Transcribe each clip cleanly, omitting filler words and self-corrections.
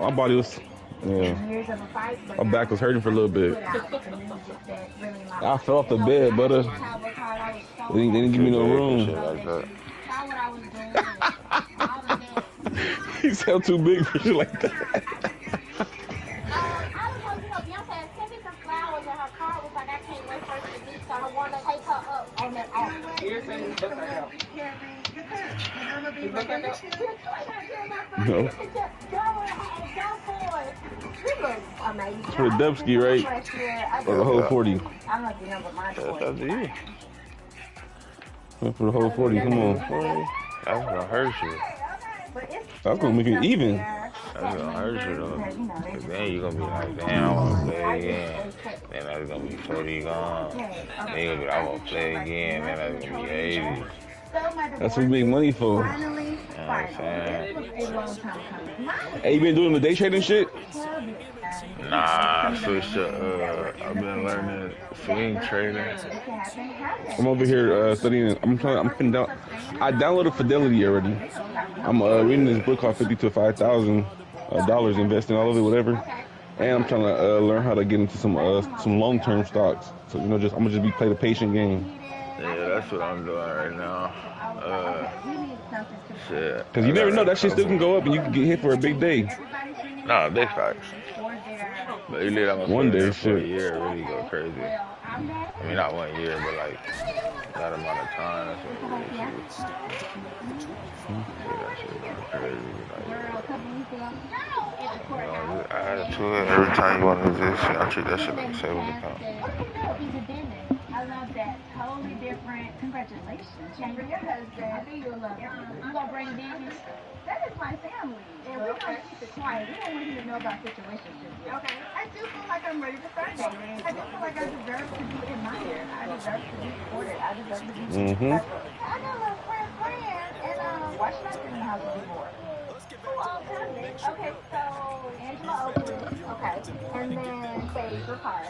My body was, yeah. My back was hurting for a little bit. I fell off the bed, but they didn't give me no room. He sound too big for shit like that. No. It's for the Dubski, right? Or the whole 40? That's you. For the whole 40, come on. That's gonna hurt you. That's gonna make it even. That's gonna hurt you though. Cause then you're gonna be like, damn, I wanna play again. Then that's gonna be 40 gone. Then you're gonna be like, I wanna play again. Then that's gonna be 80. That's what we make money for. You know what I'm saying? Hey, you been doing the day trading shit? Nah, I switched to, I've been learning swing trading. I'm over here studying. I downloaded Fidelity already. I'm reading this book called 50 to $5,000 investing all of it, whatever. And I'm trying to learn how to get into some long-term stocks. So I'm gonna just play the patient game. Yeah, that's what I'm doing right now. Shit. Cause you never know, that shit still can go up and you can get hit for a big day. Nah, big facts. But you I'm one day, for a year, really go crazy. I mean, not 1 year, but like that amount of time. That's what really shit. That shit going crazy. Like, I had a tool every time you want to do this shit. I treat that shit like a savings account. I love that. Totally different. Congratulations. Chamber, your husband. I think you'll love it. You gonna bring it in? That is my family. And we're gonna keep it quiet. We don't want you to know about situationships. Okay. I do feel like I'm ready to start dating. I do feel like I deserve to be admired. I deserve to be supported. I deserve to be I got a little friend. And why should I bring the house before? Okay, so Angela Oakley. Okay. And then Sage Ricard.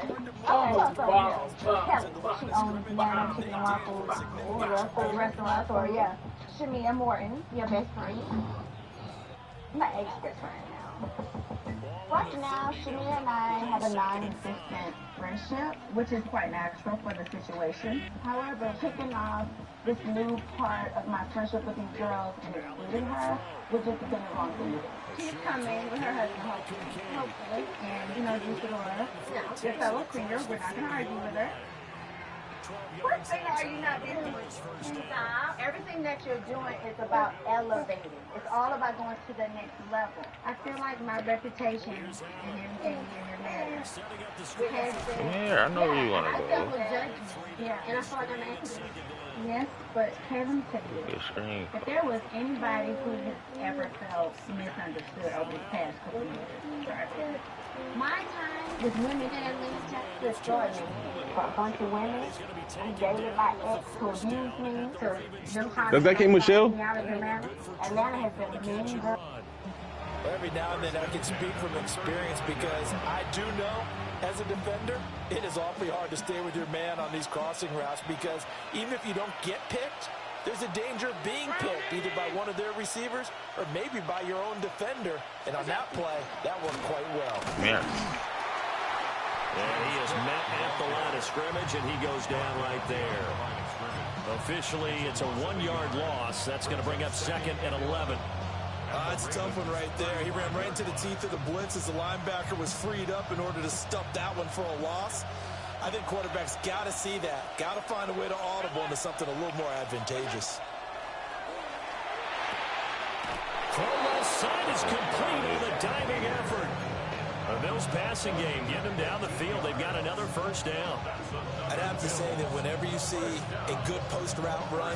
Kelly. She owns Banana Chicken Waffles restaurant. Or yeah. Shamia Morton, your best friend. My ex-best friend now. Right now, Shamia and I have a non-existent friendship, which is quite natural for the situation. However, kicking off this new part of my friendship with these girls and excluding her would just have been the wrong thing. She's coming with her husband, hopefully, and due to Laura, your fellow queer, we're not going to argue with her. What thing are you not dealing with? Stop. Everything that you're doing is about elevating. It's all about going to the next level. I feel like my reputation and everything in your marriage. Yeah, I know where you want to go. Yeah, and I feel like I'm asking. Yes, but Kevin said if there was anybody who has ever felt misunderstood over the past couple of years, my time with women in Atlanta was extraordinary. For a bunch of women, I dated my ex who abused me. Does that came Michelle? Atlanta has been mean. Every now and then I can speak from experience because I do know as a defender, it is awfully hard to stay with your man on these crossing routes because even if you don't get picked, there's a danger of being picked either by one of their receivers or maybe by your own defender. And on that play, that worked quite well. Yeah. And he is met at the line of scrimmage, and he goes down right there. Officially, it's a 1-yard loss. That's going to bring up 2nd and 11. That's a tough one right there. He ran right into the teeth of the blitz as the linebacker was freed up in order to stuff that one for a loss. I think quarterbacks got to see that. Got to find a way to audible into something a little more advantageous. From left side is complete with a diving effort. The Bills passing game, getting them down the field. They've got another first down. I'd have to say that whenever you see a good post route run,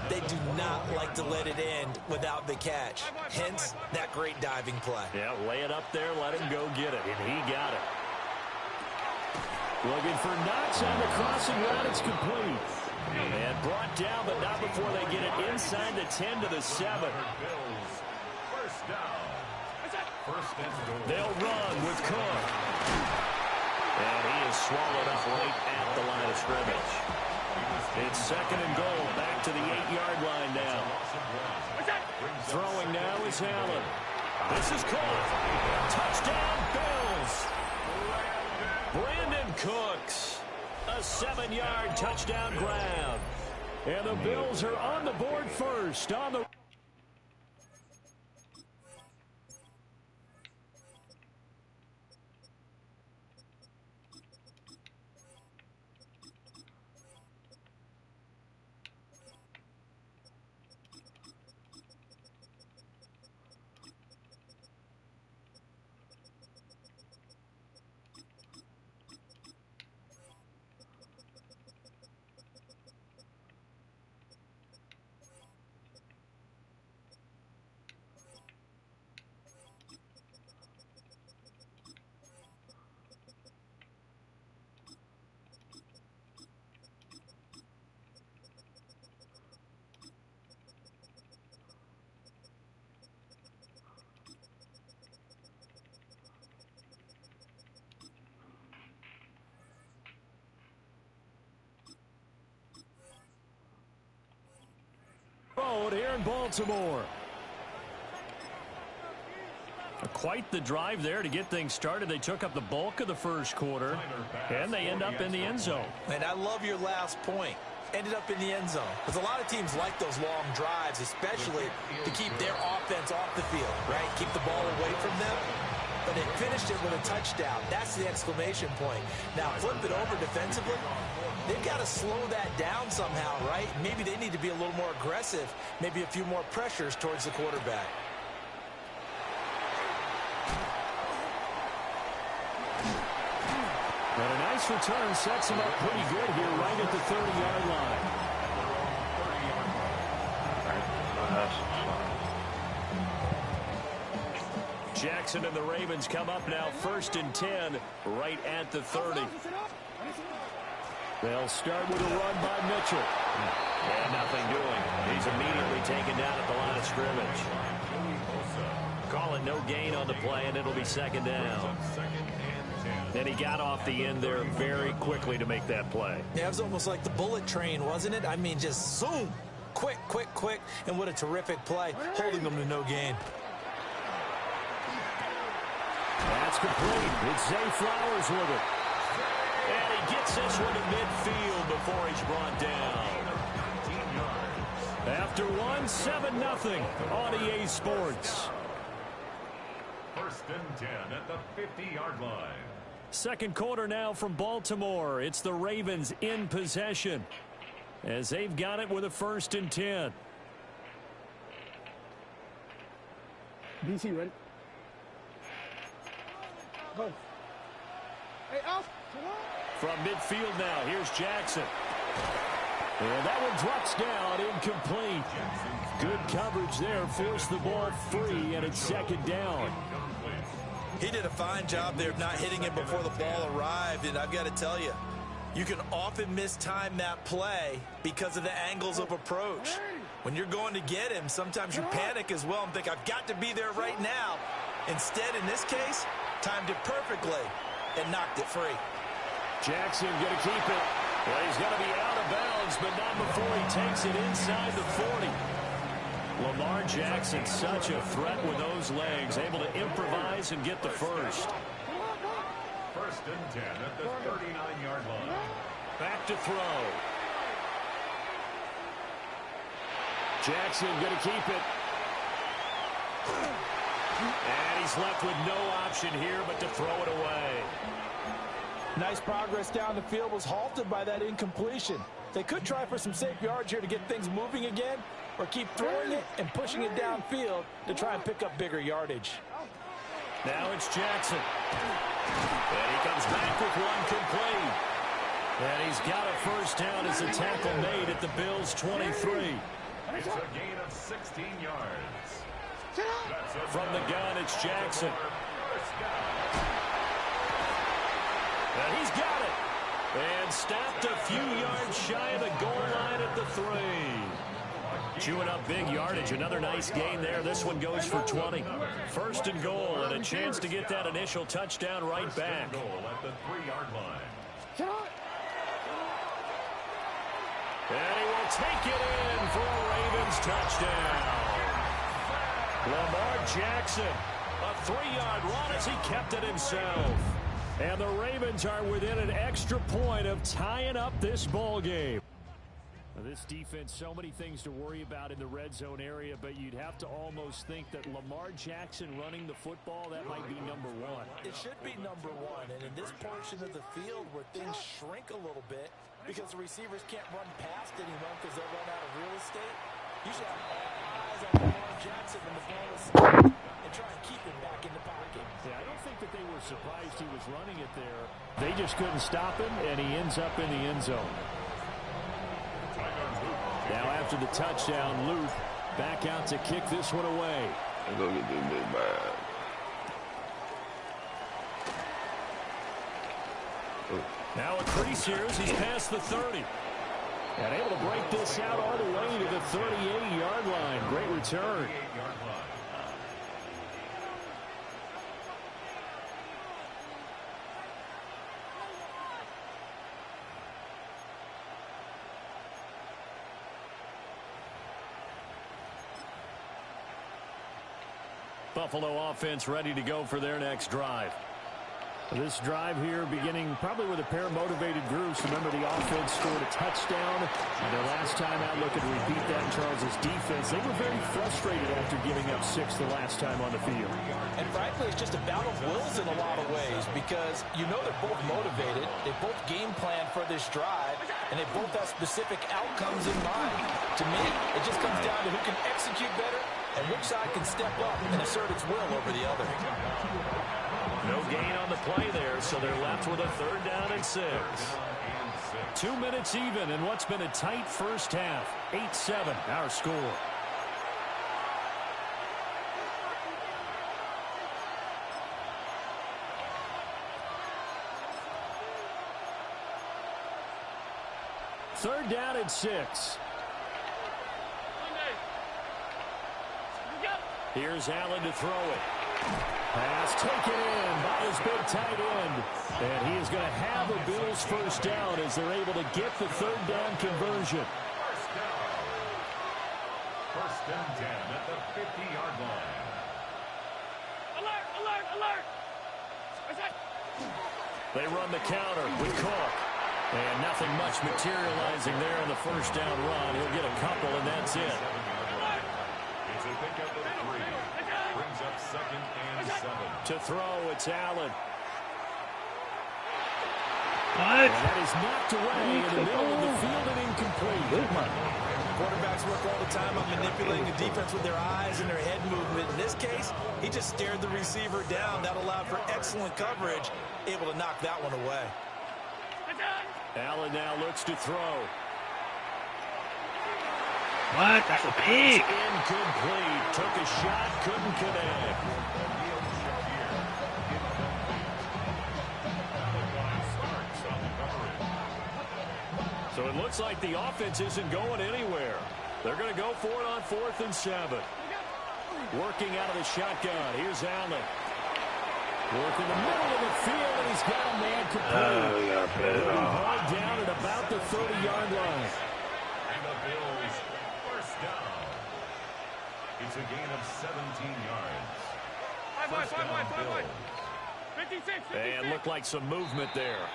they do not like to let it end without the catch. Hence, that great diving play. Yeah, lay it up there, let him go get it, and he got it. Looking for Knox on the crossing route. It's complete. And brought down, but not before they get it inside the 10 to the 7. First down. They'll run with Cook. And he is swallowed up right at the line of scrimmage. It's 2nd and goal, back to the 8-yard line now. Throwing now is Allen. This is caught. Cooks. A 7-yard touchdown grab. And the Bills are on the board first on the... Here in Baltimore. Quite the drive there to get things started. They took up the bulk of the first quarter, and they end up in the end zone. And I love your last point. Ended up in the end zone. Because a lot of teams like those long drives, especially to keep their offense off the field, right? Keep the ball away from them. But they finished it with a touchdown. That's the exclamation point. Now, flip it over defensively. They've got to slow that down somehow, right? Maybe they need to be a little more aggressive. Maybe a few more pressures towards the quarterback. But a nice return sets him up pretty good here right at the 30-yard line. Jackson and the Ravens come up now 1st and 10 right at the 30. They'll start with a run by Mitchell. Yeah, nothing doing. He's immediately taken down at the line of scrimmage. Call it no gain on the play, and it'll be 2nd down. And he got off the end there very quickly to make that play. Yeah, it was almost like the bullet train, wasn't it? I mean, just zoom. Quick, quick, quick. And what a terrific play, holding them to no gain. That's complete. It's Zay Flowers with it. And he gets this one to midfield before he's brought down. After one, 7-0 on EA Sports. 1st and 10 at the 50-yard line. Second quarter now from Baltimore. It's the Ravens in possession as they've got it with a 1st and 10. DC, ready? Go. Hey, Alf. From midfield now, here's Jackson. And that one drops down, incomplete. Good coverage there, forced the ball free, and it's 2nd down. He did a fine job there of not hitting him before the ball arrived, and I've got to tell you, you can often mistime that play because of the angles of approach. When you're going to get him, sometimes you panic as well and think, I've got to be there right now. Instead, in this case, timed it perfectly and knocked it free. Jackson going to keep it. Well, he's going to be out of bounds, but not before he takes it inside the 40. Lamar Jackson, such a threat with those legs, able to improvise and get the first. 1st and 10 at the 39-yard line. Back to throw. Jackson going to keep it. And he's left with no option here but to throw it away. Nice progress down the field, was halted by that incompletion. They could try for some safe yards here to get things moving again, or keep throwing it and pushing it downfield to try and pick up bigger yardage. Now it's Jackson. And he comes back with one complete. And he's got a first down as a tackle made at the Bills' 23. It's a gain of 16 yards. From the gun, it's Jackson. And he's got it. And stopped a few yards shy of the goal line at the 3. Chewing up big yardage. Another nice gain there. This one goes for 20. 1st and goal, and a chance to get that initial touchdown right back. Goal at the 3-yard line. And he will take it in for a Ravens touchdown. Lamar Jackson, a 3-yard run as he kept it himself. And the Ravens are within an extra point of tying up this ball game. Now this defense, so many things to worry about in the red zone area, but you'd have to almost think that Lamar Jackson running the football, that might be number one. It should be number one, and in this portion of the field where things shrink a little bit because the receivers can't run past anyone because they'll run out of real estate, you should have all eyes on Lamar Jackson when the ball is snapped and try and keep him back in the pocket. Yeah, I don't think that they were surprised he was running it there. They just couldn't stop him, and he ends up in the end zone. Now after the touchdown, Luke back out to kick this one away. Let's go get this big bag. Now a crease here as he's past the 30. And able to break this out all the way to the 38-yard line. Great return. Buffalo offense ready to go for their next drive. This drive here beginning probably with a pair of motivated groups. Remember, the offense scored a touchdown. And their last time out, looking to repeat that in Charles' defense. They were very frustrated after giving up 6 the last time on the field. And frankly, it's just a battle of wills in a lot of ways because you know they're both motivated. They both game plan for this drive, and they both have specific outcomes in mind. To me, it just comes down to who can execute better and which side can step up and assert its will over the other. No gain on the play there, so they're left with a 3rd down and 6. 2 minutes even in what's been a tight first half. 8-7, our score. Third down and 6. Here's Allen to throw it. Pass taken in by his big tight end. And he is going to have a Bills first down as they're able to get the 3rd down conversion. First and 10 at the 50-yard line. Alert, alert, alert. They run the counter with Cook. And nothing much materializing there on the first down run. He'll get a couple, and that's it. It's a pickup of 3. Brings up 2nd and 7. To throw, it's Allen. What? And that is knocked away in the middle of the field and incomplete. Quarterbacks work all the time on manipulating the defense with their eyes and their head movement. In this case, he just stared the receiver down. That allowed for excellent coverage, able to knock that one away. Allen now looks to throw. What? That's a pig. Incomplete. Took a shot, couldn't connect. So it looks like the offense isn't going anywhere. They're going to go for it on 4th and 7. Working out of the shotgun. Here's Allen. Working the middle of the field, and he's got a man complete. We got to put it on. Ball down at about the 30-yard line. And the Bills first down. It's a gain of 17 yards. First down, Bills. 56. And looked like some movement there.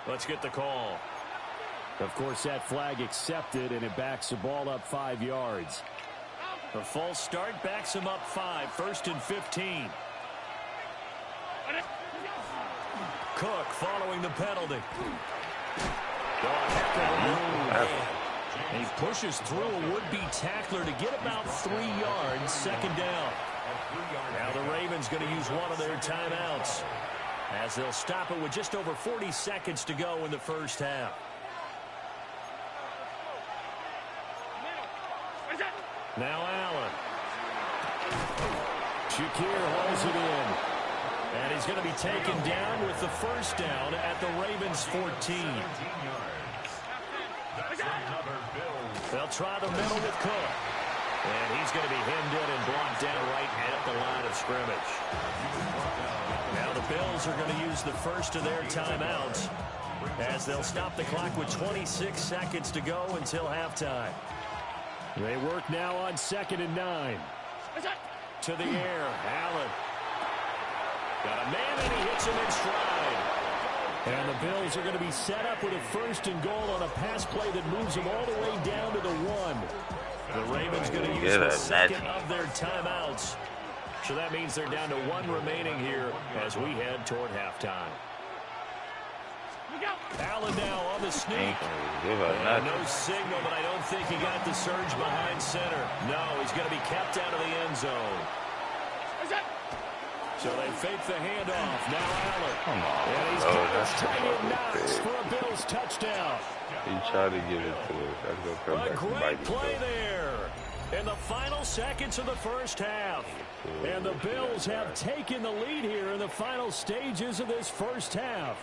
Let's get the call. Of course, that flag accepted, and it backs the ball up 5 yards. The false start backs him up 5. 1st and 15. Cook following the penalty. He pushes through a would-be tackler to get about 3 yards. 2nd down. Now the Ravens going to use one of their timeouts as they'll stop it with just over 40 seconds to go in the first half. Now Allen. Shakir hauls it in. And he's going to be taken down with the first down at the Ravens 14. They'll try the middle with Cook. And he's going to be hemmed in and blocked down right at the line of scrimmage. Now the Bills are going to use the first of their timeouts as they'll stop the clock with 26 seconds to go until halftime. They work now on 2nd and 9. To the air, Allen. Got a man, and he hits him in stride. And the Bills are going to be set up with a 1st and goal on a pass play that moves them all the way down to the 1. The Ravens going to use the second of their timeouts. So that means they're down to 1 remaining here as we head toward halftime. Allen now on the sneak. No signal, but I don't think he got the surge behind center. No, he's going to be kept out of the end zone. So they fake the handoff. Now Allen. Come on. And he's got tight end Knox for a Bills touchdown. He tried to get it to us. That's going to come back and bite A great play there in the final seconds of the first half. And the Bills have taken the lead here in the final stages of this first half.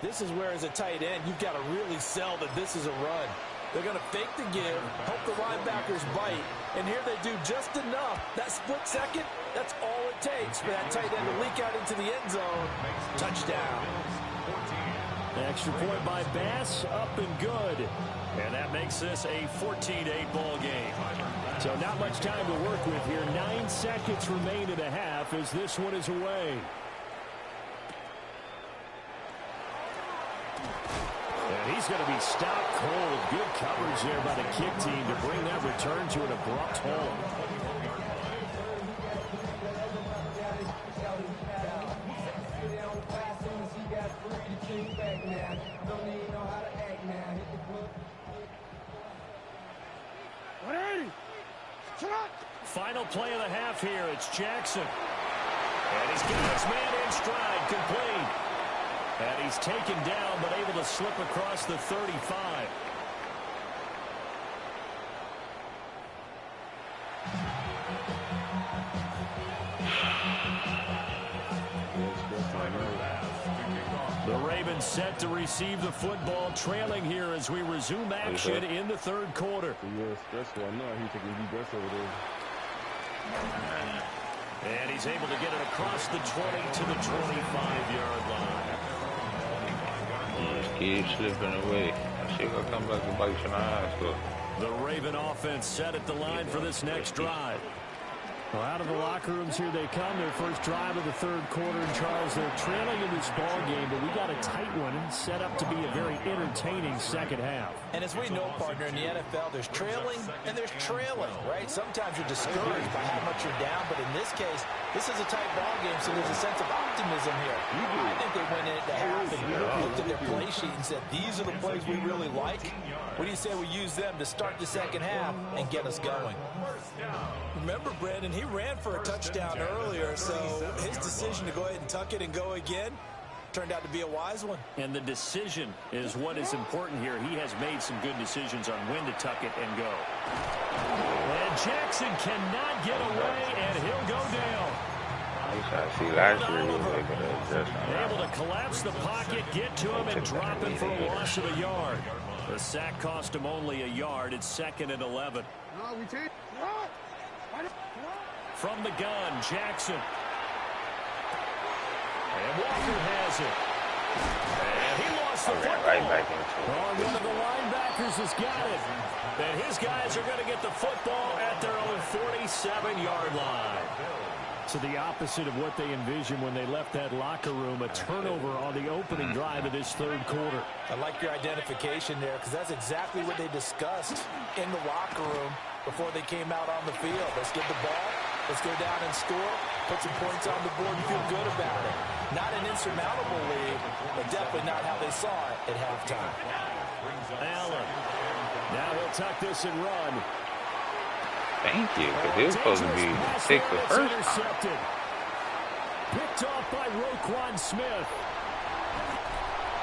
This is where, as a tight end, you've got to really sell that this is a run. They're going to fake the give, hope the linebackers bite, and here they do just enough. That split second, that's all it takes for that tight end to leak out into the end zone. Touchdown. Extra point by Bass, up and good. And that makes this a 14-8 ball game. So not much time to work with here. 9 seconds remain in the half as this one is away. And he's going to be stopped cold. Good coverage there by the kick team to bring that return to an abrupt halt. Final play of the half here. It's Jackson. And he's got his man in stride, complete. And he's taken down, but able to slip across the 35. The Ravens set to receive the football, trailing here as we resume action in the third quarter. And he's able to get it across the 20 to the 25-yard line. Just keep slipping away. That shit gonna come back to bite you in the ass, though. The Raven offense set at the line for this next drive. Well, out of the locker rooms here they come. Their first drive of the third quarter. And Charles, they're trailing in this ball game, but we got a tight one set up to be a very entertaining second half. And as we know, partner, in the NFL, there's trailing and there's trailing, right? Sometimes you're discouraged by how much you're down, but in this case, this is a tight ball game, so there's a sense of optimism here. I think they went in at the half and looked at their play sheet and said, these are the plays we really like. What do you say we use them to start the second half and get us going? Remember, Brandon, he ran for a touchdown earlier, so his decision to go ahead and tuck it and go again turned out to be a wise one. And the decision is what is important here. He has made some good decisions on when to tuck it and go. And Jackson cannot get away, and he'll go down. I see last year he was able to adjust. Able to collapse the pocket, get to him, and drop him for a loss of a yard. The sack cost him only a yard. It's 2nd and 11. From the gun, Jackson. And Walker has it. And he lost the football. Right back into it. One of the linebackers has got it. And his guys are going to get the football at their own 47-yard line. So the opposite of what they envisioned when they left that locker room, a turnover on the opening drive of this third quarter. I like your identification there because that's exactly what they discussed in the locker room before they came out on the field. Let's get the ball. Let's go down and score, put some points on the board and feel good about it. Not an insurmountable lead, but definitely not how they saw it at halftime. Allen. Now he'll tuck this and run. Thank you, because he was supposed to be picked the first time. Picked off by Roquan Smith.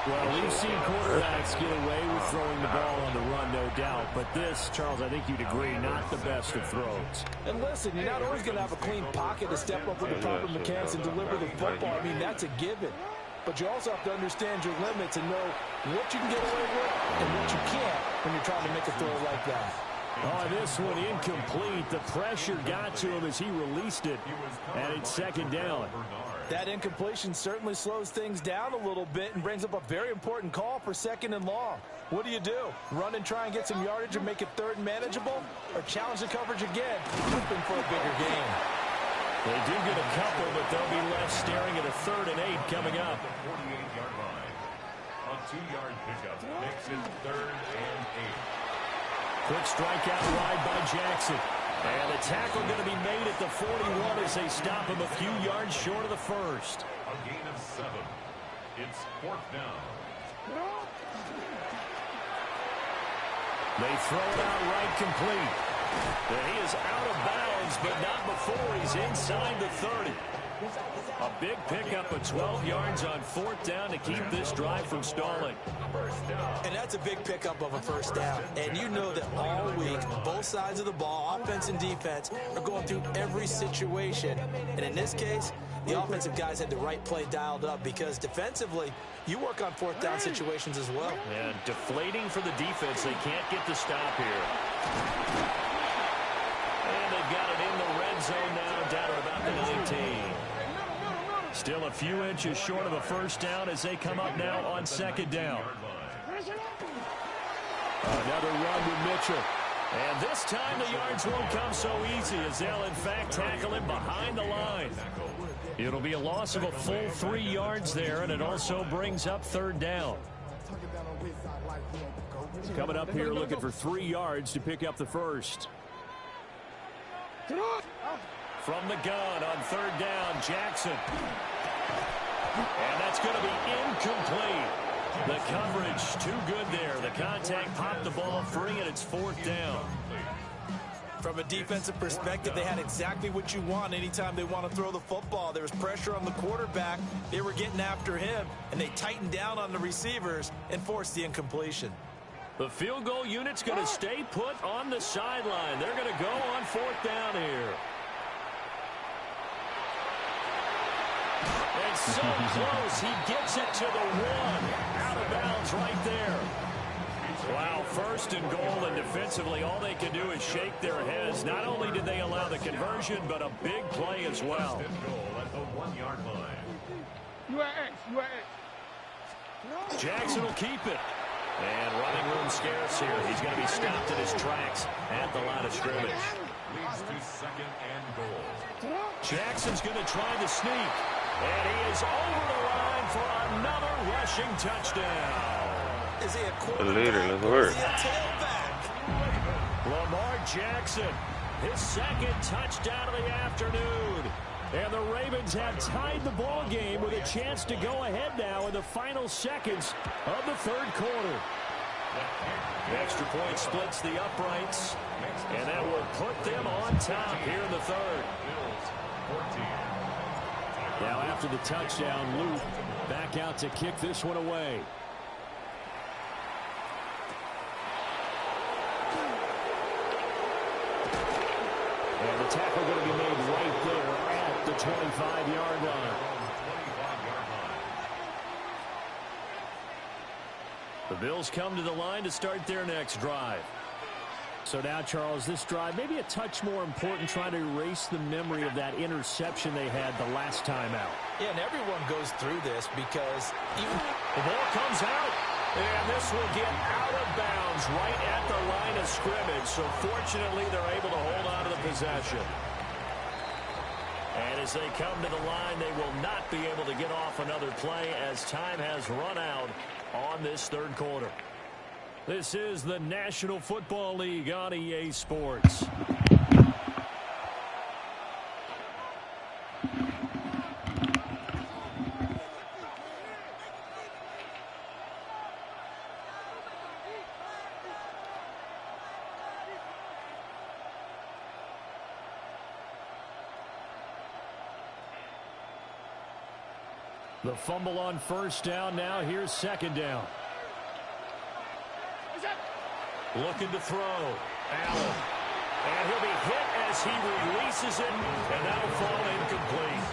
Well, we've seen quarterbacks get away with throwing the ball on the run, no doubt. But this, Charles, I think you'd agree, not the best of throws. And listen, you're not always going to have a clean pocket to step up with the proper mechanics and deliver the football. I mean, that's a given. But you also have to understand your limits and know what you can get away with and what you can't when you're trying to make a throw like that. Oh, this one incomplete. The pressure got to him as he released it, and it's 2nd down. That incompletion certainly slows things down a little bit and brings up a very important call for 2nd and long. What do? Run and try and get some yardage and make it 3rd and manageable? Or challenge the coverage again, hoping for a bigger gain? They do get a couple, but they'll be left staring at a 3rd and 8 coming up. 48-yard line. A 2-yard pickup makes it 3rd and 8. Quick strike out wide by Jackson. And the tackle going to be made at the 41 as they stop him a few yards short of the first. A gain of 7. It's 4th down. They throw it out right complete. And he is out of bounds, but not before he's inside the 30. A big pickup of 12 yards on 4th down to keep this drive from stalling. And that's a big pickup of a 1st down. And you know that all week, both sides of the ball, offense and defense, are going through every situation. And in this case, the offensive guys had the right play dialed up because defensively, you work on 4th down situations as well. And deflating for the defense. They can't get the stop here. And they've got it in the red zone now, down at about the 19. Still a few inches short of a 1st down as they come up now on 2nd down. Another run with Mitchell. And this time the yards won't come so easy as they'll in fact tackle him behind the line. It'll be a loss of a full 3 yards there, and it also brings up 3rd down. Coming up here looking for 3 yards to pick up the first. From the gun on 3rd down, Jackson. And that's going to be incomplete. The coverage too good there. The contact popped the ball free, and it's 4th down. From a defensive perspective, they had exactly what you want anytime they want to throw the football. There was pressure on the quarterback. They were getting after him, and they tightened down on the receivers and forced the incompletion. The field goal unit's going to stay put on the sideline. They're going to go on 4th down here. And so close, he gets it to the 1. Out of bounds right there. Wow, 1st and goal, and defensively all they can do is shake their heads. Not only did they allow the conversion, but a big play as well. At the 1-yard line. You are X. Jackson will keep it. And running room scarce here. He's going to be stopped in his tracks at the line of scrimmage. Leads to 2nd and goal. Jackson's going to try the sneak. And he is over the line for another rushing touchdown. Is he a The leader, let's work. Lamar Jackson, his 2nd touchdown of the afternoon. And the Ravens have tied the ball game with a chance to go ahead now in the final seconds of the 3rd quarter. The extra point splits the uprights, and that will put them on top here in the 3rd. Now after the touchdown, Luke back out to kick this one away. And the tackle going to be made right there at the 25-yard line. The Bills come to the line to start their next drive. So now, Charles, this drive maybe a touch more important, trying to erase the memory of that interception they had the last time out. Yeah, and everyone goes through this because even the ball comes out, and this will get out of bounds right at the line of scrimmage. So fortunately, they're able to hold on to the possession. And as they come to the line, they will not be able to get off another play as time has run out on this 3rd quarter. This is the National Football League on EA Sports. The fumble on 1st down. Now here's 2nd down. Looking to throw. Allen. And he'll be hit as he releases it, and that'll fall incomplete.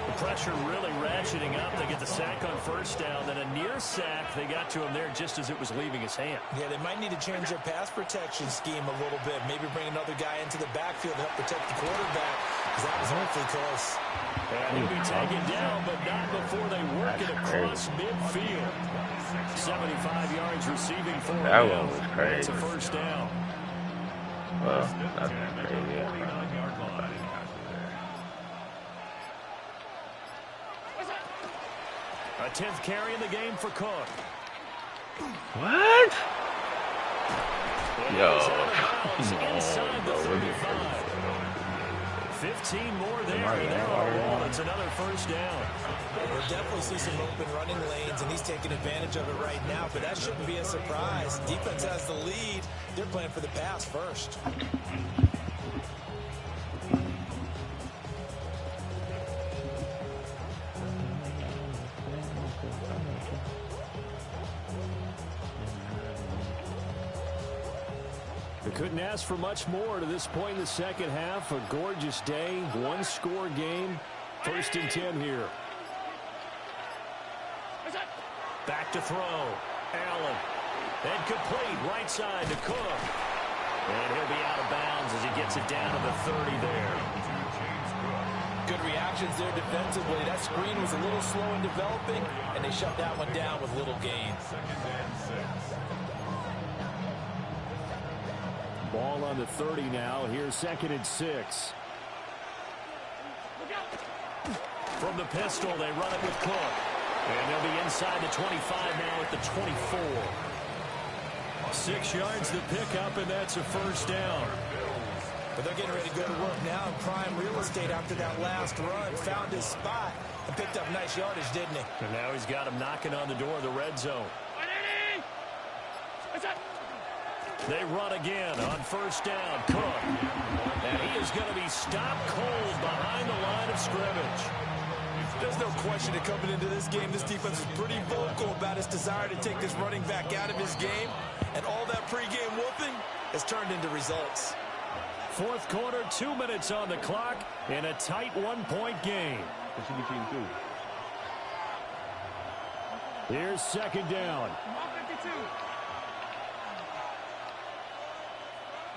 The pressure really ratcheting up. They get the sack on 1st down, then a near sack. They got to him there just as it was leaving his hand. Yeah, they might need to change their pass protection scheme a little bit. Maybe bring another guy into the backfield to help protect the quarterback, because that was awfully close. And he'll be taken down, but not before they work it across midfield. 75 yards receiving for him. That one was crazy. It's a 1st down. Well, that's crazy. A 10th carry in the game for Cook. What? Yo, Inside the 35. 15 more there, and they're on a roll. It's another first down. We'll definitely see some open running lanes, and he's taking advantage of it right now, but that shouldn't be a surprise. Defense has the lead. They're playing for the pass first. They couldn't ask for much more to this point in the second half. A gorgeous day, one-score game. 1st and 10 here. Back to throw. Allen. And complete right side to Cook. And he'll be out of bounds as he gets it down to the 30 there. Good reactions there defensively. That screen was a little slow in developing, and they shut that one down with little gain. Ball on the 30 now. Here's 2nd and 6. From the pistol, they run it with Cook. And they'll be inside the 25 now at the 24. 6 yards to pick up, and that's a first down. But they're getting ready to go to work now in prime real estate after that last run. Found his spot and picked up nice yardage, didn't he? And now he's got him knocking on the door of the red zone. They run again on first down. Cook. And he is going to be stopped cold behind the line of scrimmage. There's no question that coming into this game, this defense is pretty vocal about its desire to take this running back out of his game. And all that pregame whooping has turned into results. 4th quarter, 2 minutes on the clock in a tight 1-point game. Here's 2nd down. 52.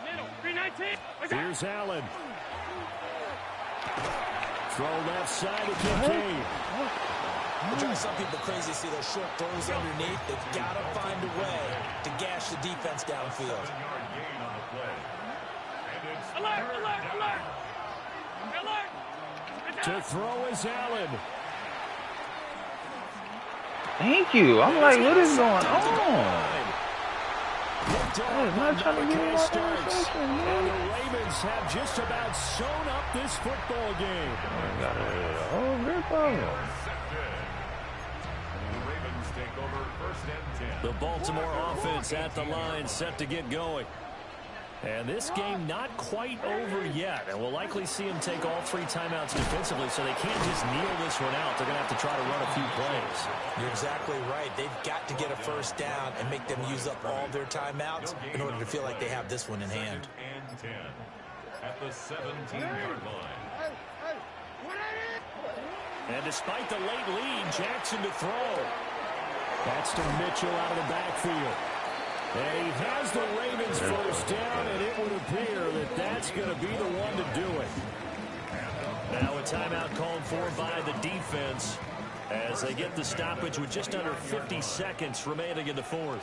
Middle, 319. Here's Allen. Throw left side to Kincaid. It drives some people crazy to see those short throws underneath. They've got to find a way to gash the defense downfield. Alert, alert, alert. Alert. To throw is Allen. thank you. I'm like, what is going on? I'm not trying to get him out of the session, and the Ravens have just about sewn up this football game. I got a whole grip of him. The Ravens take over 1st and 10. The Baltimore offense at the line, set to get going. And this game not quite over yet. And we'll likely see them take all 3 timeouts defensively, so they can't just kneel this one out. They're going to have to try to run a few plays. You're exactly right. They've got to get a first down and make them use up all their timeouts in order to feel like they have this one in hand. And 10 at the 17-yard line. And despite the late lead, Jackson to throw. That's to Mitchell out of the backfield. And he has the Ravens first down, and it would appear that that's going to be the one to do it. Now a timeout called for by the defense as they get the stoppage with just under 50 seconds remaining in the 4th.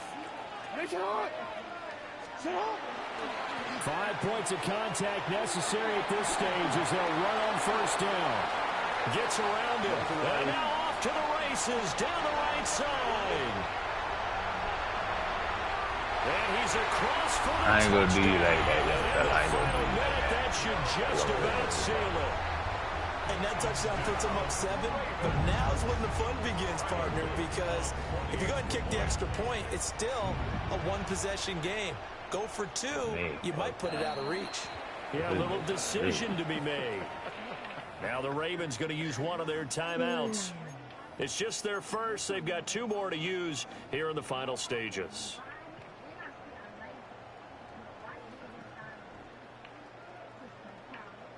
5 points of contact necessary at this stage as they'll run on first down. Gets around it. And now off to the races down the right side. And he's across for the I ain't gonna do touchdown. you like that, young fella. I ain't gonna do you like That that. should just about seal it. And that touchdown puts them up 7. But now's when the fun begins, partner, because if you go ahead and kick the extra point, it's still a 1-possession game. Go for 2, you might put it out of reach. Yeah, a little decision to be made. Now the Ravens going to use one of their timeouts. It's just their first. They've got 2 more to use here in the final stages.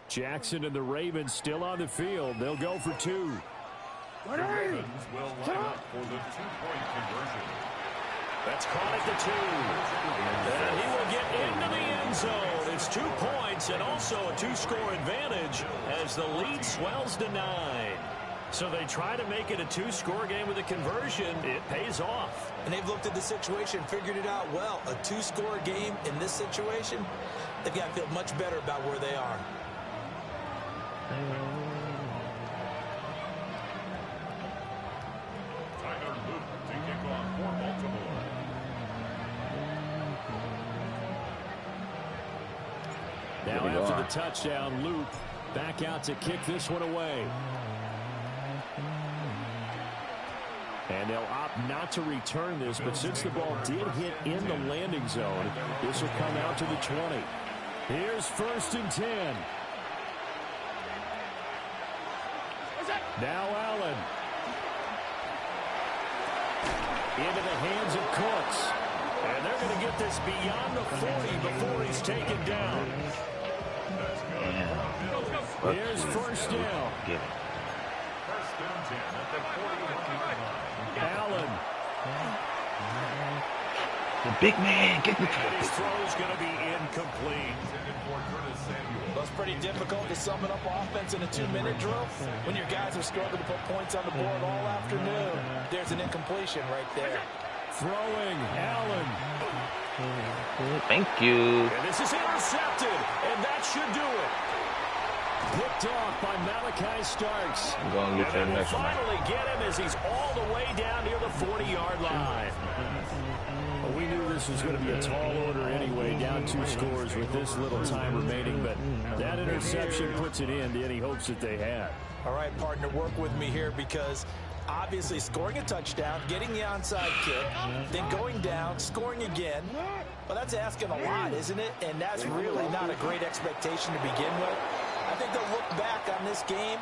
Jackson and the Ravens still on the field. They'll go for 2. The Ravens will line up for the 2-point conversion. That's caught at the 2. And he will get into the end zone. It's 2 points and also a 2-score advantage as the lead swells to 9. So they try to make it a 2-score game with a conversion. It pays off. And they've looked at the situation, figured it out well. A 2-score game in this situation, they've got to feel much better about where they are. Now after the touchdown, Luke back out to kick this one away. And they'll opt not to return this, but since the ball did hit in the landing zone, this will come out to the 20. Here's 1st and 10. Now Allen. Into the hands of Cooks. And they're going to get this beyond the 40 before he's taken down. Here's 1st down. Allen. The big man, get the His throw's going to be incomplete. Well, it's pretty difficult to sum it up offense in a 2-minute drill when your guys have struggled to put points on the board all afternoon. There's an incompletion right there. Throwing, Allen. Thank you. And this is intercepted, and that should do it. Picked off by Malachi Starks. I'm going to get you the next one. Finally get him as he's all the way down near the 40-yard line. Well, we knew this was going to be a tall order anyway, down 2 scores with this little time remaining, but that interception puts it in to any hopes that they had. All right, partner, work with me here because obviously scoring a touchdown, getting the onside kick, then going down, scoring again. Well, that's asking a lot, isn't it? And that's really not a great expectation to begin with. I think they'll look back on this game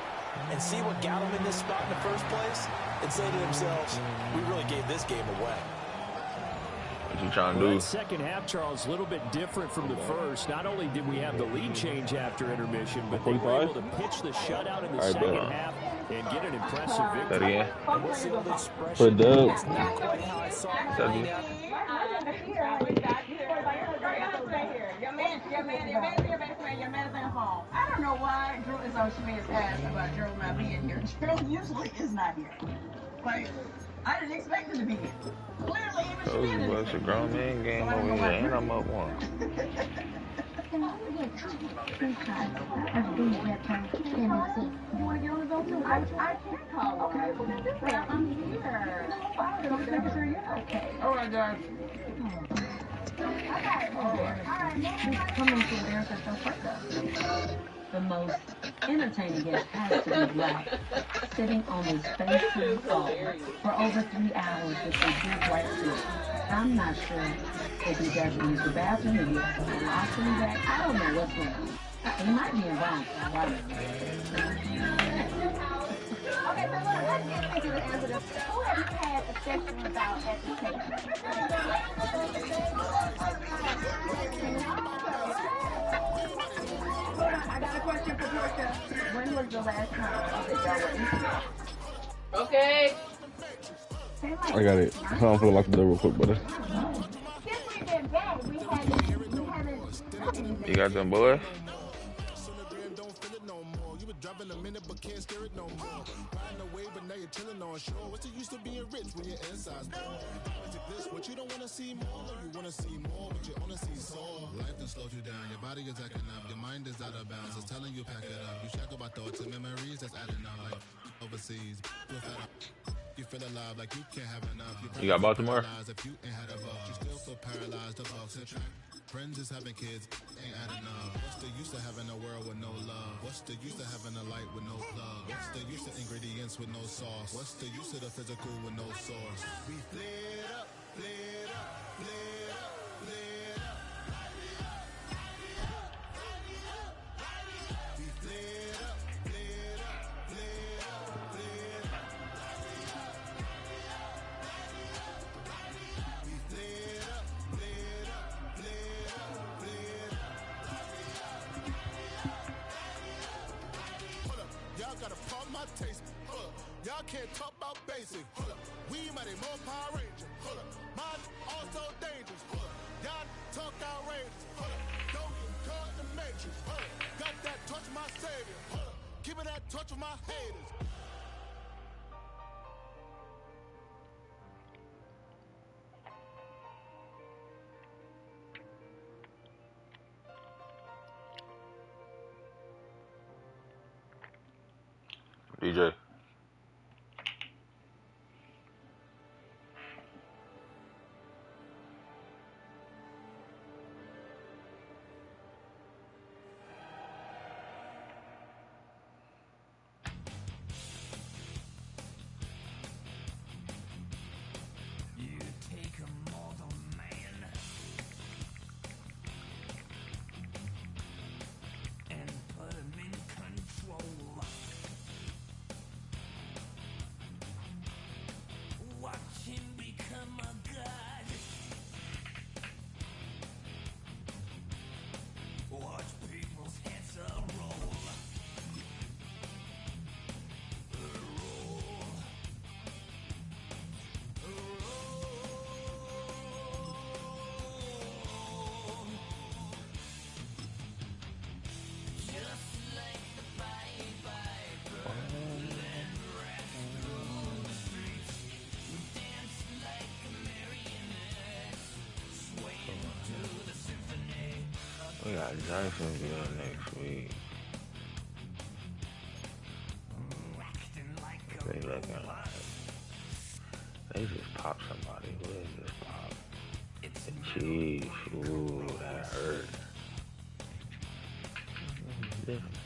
and see what got them in this spot in the first place and say to themselves, we really gave this game away. What you trying to do? That second half, Charles, a little bit different from the first. Not only did we have the lead change after intermission, but they were able to pitch the shutout in the second half and get an impressive victory. And we'll see all the expression. For Dub. It's not quite how I saw it playing out. I don't know why Drew is on Schmidt's ass about Drew not being here. Drew usually is not here. Like, I didn't expect him to be here. Clearly, even Told you, Schmidt bro, it's a grown man game over here, and I'm up 1. You want to get on the phone too? I can call. Okay, well, then I'm here. I'm making sure you're okay. Oh my God. He's coming to America so quick. The most entertaining guest has to be black, sitting on his face to the floor for over 3 hours with a big white suit. I'm not sure if he doesn't use the bathroom, if he has a colostomy bag. I don't know what's wrong. He might be involved. Okay, so let's get into the answer to this. Who have you had a session without at the table? I got a question for Portia. When was the last time that y'all were intimate? Okay. I got it. Hold on, I'm gonna lock the door real quick, brother. Since we've been back, we haven't. You got them boys? Dropping a minute but can't steer it no more. Riding away but now you're chilling on shore. What's the use of being rich when your inside's poor? This what you don't want to see more. You want to see more but you only see sore. Life done slowed you down. Your body is acting up. Your mind is out of bounds. It's telling you pack it up. You shackle by thoughts and memories that's adding up. Like overseas. You feel alive like you can't have enough. You got Baltimore? If you ain't had a buck, you still feel paralyzed. The box and track. Friends is having kids, ain't adding up. What's the use of having a world with no love? What's the use of having a light with no plug? What's the use of ingredients with no sauce? What's the use of the physical with no source? We flared up, flared up, flared up, flared up. We flared up, flared up, flared up, flared up. We flared up, flared up, flared up. Y'all gotta pump my taste. Hold up. Y'all can't talk about basic. Hold up. We mighty more Power Ranger. Hold up. Mine also dangerous. Hold up. Y'all talk outrageous. Hold up. Don't get caught in the matrix. Hold up. Got that touch my savior. Hold up. Keeping that touch with my haters. DJ. We got Jacksonville next week. They looking like they just popped somebody. Who is this pop? The Chiefs. Ooh, that hurt. Different.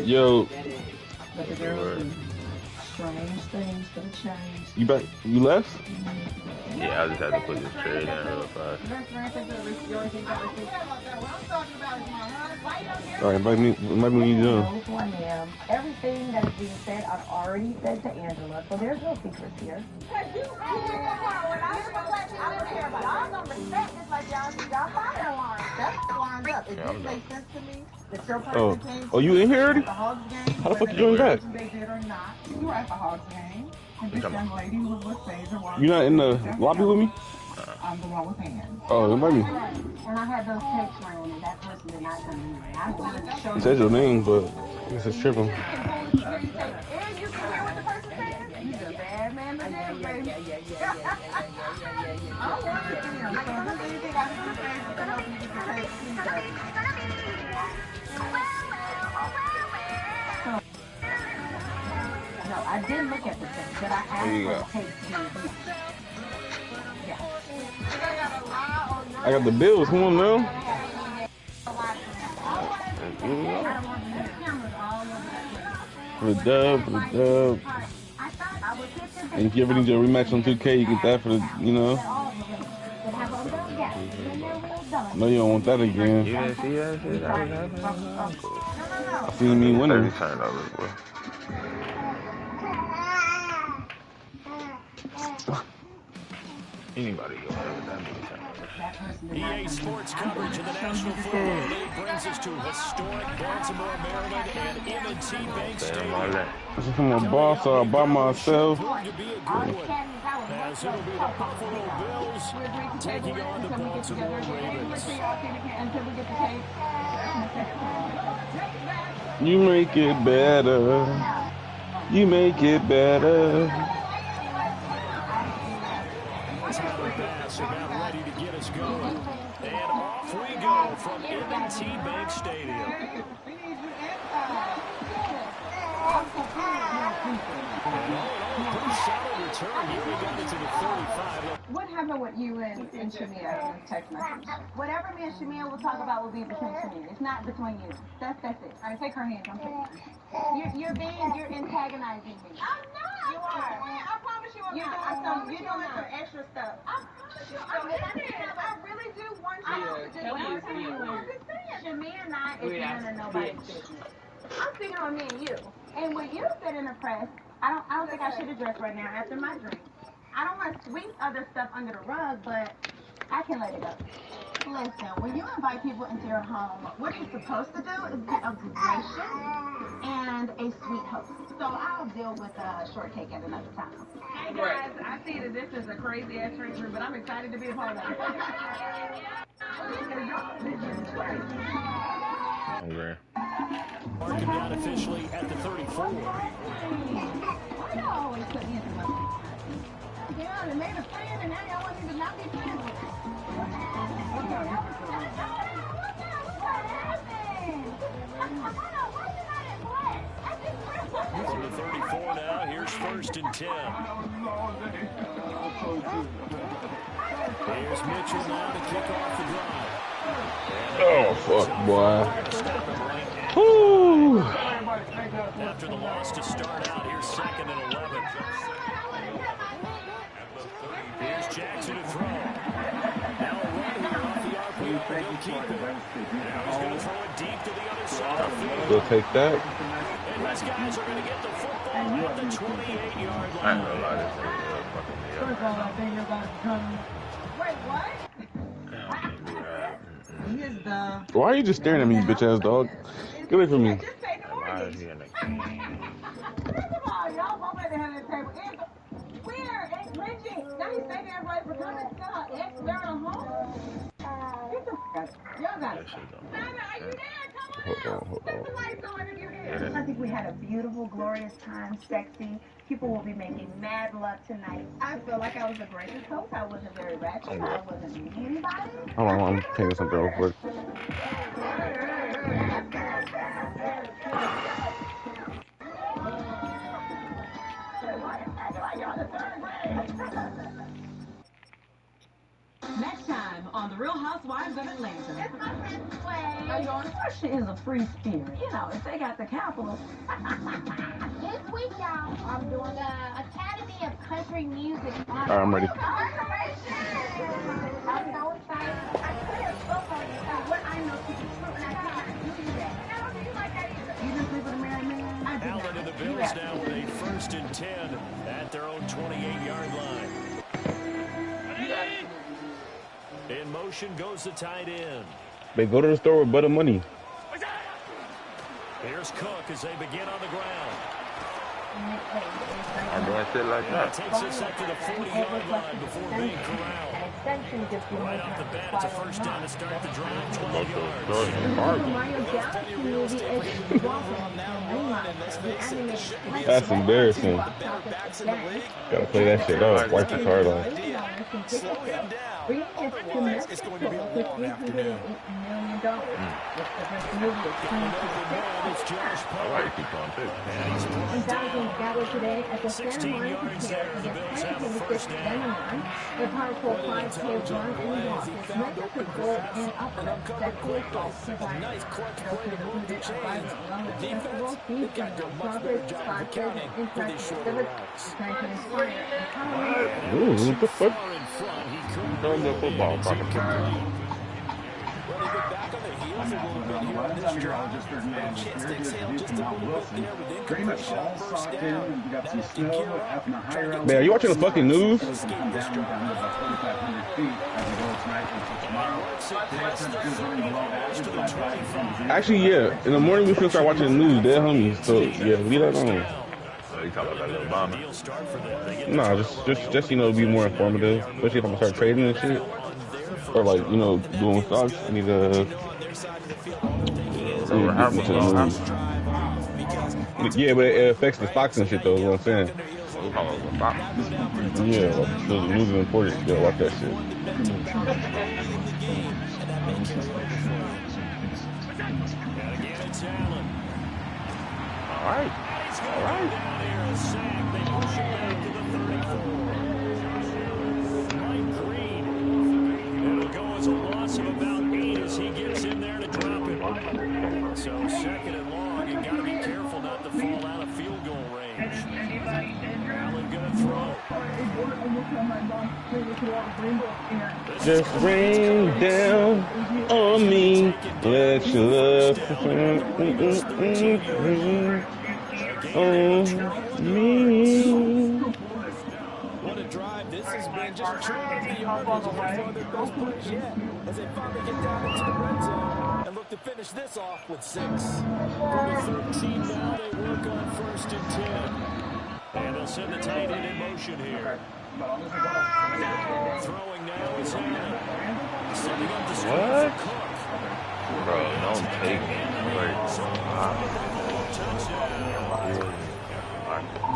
Yo, But the girl, strange things for the change. you back? You left? Yeah, I just had to put this trade in real fast. All right, invite me when you done. Everything that is being said, I've already said to Angela, so there's no secrets here. Oh, you in here already? How the fuck you doing that? You were at the Hogs game. And this young lady who was with Phaser. You not in the lobby with me? I'm the one with hands. Oh, invite me. And I had those tapes running, and that person did not come in. I wanted to show It says your name, but I guess it's tripping. And you can hear what the person says? He's a bad man to do, baby. I wanted to hear. So if there's anything I can do, Phaser, to help you get the tapes, please do. No, I did look at the thing, but I asked for the tapes to be released. I got the bills. Come on now. For the dub. And if you ever need a rematch on 2K, you get that for the, you know. No, you don't want that again. You didn't see that shit that was happening? I seen me winning. $30 bro. Anybody go over that many times. EA Sports coverage of the National Football League brings us to historic Baltimore, Maryland, and M&T Bank Stadium. This is from a boss or by myself. As it'll be the Buffalo Bills taking on the Baltimore Ravens. You make it better. You make it better. Pass about ready to get us going. And off we go from M&T Bank Stadium. Solid return. Here we got it to the 35. What happened with you and Shamia in text message? Whatever me and Shamia will talk about will be between Shamia. It's not between you. That's it. All right, take her hand. I'm taking you're antagonizing me. I'm not. You are. I promise you I'm not. You're doing some extra stuff. I promise you I'm not. I really do want you to just Shamia and I is none of nobody's business. I'm speaking on me and you. And when you sit in the press, I don't think I should address right now after my drink. I don't want to sweep other stuff under the rug, but I can let it go. Listen, when you invite people into your home, what you're supposed to do is be a gracious and a sweet host. So I'll deal with shortcake at another time. Hey guys, I see that this is a crazy ass drink room, but I'm excited to be a part of it. Okay. Mark him down officially at the 34. Why do I always put me into my yeah, they made a friend and now y'all want me to not be friends with her. From the 34 now, here's 1st and 10. Here's Mitchell now to kick off the drive. Oh, fuck, boy. Woo. After the loss to start out, here's 2nd and 11. Here's Jackson to throw. Now a run here off the RPO. He'll keep it. Now he's going to throw it deep to the other side of the field. We'll take that. And these guys are going to get the football at the 28-yard line. I ain't gonna lie, this is fucking me up. Wait, what? He is the. Why are you just staring at me, you bitch ass dog? Get away from me. Just pay the Why is mortgage. he in the First of all, y'all both at the head of the table. Weird. It's Reggie. Now he's thanking everybody for coming. Still an ex-marital home. Get the f*** out. Y'all got it. that shit don't Nana, are you there? Come on Hold on, out. hold Put on. the lights on if you're here. Yeah. I think we had a beautiful, glorious time, sexy. People will be making mad love tonight. I feel like I was the greatest host. I wasn't very ratchet. I wasn't mean to anybody. Hold on, I'm taking something real quick. Next time on The Real Housewives of Atlanta. It's my friend Sway. How you doing? She is a free spirit. You know, if they got the capital. This week, y'all, I'm doing the Academy of Country Music. All right, I'm ready. Congratulations! I'm so excited. I could have spoken on you. What I know to be true, and I cannot do that. And I don't do you like that either. You just sleep with a married man? I do Allen not. to the Bills now with a 1st and 10 at their own 28-yard line. In motion goes the tight end. They go to the store with butter money. Here's Cook as they begin on the ground. I'm doing shit like And that. it takes us up to the 40-yard line before being corralled. Right off the bat, it's a 1st down to start the drive, 12 yards. That's embarrassing. Gotta play that shit up. Wipe the card off. Slow him down. Otherwise, it's going to be a long afternoon. It's Josh I Poe. like to keep on too. And he's brought down. 16 yards there. The Bills have a 1st down. The powerful 5K run and walk is meant to goal and upright that goalpost provides. Nice clutch play to move the chains. The defense, Defense, they've got to do a much better job of accounting for these shorter routes. Ooh, what the fuck? Far in front, he couldn't Throwing the football, to fucking complete. Well, they've been back on their heels a little bit here on this drive. A chance to exhale just a little bit there with incompletion on 1st down. Now they can gear up, try to get Man, are you watching the fucking news? escape this drive. Actually, yeah. In the morning, we finna start watching the news. They're homies. So, yeah, leave that alone. So you talking about that little bomber? Deal start for them. They get Nah, just you know, be more informative. Especially if I'm gonna start trading and shit. Or, like, you know, doing stocks. I need to. So how much? Yeah, but it affects the stocks and shit, though, is what I'm saying. We talking about Yeah, like, so the news is important. Yeah, watch that shit. And again, it's Allen. all right. He's going to go down here, a sack. They push him back to the 34. Mike Green. It'll go as a loss of about 8 as he gets in there to drop it. So 2nd and long, you got to be careful not to fall out of field goal range. Allen going to throw. Just rain down on me. Let your love on me. What a drive. This has been just trying the yardage before their best plays yet. As they finally get down into the red zone and look to finish this off with 6. From the 13 now, they work on 1st and 10. And they'll send the tight end in motion here. Throwing now is Allen. Sending up the screen for Cook. Bro, don't take it.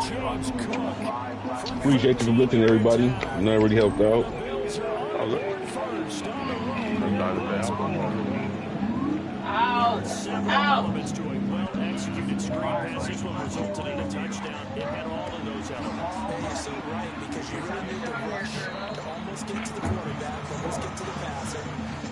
James Cook. Appreciate you for listening, everybody. I know it really helped out. Bills are on the board first on the road. Several elements to a well-executed screen pass as this one resulted in a touchdown, it had all of those elements. And you're so right, because you really need to rush to almost get to the quarterback, almost get to the passer.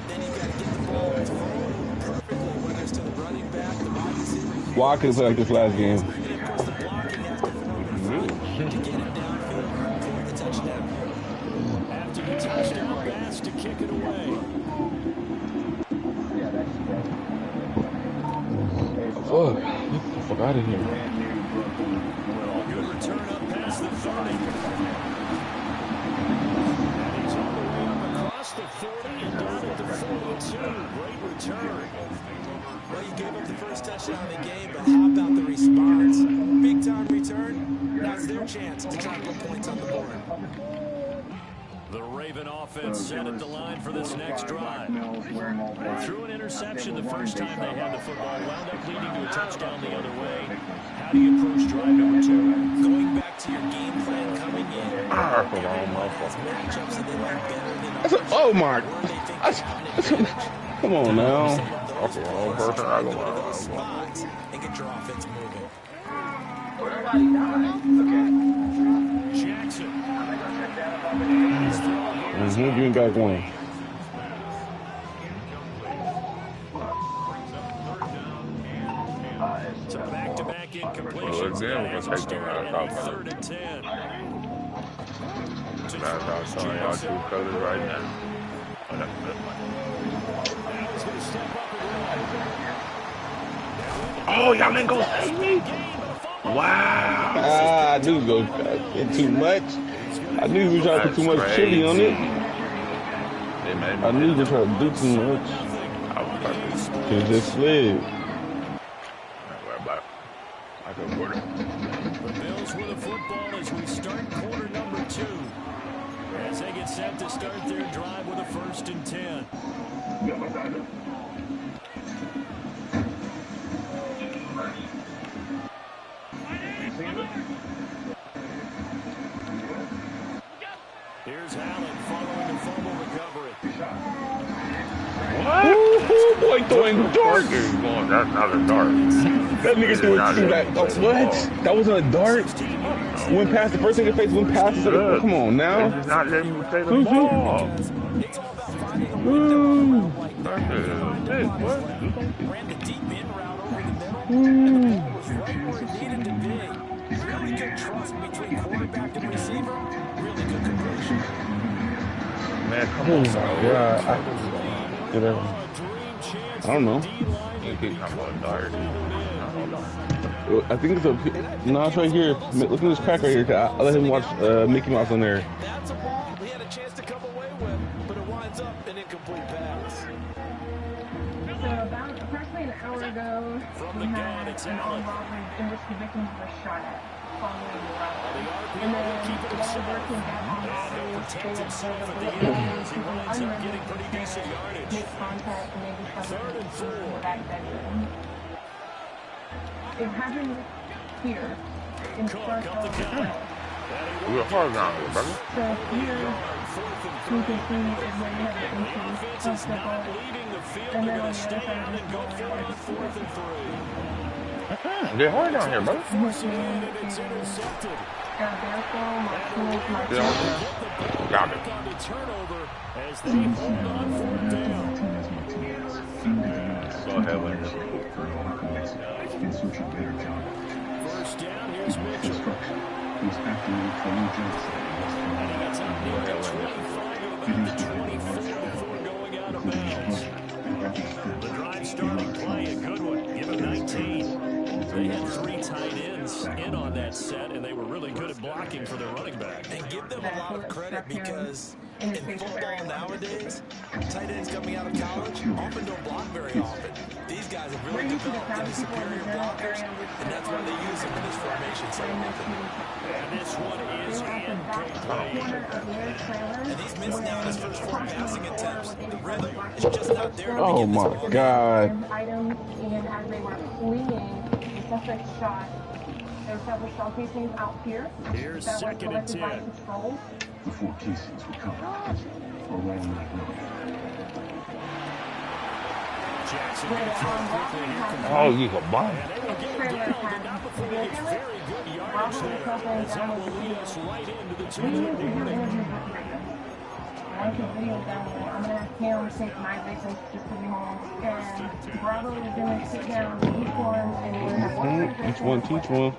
Then you got to get the ball thrown perfectly, whether it's to the running back, the wide receiver. Why I couldn't play like this last game? And of course, the blocking has to form in front to get him downfield for the touchdown. After the touchdown pass to kick it away. Fuck. Get the fuck out of here. Good return up past the 30. And he's all the way up across the 40 and down at the 42. Great return. Well, you gave up the first touchdown of the game, but how about the response? Big time return. Now it's their chance to try to put points on the board. The Raven offense set at the line for this next drive. They threw an interception the first time they had the football, wound up leading to a touchdown the other way. How do you approach drive number 2? Going back to your game plan coming in. Matchups that they like better than others. Oh my! Come on now. That's the wrong person. I go Those spots and get your offense moving. Jackson. You ain't got one. So back-to-back incompletions. Well, again, we're gonna take them out of 3rd and 10. That's how I'm showing y'all two colors right now. Oh, that's good. Now he's going to step up and run. Oh, y'all didn't go save me? Wow. I knew you was going to get too much. I knew you was trying to put too much chili on it. I knew you were trying to do too much. It just slid. I can work it. The Bills with the football as we start quarter number 2. As they get set to start their drive with a 1st and 10. Here's Allen following a fumble recovery. What? Ooh, boy throwing darts. That's not a dart. That nigga threw it through that. Oh, what? That wasn't a dart? Went past the first thing in face, went past it. Come on now. He's not letting me play the ball. Ran the deep in route over the middle, and the ball was right where it needed to be. Really good trust between quarterback and receiver. Really good completion. Man, come Oh on. my God. I don't know. You keep talking about dart. I think it's a. No, it's right here. Look at this crack right here. I let him watch Mickey Mouse on there. That's a ball he had a chance to come away with, but it winds up an incomplete pass. So about approximately an hour ago, we had an armed robbery in which the victims were shot at following the robbery. And then while working back on the streets, they observed a little people unrelated make contact and maybe something in the back bedroom. It happened here in front of the tunnel. We're hard down here, brother. So here, we can see is where you have the entrance of the ball. And then on the other side of this ball, there's 4th and 3. They're hard down here, brother. It's intercepted. Got it. On the turnover as they hold on 4th down. Go ahead with it. First down, here's Mitchell. And he gets out near the 25 to about the 24 before going out of bounds. The drive starting play, a good one. Give him 19. They had 3 tight ends in on that set, and they were really good at blocking for their running back. And give them a lot of credit because in football nowadays, tight ends coming out of college often don't block very often. These guys have really developed into superior blockers, and that's why they use them in this formation so often. And this one is incomplete. And he's missed now his first 4 passing attempts. The rhythm is just not there to Oh begin this my ball game. God. Items, and as they were fleeing, the suspect shot. There were several shell casings out here Here's that were 2nd and collected by 10. patrol. The 4 casings were covered along that road. Jackson gets thrown quickly here. Oh, you can buy it. And they will get him down, but not before he gets very good yardage there, as that will lead us right into the 2 minute warning. I took videos down there. I'm gonna have Cam take my victims just to be home. And Bravo is gonna sit down with each one and we're gonna have one Each one teach one.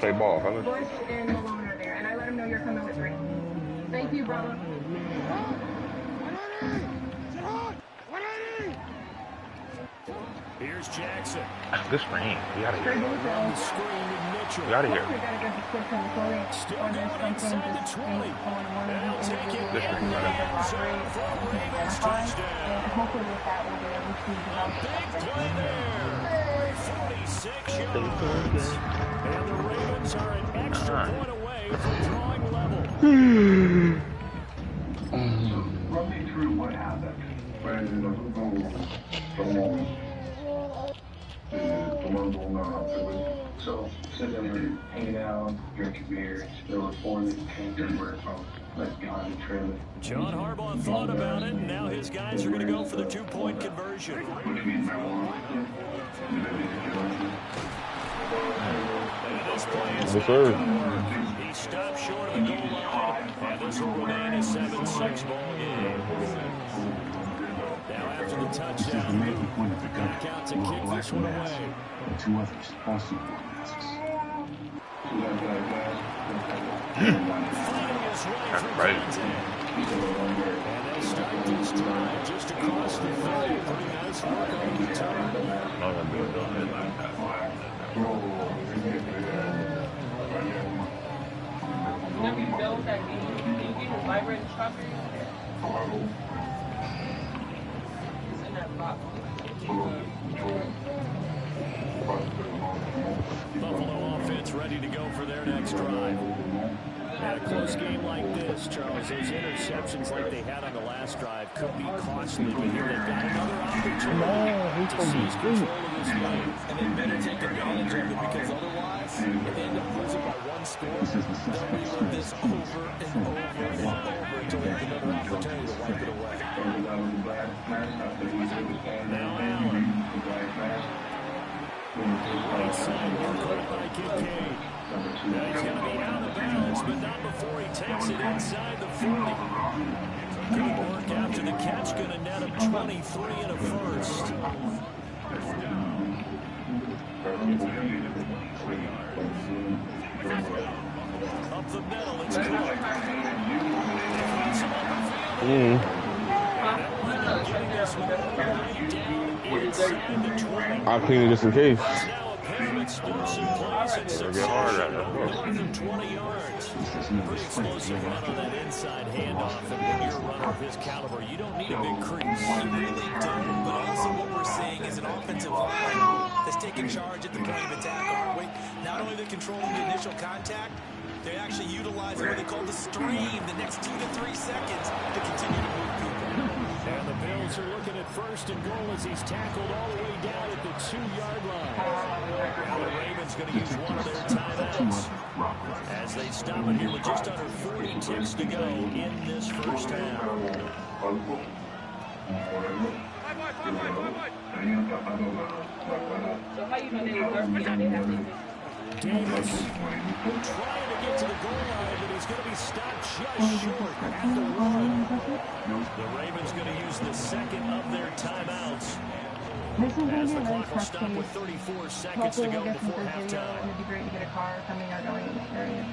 Play ball, fellas. Bush and Malone are there, and I let him know you're coming with 3. Thank you, Bravo. Here's Jackson. This rain. We out of here. Run the screen with Mitchell. We out of here. Still going inside the 20. They'll take it. This rain. Zone for a Ravens touchdown. A big play there. 46 yards. And the Ravens are an extra point away from drawing level. Run me through what happened. When the so sitting there hanging out, drinking beers. There were 4 that came everywhere from like behind the trailer. John Harbaugh thought about it, and now his guys are going to go for the 2-point conversion. Which means marijuana. And this play is Yes, sir. he stopped short of the goal line, and this will remain a 7-6 ball game. Now after the touchdown, back out to kick this one away. And 2 others also wore masks. Fighting his way through contact. And they start this drive just across the 30. Pretty nice work on the return. Whenever you go with that game, can you get his vibrating strawberry? It's in that box. Buffalo offense ready to go for their next drive. And a close game like this, Charles, those interceptions like they had on the last drive could be costly, but here they've got another opportunity to seize control of this game. And they better take advantage of it, because otherwise, if they end up losing by 1 score, they'll relive this over and over and over until they have another opportunity to wipe it away. Now Allen. Right side work by Kincaid. Now he's going to be out of bounds, but not before he takes it inside the 40. Good work after the catch, going to net him 23 and a first. Up the middle, it's Clark. Finds him open field. Getting this one all the way down inside the 20. I'll clean it just in case. Now a pair of explosive plays in succession, north of 20 yards. Pretty explosive run on that inside handoff, and when you're a runner of his caliber, you don't need a big crease. You really don't, but also what we're seeing is an offensive line that's taking charge at the point of attack, aren't we? Not only they're controlling the initial contact, they're actually utilizing what they call the stream, the next 2 to 3 seconds to continue to move people. And the Bills are looking at 1st and goal as he's tackled all the way down at the 2-yard line. Now the Ravens going to use one of their timeouts as they stop it here with just under 40 ticks to go in this first half. So how you know they were Davis trying to get to the goal line, but he's going to be stopped just short at the 1. The Ravens going to use the second of their timeouts as the clock will stop with 34 seconds to go before halftime. It'd be great to get a car coming or going in this area.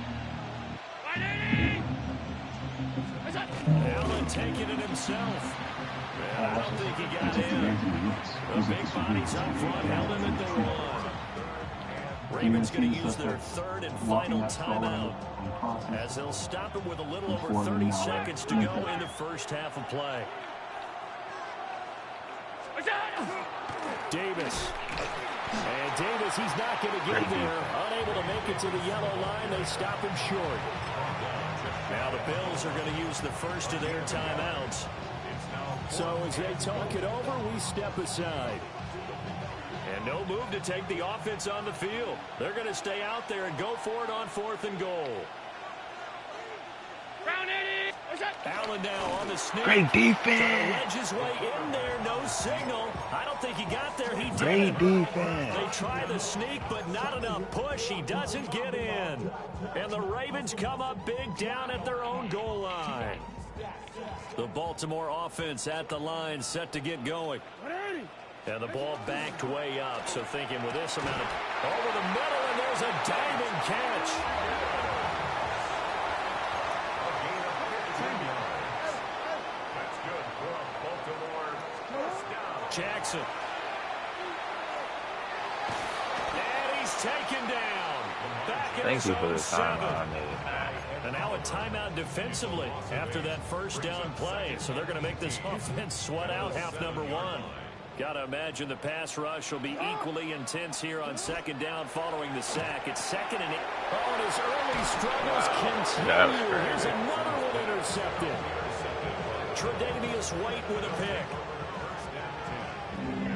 Allen taking it himself. I don't think he got in. The big bodies up front held him at the 1. Ravens going to use their 3rd and final timeout as they'll stop it with a little over 30 seconds to go in the first half of play. Davis. And Davis, he's not going to get there. Unable to make it to the yellow line. They stop him short. Now the Bills are going to use the first of their timeouts. So as they talk it over, we step aside. And no move to take the offense on the field. They're going to stay out there and go for it on 4th and goal. Round 80. What's that? Allen now on the sneak. Great defense. Wedge his way in there, no signal. I don't think he got there. He did. Great defense. They try the sneak, but not enough push. He doesn't get in. And the Ravens come up big down at their own goal line. The Baltimore offense at the line, set to get going. And the ball backed way up. So thinking with this amount of over the middle, and there's a diving catch. Jackson. And he's taken down. Back in Thank his you for own the 7. timeout. And now a timeout defensively after that first down play. So they're going to make this offense sweat out half number 1. Got to imagine the pass rush will be equally intense here on second down following the sack. It's 2nd and 8. Oh, and his early struggles continue. Here's another one intercepted. Tre'Davious White with a pick.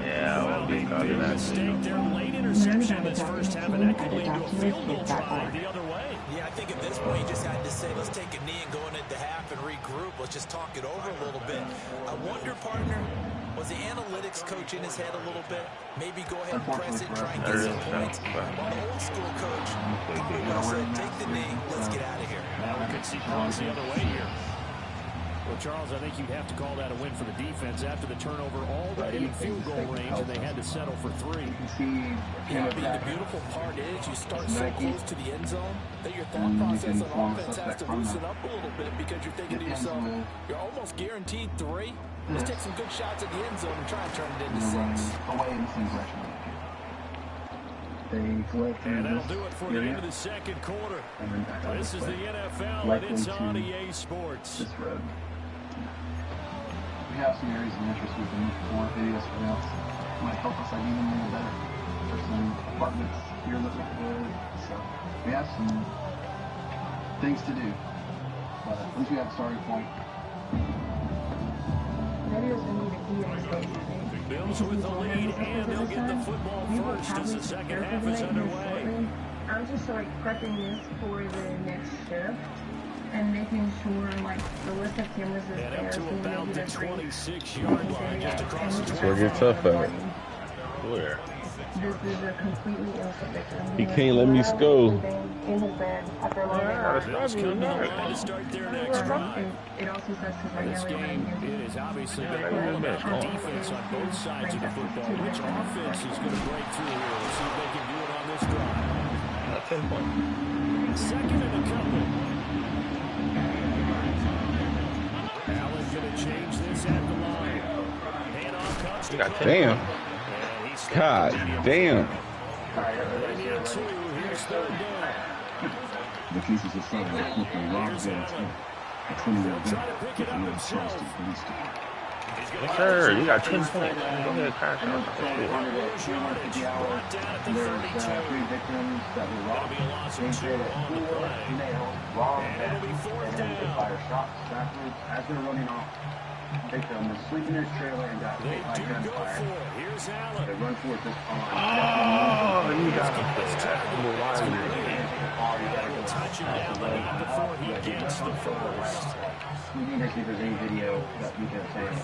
Yeah, Well, big mistake there. Late interception in this first half, and that could lead to a field goal try the other way. Yeah, I think at this point you just had to say, let's take a knee and go into half and regroup. Let's just talk it over a little bit. I wonder, partner, was the analytics coach in his head a little bit? Maybe go ahead and press it, try and get some points. While the old school coach probably would have said, take the knee, let's get out of here. Now we could see calls the other way here. Well, Charles, I think you'd have to call that a win for the defense after the turnover already in field goal range, and they had to settle for 3. Yeah, I mean, the beautiful part is you start so close to the end zone that your thought process on offense has to loosen up a little bit because you're thinking to yourself, you're almost guaranteed 3. Let's take some good shots at the end zone and try and turn it into 6. And that'll do it for the end of the second quarter. This is the NFL, and it's on EA Sports. We have some areas of interest we can look for videos for that might help us ID them a little better. There's some apartments here that look good, so we have some things to do. But at least we have a starting point. Bills with the lead, and they'll get the football first as the second half is underway. I'm just like prepping this for the next shift and making sure like the list of cameras is there. To about the 26-yard line, just across the 20. That's where it gets tough at. Where? This is a completely innocent victim. He can't let me score. In his bed after a long day. Bills come to the line to start their next drive. It also says because right This now game, it is obviously been all about the defense on both sides of the football. Which offense is going to break through here? We'll see if they can do it on this drive. 10 points. Second and a couple. Allen going to change this at the line. Handoff comes to Cook. Damn. God damn. Here's 3rd down. The cases of something that look like Rob's going to Pick it up himself. Sir, you got 10 points. Go ahead, crash out. There's 3 victims that were robbed. They said that 4 male robbed and fired shots backwards as they're running off. Victim was sleeping in his trailer and got hit by gunfire. Here's Allen. They run towards this pond. Oh, you got to play that. Touch him down, but not before he gets the first. We need to see if there's any video that we can obtain.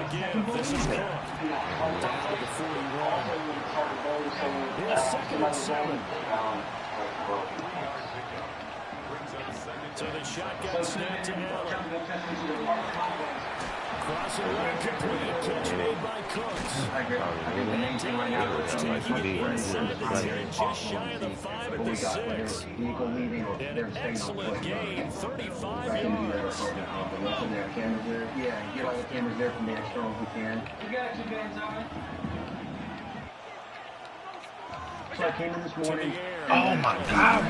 Again, this is Cook. Down to the 41. It's 2nd and 7. So the shotgun snap to Allen. Crossing right, complete. Catch made by Cooks. Just shy of the 5 at the 6. An excellent gain, 35 yards. Yeah, get all the cameras there from the external if we can. We got 2 bands on. So I came in this morning. Oh my God,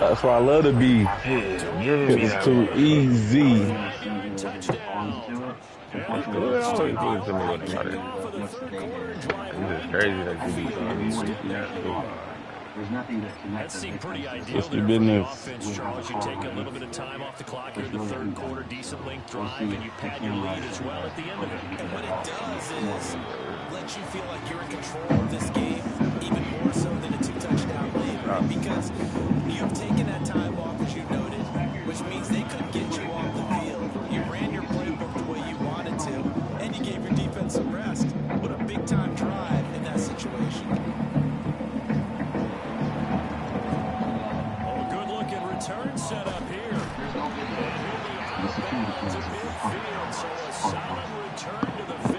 That's why I love to be. It's too easy. It's crazy that you be doing these There's nothing that connects. That seemed pretty ideal the there business. for the offense, Charles. You take a little bit of time off the clock here in the 3rd quarter, decent length drive, and you pad your lead as well at the end of it. And what it does is let you feel like you're in control of this game, even more so than a 2-touchdown lead, frustrating because you've taken that time off, as you noted, which means they couldn't get you off the field. You ran your playbook the way you wanted to, and you gave your defense some rest. What a big-time drive in that situation. Oh, good-looking return set up here. And he'll be out of bounds at midfield, so a solid return to the 50.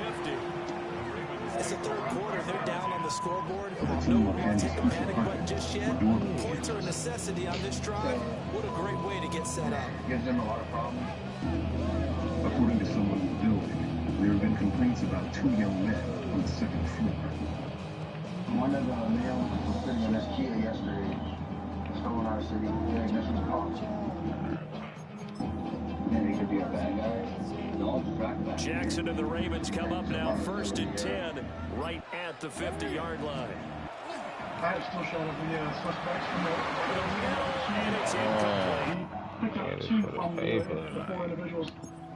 It's the third quarter. They're down on the scoreboard. No need to hit the panic button just yet. Points are a necessity on this drive. What a great way to get set up. Gives them a lot of problems. According to someone in the building, there have been complaints about 2 young men on the second floor. One of the males was sitting in this Kia yesterday, stolen our city. The ignition was caught. Maybe he could be a bad guy. Jackson and the Ravens come up now, 1st and 10, right at the 50-yard line. I have still showing up the suspects from And it's incomplete.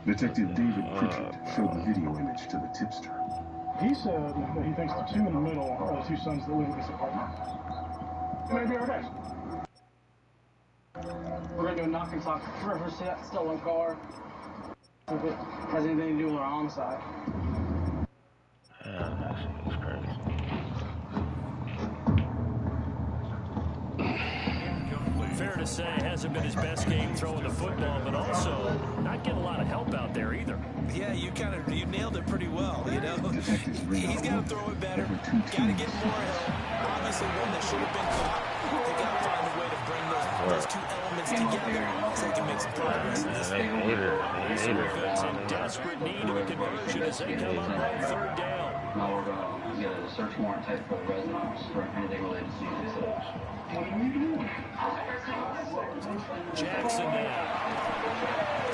Detective David Pritchard showed the video image to the tipster. He said that he thinks the 2 in the middle are the 2 sons that live in this apartment. Maybe our guys. We're going to do a knock and talk for a stolen car. If it has anything to do with our homicide. Yeah, that shit is crazy. Fair to say, hasn't been his best game throwing the football, but also not getting a lot of help out there either. Yeah, you nailed it pretty well, you know. He's got to throw it better. Got to get more help. Obviously, one that should have been caught. They got to find a way to bring those 2 elements together so they can make some progress in this game. Defense in desperate need of a conversion as they come up on 3rd down. Now we're going to get a search warrant type for residence for anything related to these Jackson now.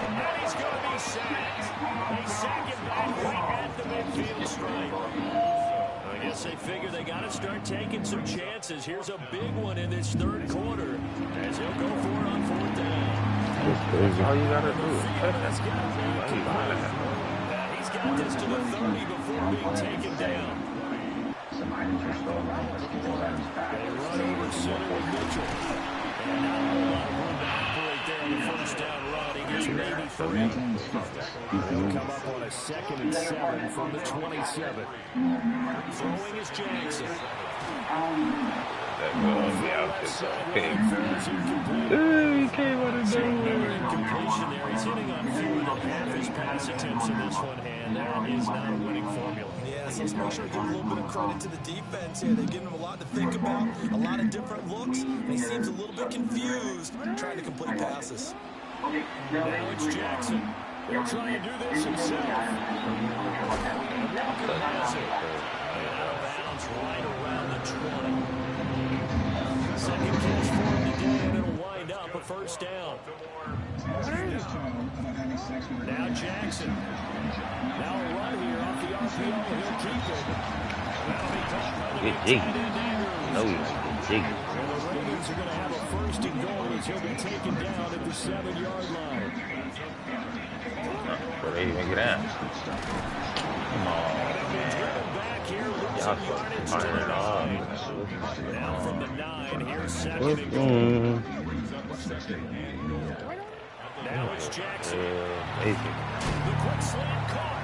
And he's going to be sacked. They sack him back right at the midfield stripe. I guess they figure they got to start taking some chances. Here's a big one in this 3rd quarter as he'll go for it on 4th down. That's crazy. All you got to do is touch that. He's got this to the 30 before being taken down. Some items are stolen. Let's get those items back. They run over center with Mitchell. And not a whole lot of room to operate there on the 1st down run. He gets maybe 3. They'll come up on a 2nd and 7 from the 27. Throwing is Jackson. That going be out there. He came out of nowhere. Incompletion there. He's hitting on fewer than half his pass attempts in this one, and that is not a winning formula. Yeah, so let's make sure to give a little bit of credit to the defense here. They've given him a lot to think about, a lot of different looks, and he seems a little bit confused trying to complete passes. Now it's Jackson. He'll try and do this himself. Walker has it. And out of bounds right around the 20. Second catch for him today, and it'll wind up a 1st down. Now Jackson. Now a run here off the RPO. He'll keep it. That'll be caught by the tight end Andrews. No, he's jiggy. And the Ravens are going to have a 1st and goal as he'll be taken down at the 7-yard line. Before they even get out. Come on, man. Y'all fucking fire it off. Now from the 9, here's 2nd and goal. Now it's Jackson. The quick slant caught.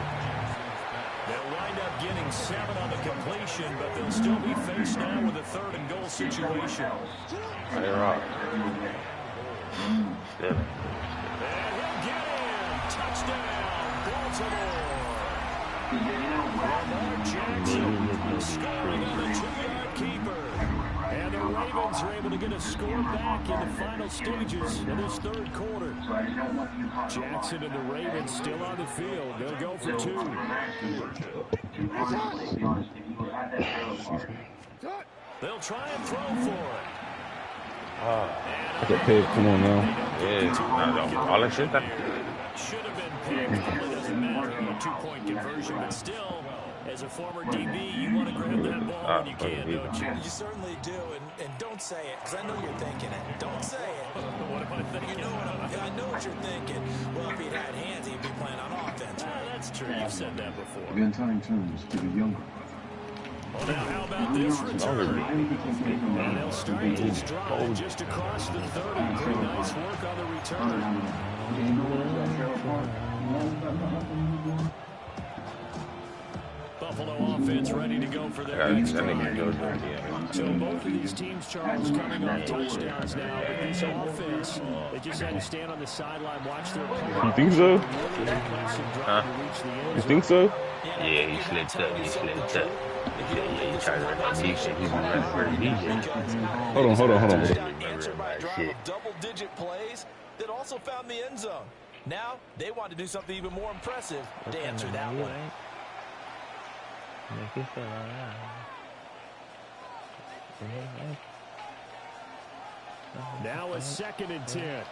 They'll wind up getting 7 on the completion, but they'll still be faced now with a 3rd and goal situation. Fire off. Still. And he'll get in. Touchdown, Baltimore. Lamar Jackson scoring on the 2-yard keeper. And the Ravens are able to get a score back in the final stages of this 3rd quarter. Jackson and the Ravens still on the field. They'll go for 2. They'll try and throw for it. I got paid. Come on now. Yeah, all that shit. Should have been picked. Probably doesn't matter on a 2-point conversion, but still, as a former DB, you want to grab that ball when you can, don't you? You certainly do, and don't say it, because I know you're thinking it. Don't say it. What am I thinking? I know what you're thinking. Well, if he'd had hands, he'd be playing on offense. That's true. You've said that before. In time terms to the younger. Now, how about this return? And they'll start this drive just across the 30. Pretty nice work on the return. Buffalo offense ready to go for their next drive. So both of these teams, Charles, coming off touchdowns now. But this offense, they just had to stand on the sideline, watch their opponent. You think so? Huh? You think so? Yeah, he slipped up. He slipped up. Yeah, he tried to run that defense. He was running for the DJ. Hold on. Answered by a drive of double-digit plays that also found the end zone. Now they want to do something even more impressive to answer that one. Now a 2nd and 10.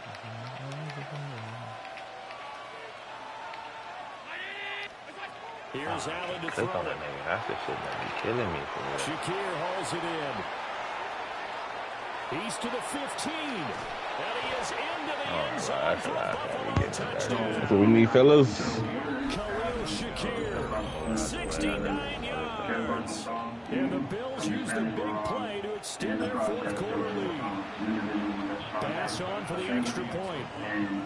Here's Allen to throw it. That's the shit that be killing me for real. Shakir hauls it in. He's to the 15. And he is into the end zone for a Buffalo touchdown. That's what we need, fellas. Khalil Shakir, 69 yards. And the Bills use the big play to extend their 4th quarter lead. Pass on for the extra point. And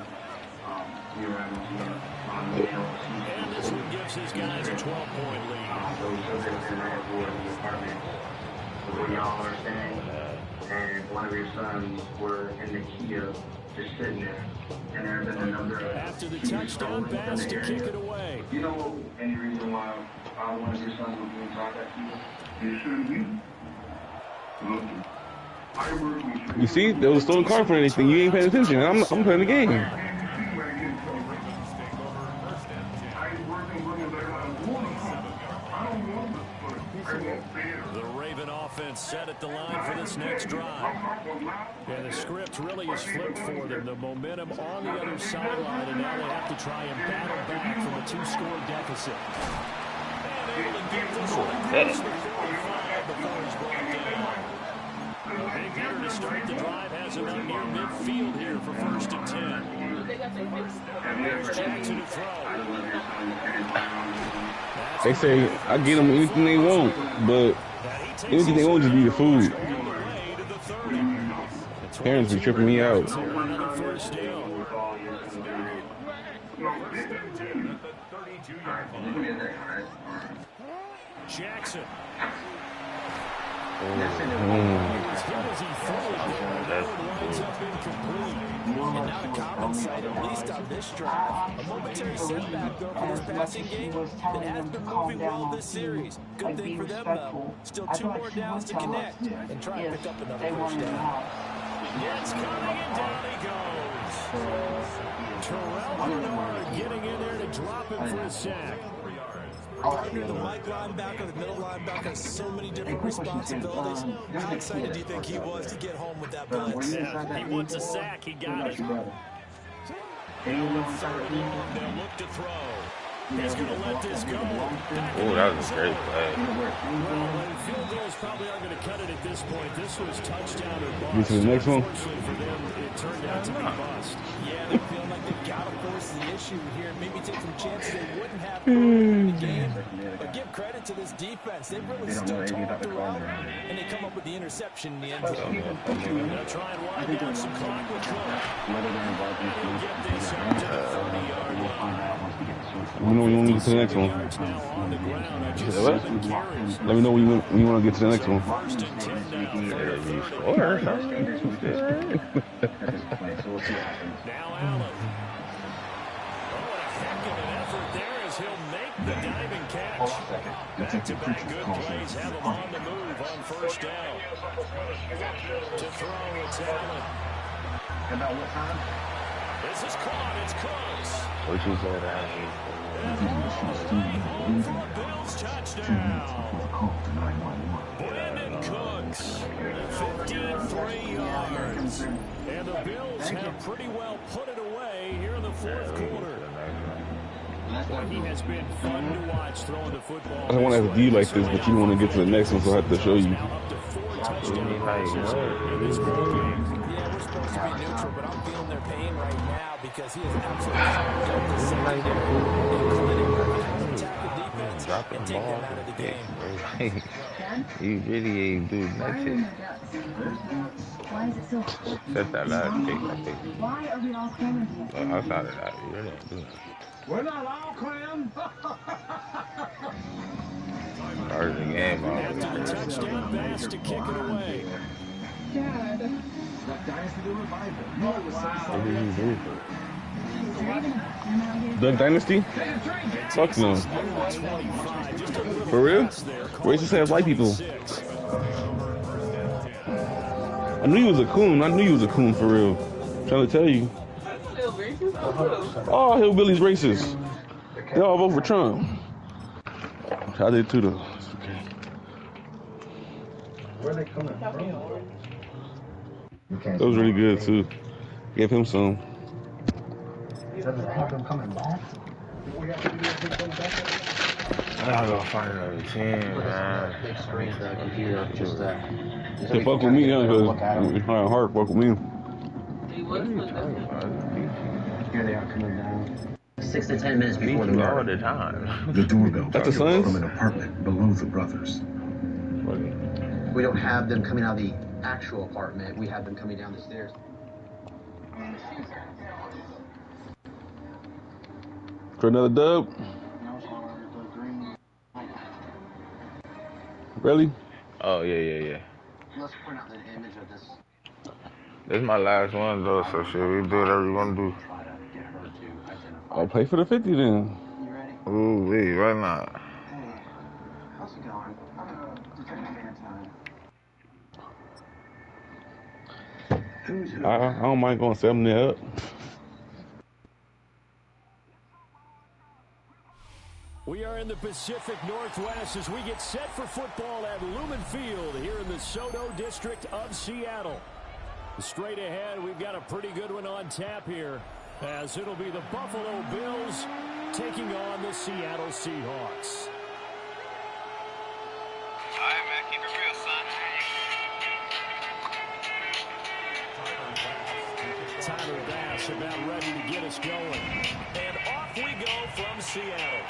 this one gives his guys a 12-point lead. What y'all are saying, and one of your sons were in the Kia just sitting there. And there have been a number of... After the touchdown pass to kick it away. You know any reason why one of your sons was being taught that to you? You shouldn't be. You see, there was a stolen car for anything. You ain't paying attention. I'm playing the game. The Raven offense set at the line for this next drive. And the script really is flipped for them. The momentum on the other sideline, and now they have to try and battle back from a 2-score deficit. And able to get this one across the 45 before he's brought down. A big hitter to start the drive has him up near midfield here for 1st and 10. There's Jackson to throw. They say I get them anything they want, but anything they want just be the food. Parents be tripping me out. Jackson. And not a common sight, at least on this drive. A momentary setback, though, for this passing game that has been moving well this series. Good thing for them, though. Still 2 more downs to connect and try and pick up another 1st down. It's coming, and down he goes. Terrell Bernard getting in there to drop him for a sack. Partner, the Mike linebacker, the middle linebacker, has so many different responsibilities. How excited do you think he was to get home with that blitz? Yeah, he wants a sack. He got it. Now with 3rd and long, they'll look to throw. He's going to let this go. Oh, that was a great play. Well, field goals probably aren't going to cut it at this point. This was touchdown or bust. Get to the next one. Unfortunately for them, it turned out to be bust. Yeah, they feel like they've got to force the issue here. Maybe take some chances they wouldn't have in the game. But give credit to this defense. They've really stood tall throughout, and they come up with the interception in the end zone. They'll try and wind down some clock with Cook. He'll get this up to the 40-yard line. Let me know when you want to get to the next one. Let me know when you want to get to the next one. Now Allen. Oh, what a heck of an effort there as he'll make the diving catch. Back-to-back good plays have him on the move on 1st down. To throw, it's Allen. About what time? This is caught. It's Cooks. What you said, I Home for a Bills touchdown. Brandon Cooks, 53 yards. And the Bills have pretty well put it away here in the 4th quarter. Well, he has been fun to watch throwing the football. I don't want to have a view like this, but you want to get to the next one, so I have to show you. Up to 4 touchdown passes in this ball game. Yeah, we're supposed to be neutral, but I'm feeling their pain right now because he is absolutely fired up this second. Tackle defense, dropping and take balls them out of the and game. picks, bro. You really ain't do Why are nothing. there no ducks? Why is it so hot? Except that last pick, I think. Why are we all cramming But here? outside of that, you really ain't do nothing. We're not all crammed. Started the game After the already. touchdown pass to kick it away. Dad. That Dynasty Revival. You know what's What did you do for it? Is there even a bathroom out here? Duck Dynasty? Fuck no. Number 25, just a little For real? less there. Racist ass white people. 26. I knew you was a coon. I knew you was a coon for real. Trying to tell you. Oh, hillbillies racist. They all vote for Trump. I did too though. It's okay. Where are they coming from? That was really good too. Gave him some. Doesn't have them coming back? I gotta go find another team, man. Big screen for the computer. Just They fuck with me, huh? Cause heart fuck with me. What are you talking about? Here they are coming down. 6 to 10 minutes before the all murder. the time. The doorbell That's the came Suns? from an apartment below the brothers. We don't have them coming out of the actual apartment. We have them coming down the stairs. For another dub? Really? Oh, yeah. Let's print out the image of this. This is my last one, though, so shit, we do whatever you want to do. I'll play for the 50 then. You ready? Ooh, wait, why not? Hey, how's it going? Just having a fan time. I don't mind going 70 up. We are in the Pacific Northwest as we get set for football at Lumen Field here in the Soto District of Seattle. Straight ahead, we've got a pretty good one on tap here, as it'll be the Buffalo Bills taking on the Seattle Seahawks. All right, man, keep it real, son. Tyler Bass about ready to get us going. And off we go from Seattle.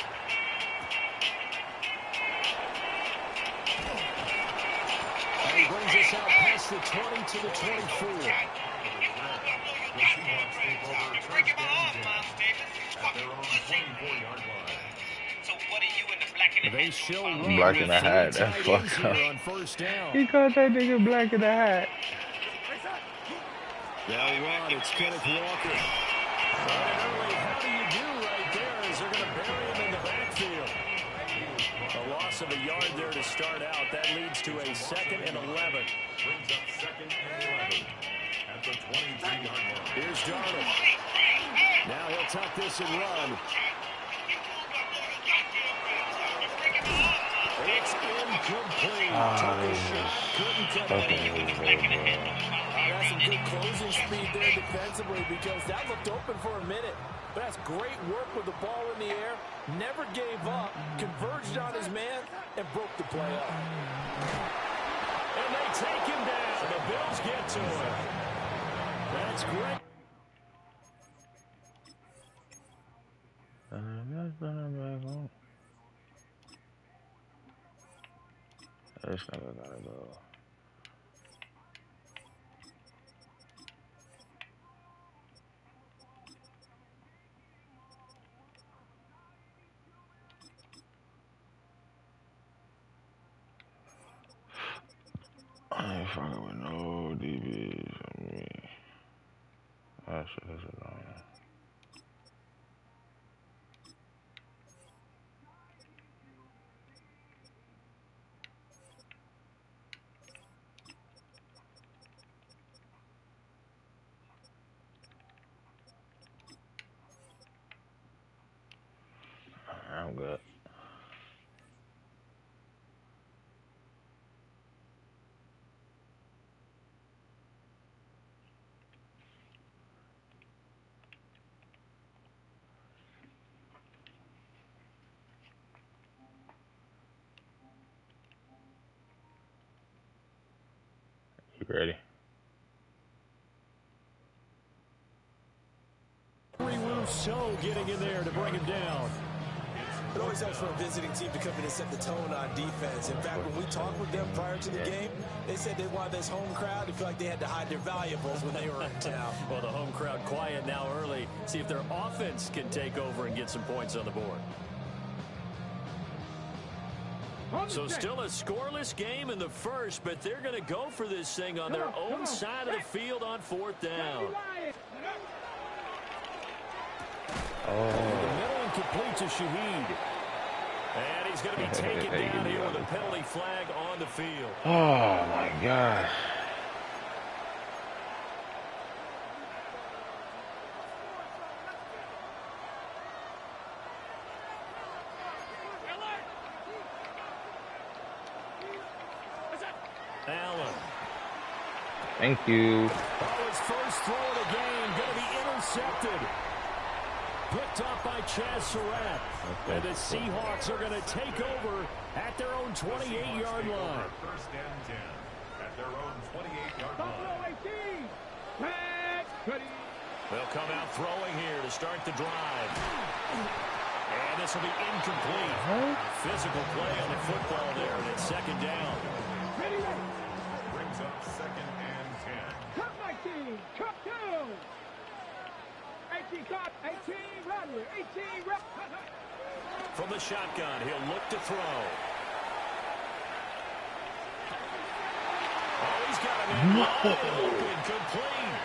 And he brings us out past the 20 to the 24. You're breaking my arm, Miles Davis. Fucking pussy. So what are you in the black and the They show Black in the hat, that's fucked up. on first down. He called that nigga black in the hat. They'll run. It's Kenneth Walker. Early, how do you do right there as they're going to bury him in the backfield? A loss of a yard there to start out. That leads to a 2nd and 11. Brings up 2nd and 11 at the 23-yard line. Here's Darnold. Now he'll tuck this and run. It's incomplete. Took a shot, couldn't cut it. That's some good closing speed there defensively because that looked open for a minute. But that's great work with the ball in the air. Never gave up, converged on his man, and broke the play up. And they take him down. The Bills get to him. That's great. This nigga gotta go. I ain't fucking with no DBs. I mean, that shit is annoying. I'm good. You ready? So getting in there to bring him down. It always helps for a visiting team to come in and set the tone on defense. In fact, when we talked with them prior to the game, they said they wanted this home crowd to feel like they had to hide their valuables when they were in town. Well, the home crowd quiet now early. See if their offense can take over and get some points on the board. So still a scoreless game in the first, but they're going to go for this thing on their own side of the field on 4th down. The middle and complete to Shaheed. And he's going to be taken down here with a penalty flag on the field. Oh, my gosh. Allen. Thank you. Oh, his first throw of the game going to be intercepted. Picked up by Chaz Surratt. And the Seahawks are going to take over at their own 28-yard line. First and 10 at their own 28-yard line. They'll come out throwing here to start the drive. And this will be incomplete. Physical play on the football there, and it's 2nd down. Brings up 2nd and 10. Cut my team. Cut 2. 18 cut. 18 run. 18 run. From the shotgun, he'll look to throw. Oh, he's got him open, complete.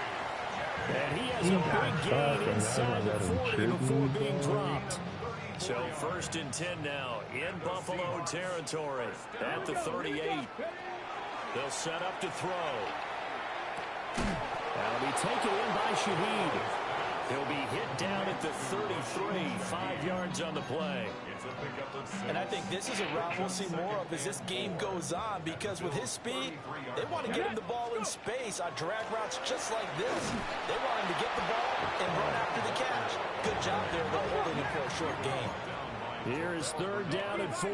And he has a big gain inside the 40 before being dropped. So 1st and 10 now in Buffalo territory at the 38. They'll set up to throw. That'll be taken in by Shaheed. He'll be hit down at the 33, 5 yards on the play. And I think this is a route we'll see more of as this game goes on, because with his speed, they want to get him the ball in space on drag routes just like this. They want him to get the ball and run after the catch. Good job there, though, holding him for a short gain. Here is 3rd down and 4.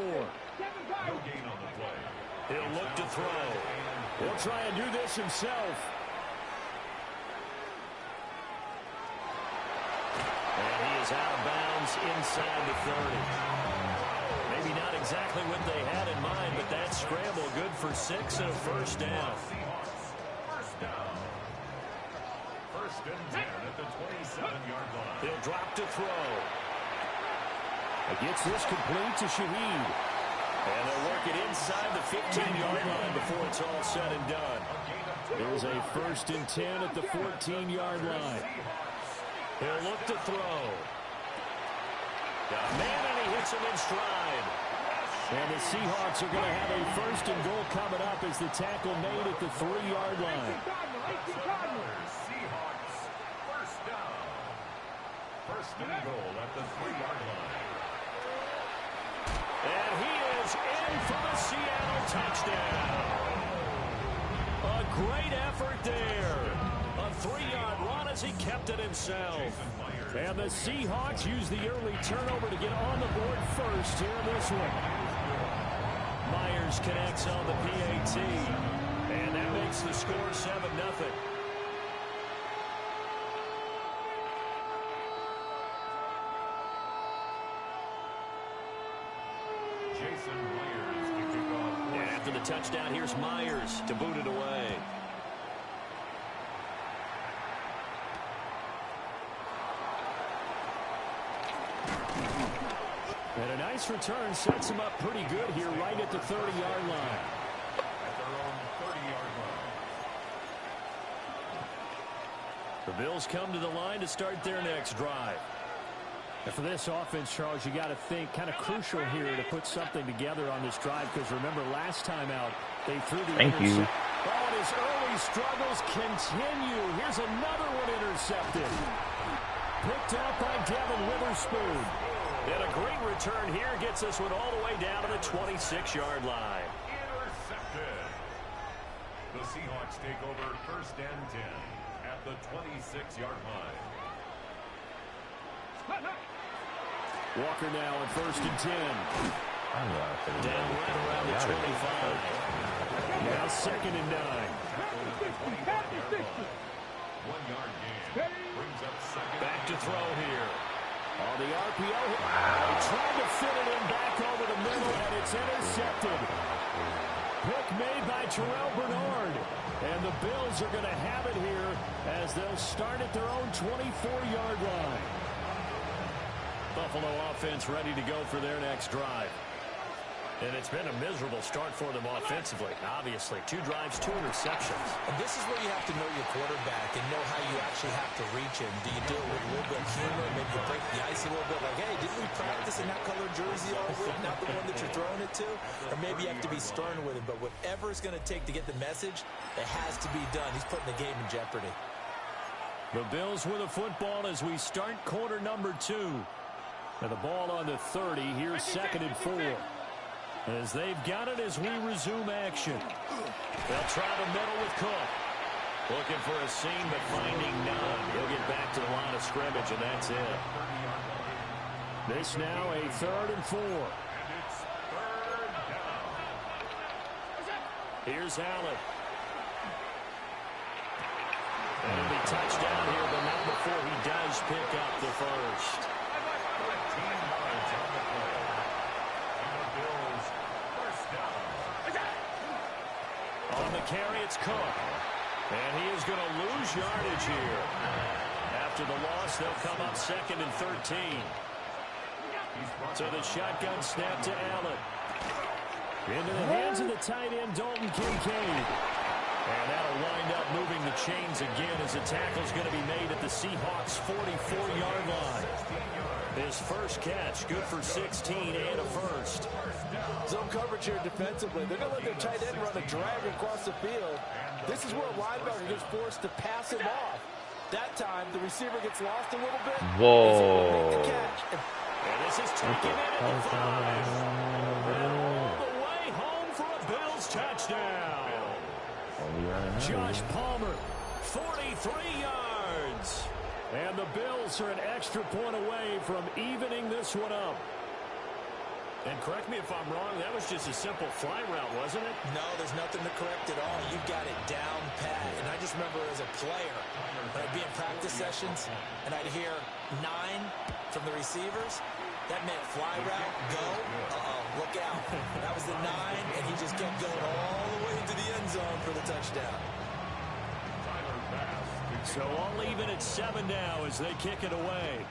He'll look to throw. He'll try and do this himself. And he is out of bounds inside the 30. Maybe not exactly what they had in mind, but that scramble good for 6 and a 1st down. First and 10 at the 27-yard line. He'll drop to throw. Gets this complete to Shaheed. And they'll work it inside the 15-yard line before it's all said and done. There's a 1st and 10 at the 14-yard line. He'll look to throw. Got a man, and he hits him in stride. And the Seahawks are going to have a 1st and goal coming up as the tackle made at the 3-yard line. Seahawks, 1st down. 1st and goal at the 3-yard line. And he is in for the Seattle touchdown. A great effort there. A 3-yard run as he kept it himself. And the Seahawks use the early turnover to get on the board first here in this one. Myers connects on the PAT. And that makes the score 7-0. After the touchdown, here's Myers to boot it away. And a nice return sets him up pretty good here right at the 30-yard line. At their own 30-yard line. The Bills come to the line to start their next drive. And for this offense, Charles, you got to think kind of crucial here to put something together on this drive, because remember last time out they threw the Thank you. Oh, and his early struggles continue. Here's another one intercepted. Picked up by Devin Witherspoon. And a great return here gets this one all the way down to the 26-yard line. Intercepted. The Seahawks take over 1st and 10 at the 26-yard line. Walker now at 1st and 10. Down right around the 25. Now 2nd and 9. 1-yard gain. Brings up 2nd. Back to throw here. On the RPO, they tried to fit it in back over the middle, and it's intercepted. Pick made by Terrell Bernard. And the Bills are going to have it here as they'll start at their own 24-yard line. Buffalo offense ready to go for their next drive. And it's been a miserable start for them offensively, obviously. 2 drives, 2 interceptions. And this is where you have to know your quarterback and know how you actually have to reach him. Do you do it with a little bit of humor? Maybe you break the ice a little bit like, hey, didn't we practice in that color jersey all week, not the one that you're throwing it to? Or maybe you have to be stern with him. But whatever it's going to take to get the message, it has to be done. He's putting the game in jeopardy. The Bills with the football as we start quarter number 2. And the ball on the 30. Here's 2nd and 4. As they've got it as we resume action. They'll try the middle with Cook. Looking for a seam, but finding none. He'll get back to the line of scrimmage, and that's it. This now a 3rd and 4. Here's Allen. And it'll be touchdown here, but not before he does pick up the first. On the carry, it's Cook. And he is going to lose yardage here. After the loss, they'll come up 2nd and 13. So the shotgun snap to Allen. Into the hands of the tight end, Dalton Kincaid. And that'll wind up moving the chains again as the tackle's going to be made at the Seahawks' 44-yard line. His first catch, good for 16 and a first. Zone coverage here defensively. They're going to let their tight end run a drag across the field. This is where a linebacker gets forced to pass him off. That time, the receiver gets lost a little bit. Whoa. And this is taken in at the 5. And all the way home for a Bills touchdown. Josh Palmer, 43 yards. And the Bills are an extra point away from evening this one up. And correct me if I'm wrong, that was just a simple fly route, wasn't it? No, there's nothing to correct at all. You've got it down pat. And I just remember as a player, when I'd be in practice sessions, and I'd hear 9 from the receivers, that meant fly route, go, look out. That was the 9, and he just kept going all the way into the end zone for the touchdown. So all even at 7 now as they kick it away.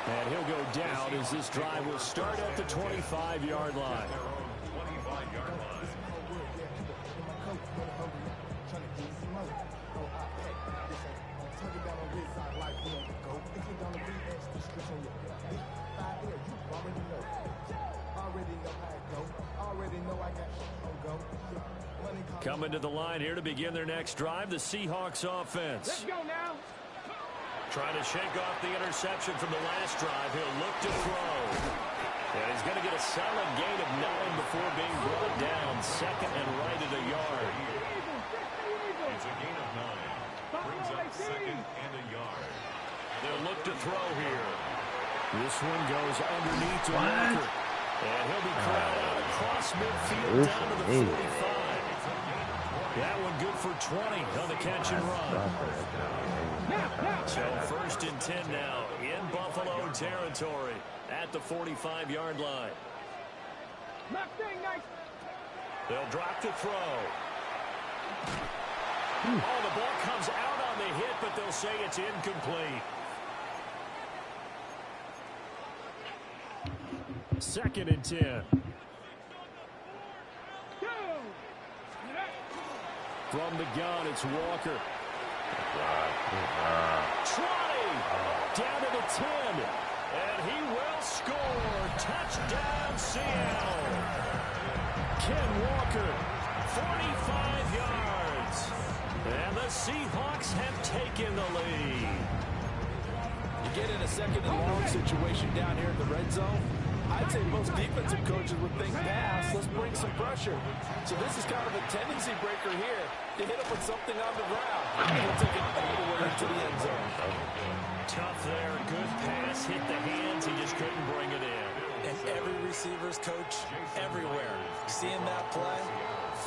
And he'll go down as this drive will start at the 25-yard line. Coming to the line here to begin their next drive, the Seahawks offense. Let's go now. Trying to shake off the interception from the last drive. He'll look to throw. And he's going to get a solid gain of 9 before being brought down. 2nd and right at a yard. It's a gain of 9. Brings up 2nd and a yard. They'll look to throw here. This one goes underneath to Walker. And he'll be crowded out across midfield down to the 45. That one good for 20 on the catch and run. So 1st and 10 now in Buffalo territory at the 45-yard line. They'll drop the throw. Oh, the ball comes out on the hit, but they'll say it's incomplete. 2nd and 10. From the gun, it's Walker. 20, down to the 10, and he will score. Touchdown, Seattle. Ken Walker, 45 yards. And the Seahawks have taken the lead. You get in a 2nd and long situation down here in the red zone. I'd say most defensive coaches would think pass. Let's bring some pressure. So this is kind of a tendency breaker here to hit him with something on the ground. And he'll take it all the way into the end zone. Tough there. Good pass. Hit the hands. He just couldn't bring it in. And every receiver's coach everywhere seeing that play.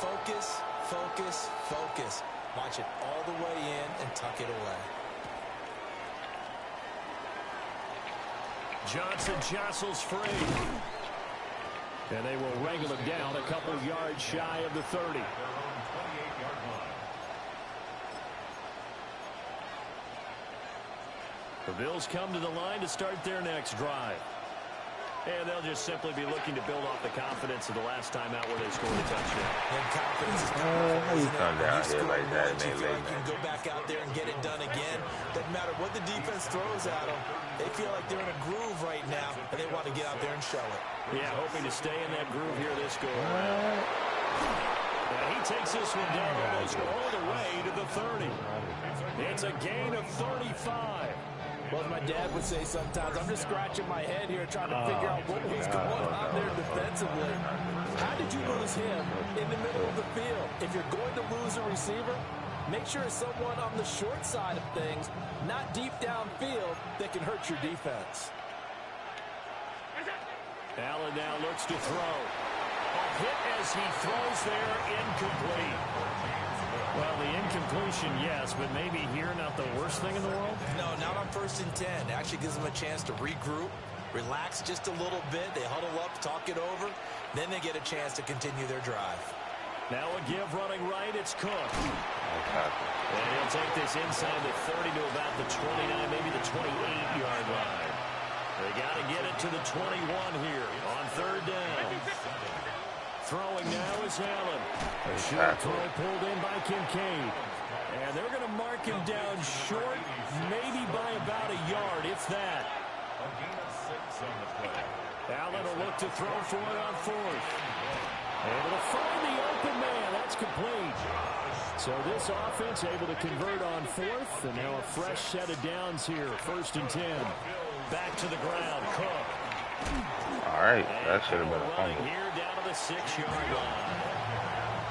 Focus, Focus, focus. Watch it all the way in and tuck it away. Johnson jostles free. And they will wrangle him down a couple yards shy of the 30. The Bills come to the line to start their next drive. And they'll just simply be looking to build off the confidence of the last time out where they scored a touchdown. And confidence is How you come down here like that, man? You feel like you can go back out there and get it done again. Doesn't matter what the defense throws at them. They feel like they're in a groove right now, and they want to get out there and show it. Yeah, hoping to stay in that groove here this go around. And he takes this one down almost all the way to the 30. It's a gain of 35. Well, as my dad would say sometimes, I'm just scratching my head here trying to figure out what was going on there defensively. How did you lose him in the middle of the field? If you're going to lose a receiver, make sure it's someone on the short side of things, not deep downfield, that can hurt your defense. Allen now looks to throw. A hit as he throws there, incomplete. Well, the incompletion, yes, but maybe here not the worst thing in the world? No, not on 1st and 10. It actually gives them a chance to regroup, relax just a little bit. They huddle up, talk it over. Then they get a chance to continue their drive. Now a give running right. It's Cook. And he'll take this inside the 30 to about the 29, maybe the 28-yard line. They got to get it to the 21 here on 3rd down. Throwing now is Allen. A short throw pulled in by Kincaid. And they're going to mark him down short, maybe by about a yard, if that. A gain of 6 on the play. Allen will look to throw for it on 4th. Able to find the open man. That's complete. So this offense able to convert on 4th. And now a fresh set of downs here. 1st and 10. Back to the ground. Cook. All right, that should have been a fumble. Here down to the 6-yard line.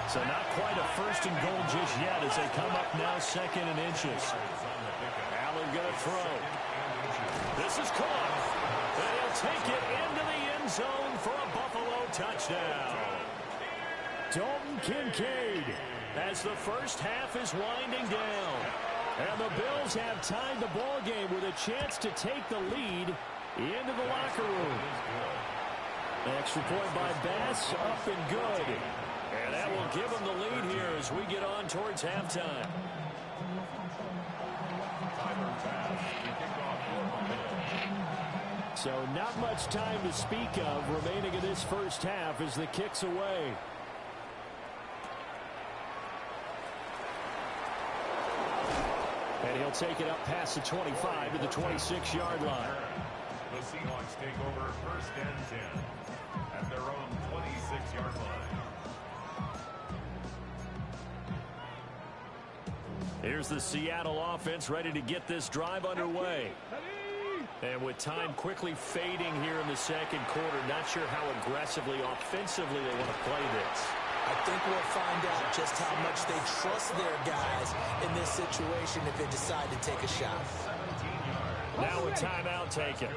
So not quite a 1st and goal just yet as they come up now 2nd and inches. Allen gonna throw. This is caught. And he'll take it into the end zone for a Buffalo touchdown. Dalton Kincaid as the first half is winding down. And the Bills have tied the ball game with a chance to take the lead into the locker room. Extra point by Bass, up and good. And that will give them the lead here as we get on towards halftime. So not much time to speak of remaining in this first half as the kick's away. And he'll take it up past the 25 to the 26-yard line. The Seahawks take over 1st and 10 at their own 26-yard line. Here's the Seattle offense ready to get this drive underway. And with time quickly fading here in the 2nd quarter, not sure how aggressively, offensively they want to play this. I think we'll find out just how much they trust their guys in this situation if they decide to take a shot. Now a timeout taken.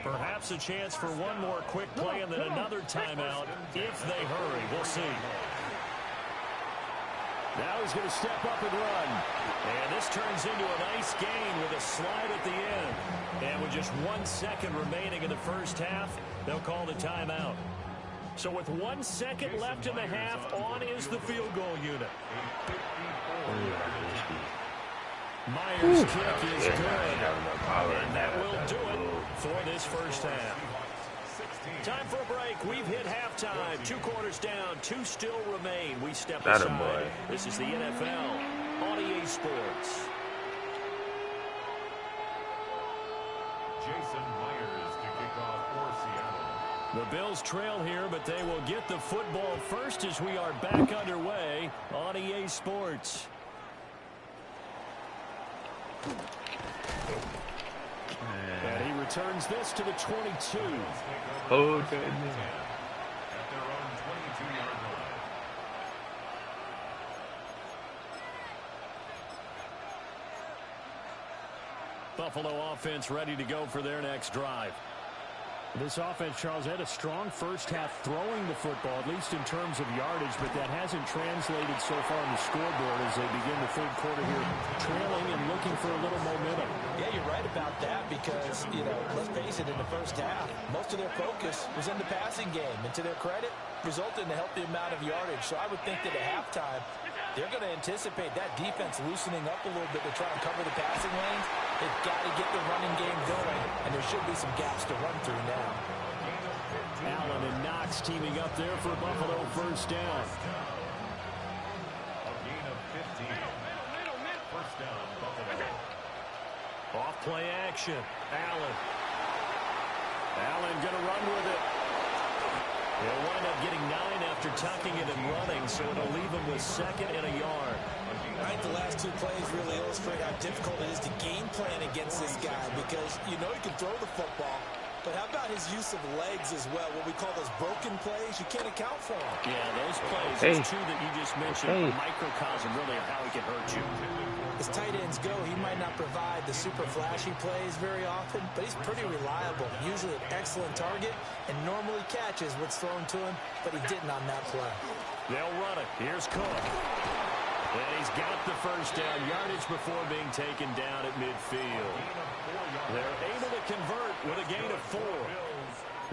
Perhaps a chance for one more quick play and then another timeout if they hurry. We'll see. Now he's going to step up and run. And this turns into a nice gain with a slide at the end. And with just 1 second remaining in the first half, they'll call the timeout. So with 1 second left in the half, on is the field goal unit. Myers' kick is good. And that will do it for this first half. Time for a break. We've hit halftime. 2 quarters down. 2 still remain. We step aside. This is the NFL on EA Sports. Jason Myers to kick off for Seattle. The Bills trail here, but they will get the football first as we are back underway on EA Sports. And he returns this to the 22. Oh, at their own 22-yard line. Buffalo offense ready to go for their next drive. This offense, Charles, had a strong first half throwing the football, at least in terms of yardage, but that hasn't translated so far on the scoreboard as they begin the third quarter here, trailing and looking for a little momentum. Yeah, you're right about that because, you know, let's face it, in the first half, most of their focus was in the passing game, and to their credit, resulted in a healthy amount of yardage. So I would think that at halftime, they're going to anticipate that defense loosening up a little bit to try and cover the passing lanes. They've got to get the running game going, and there should be some gaps to run through now. Allen and Knox teaming up there for Buffalo first down. A gain of 15. First down, Buffalo. Off play action. Allen. Allen going to run with it. He'll wind up getting 9 after tucking it and running, so it'll leave him with 2nd and a yard. I think the last 2 plays really illustrate how difficult it is to game plan against this guy because you know he can throw the football, but how about his use of legs as well? What we call those broken plays, you can't account for them. Yeah, those plays, those 2 that you just mentioned, microcosm really of how he can hurt you. As tight ends go, he might not provide the super flashy plays very often, but he's pretty reliable, usually an excellent target, and normally catches what's thrown to him, but he didn't on that play. They'll run it. Here's Cook. And he's got the first down yardage before being taken down at midfield. They're able to convert with a gain of 4.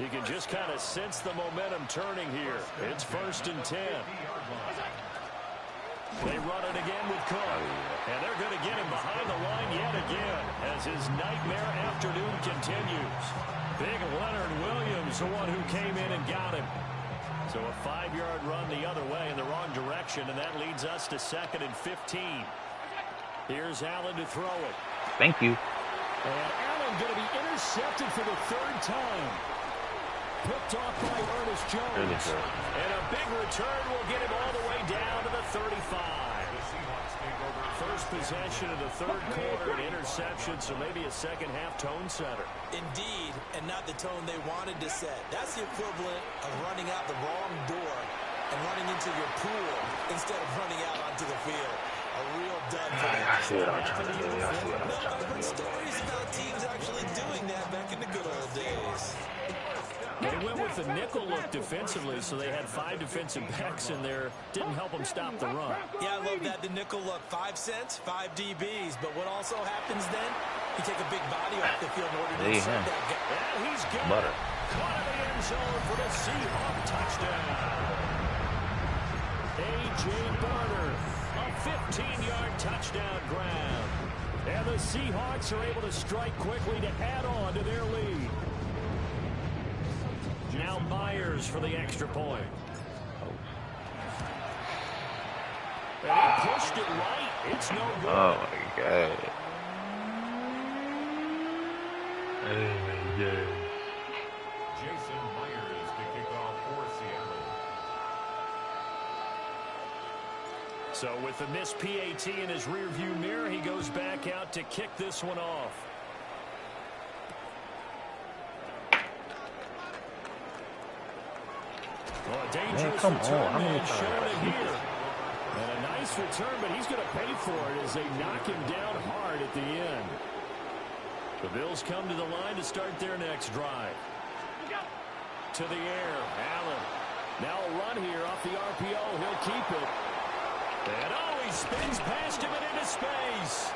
You can just kind of sense the momentum turning here. It's 1st and 10. They run it again with Cook. And they're going to get him behind the line yet again as his nightmare afternoon continues. Big Leonard Williams, the one who came in and got him. So a 5-yard run the other way in the wrong direction, and that leads us to 2nd and 15. Here's Allen to throw it. Thank you. And Allen going to be intercepted for the 3rd time. Picked off by Ernest Jones. And a big return will get him all the way down to the 35. First possession of the 3rd quarter, an interception, so maybe a second-half tone setter. Indeed, and not the tone they wanted to set. That's the equivalent of running out the wrong door and running into your pool instead of running out onto the field. A real dud for them. I see it on TV. I see it on No, I've heard stories about teams actually doing that back in the good old days. They went with the nickel look defensively, so they had 5 defensive backs in there. Didn't help them stop the run. Yeah, I love that. The nickel look, 5 cents, 5 DBs. But what also happens then? You take a big body off the field in order to intercept that guy. And he's got Butter. Caught in the end zone for the Seahawk touchdown. A.J. Barner, a 15-yard touchdown grab. And the Seahawks are able to strike quickly to add on to their lead. Now Myers for the extra point. And he pushed it right. It's no good. Oh, my God. Oh, my God. Jason Myers to kick off for Seattle. So with the missed PAT in his rearview mirror, he goes back out to kick this one off. Well, a dangerous return man showing it here. And a nice return, but he's going to pay for it as they knock him down hard at the end. The Bills come to the line to start their next drive. To the air, Allen. Now a run here off the RPO. He'll keep it. And he spins past him and into space.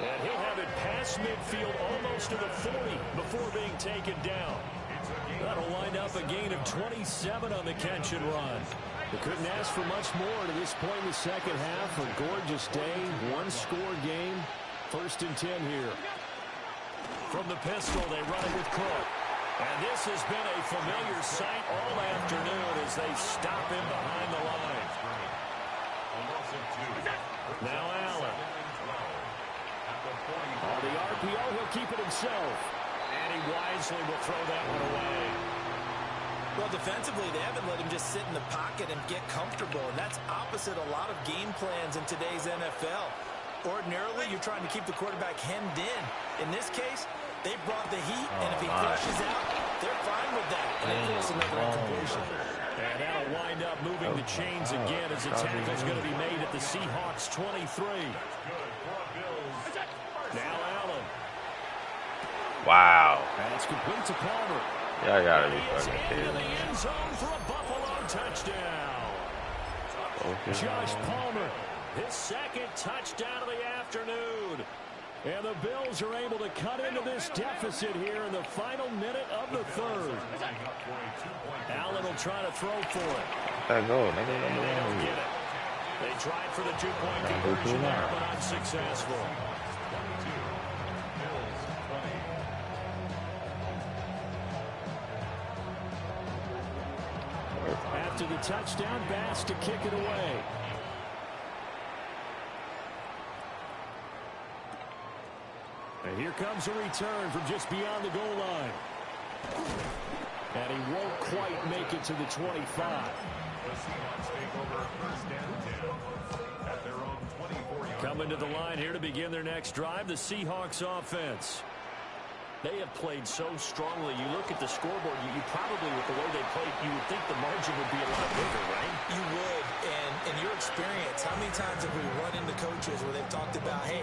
And he'll have it past midfield almost to the 40 before being taken down. That'll wind up a gain of 27 on the catch and run. They couldn't ask for much more to this point in the second half. A gorgeous day, 1-score game. 1st and 10 here. From the pistol, they run it with Cook. And this has been a familiar sight all afternoon as they stop him behind the line. Now Allen. On the RPO, he'll keep it himself. And he wisely will throw that one away. Well, defensively, they haven't let him just sit in the pocket and get comfortable, and that's opposite a lot of game plans in today's NFL. Ordinarily, you're trying to keep the quarterback hemmed in. In this case, they brought the heat, and if he flushes out, they're fine with that. And they force another incompletion. And that'll wind up moving the chains again as the tackle's going to be made at the Seahawks 23. Now Allen. Wow. And it's complete to Palmer. Y'all gotta be fucking kidding into the me. end zone for a Buffalo touchdown. Josh Palmer, his second touchdown of the afternoon. And the Bills are able to cut into this deficit here in the final minute of the third. Allen will try to throw for it. That go, nigga. And they don't get it. They tried for the two-point conversion there, but unsuccessful. After the touchdown, Bass to kick it away. And here comes a return from just beyond the goal line. And he won't quite make it to the 25. Coming to the line here to begin their next drive, the Seahawks offense. They have played so strongly. You look at the scoreboard, you probably, with the way they played, you would think the margin would be a lot bigger, right? You would. And in your experience, how many times have we run into coaches where they've talked about, hey,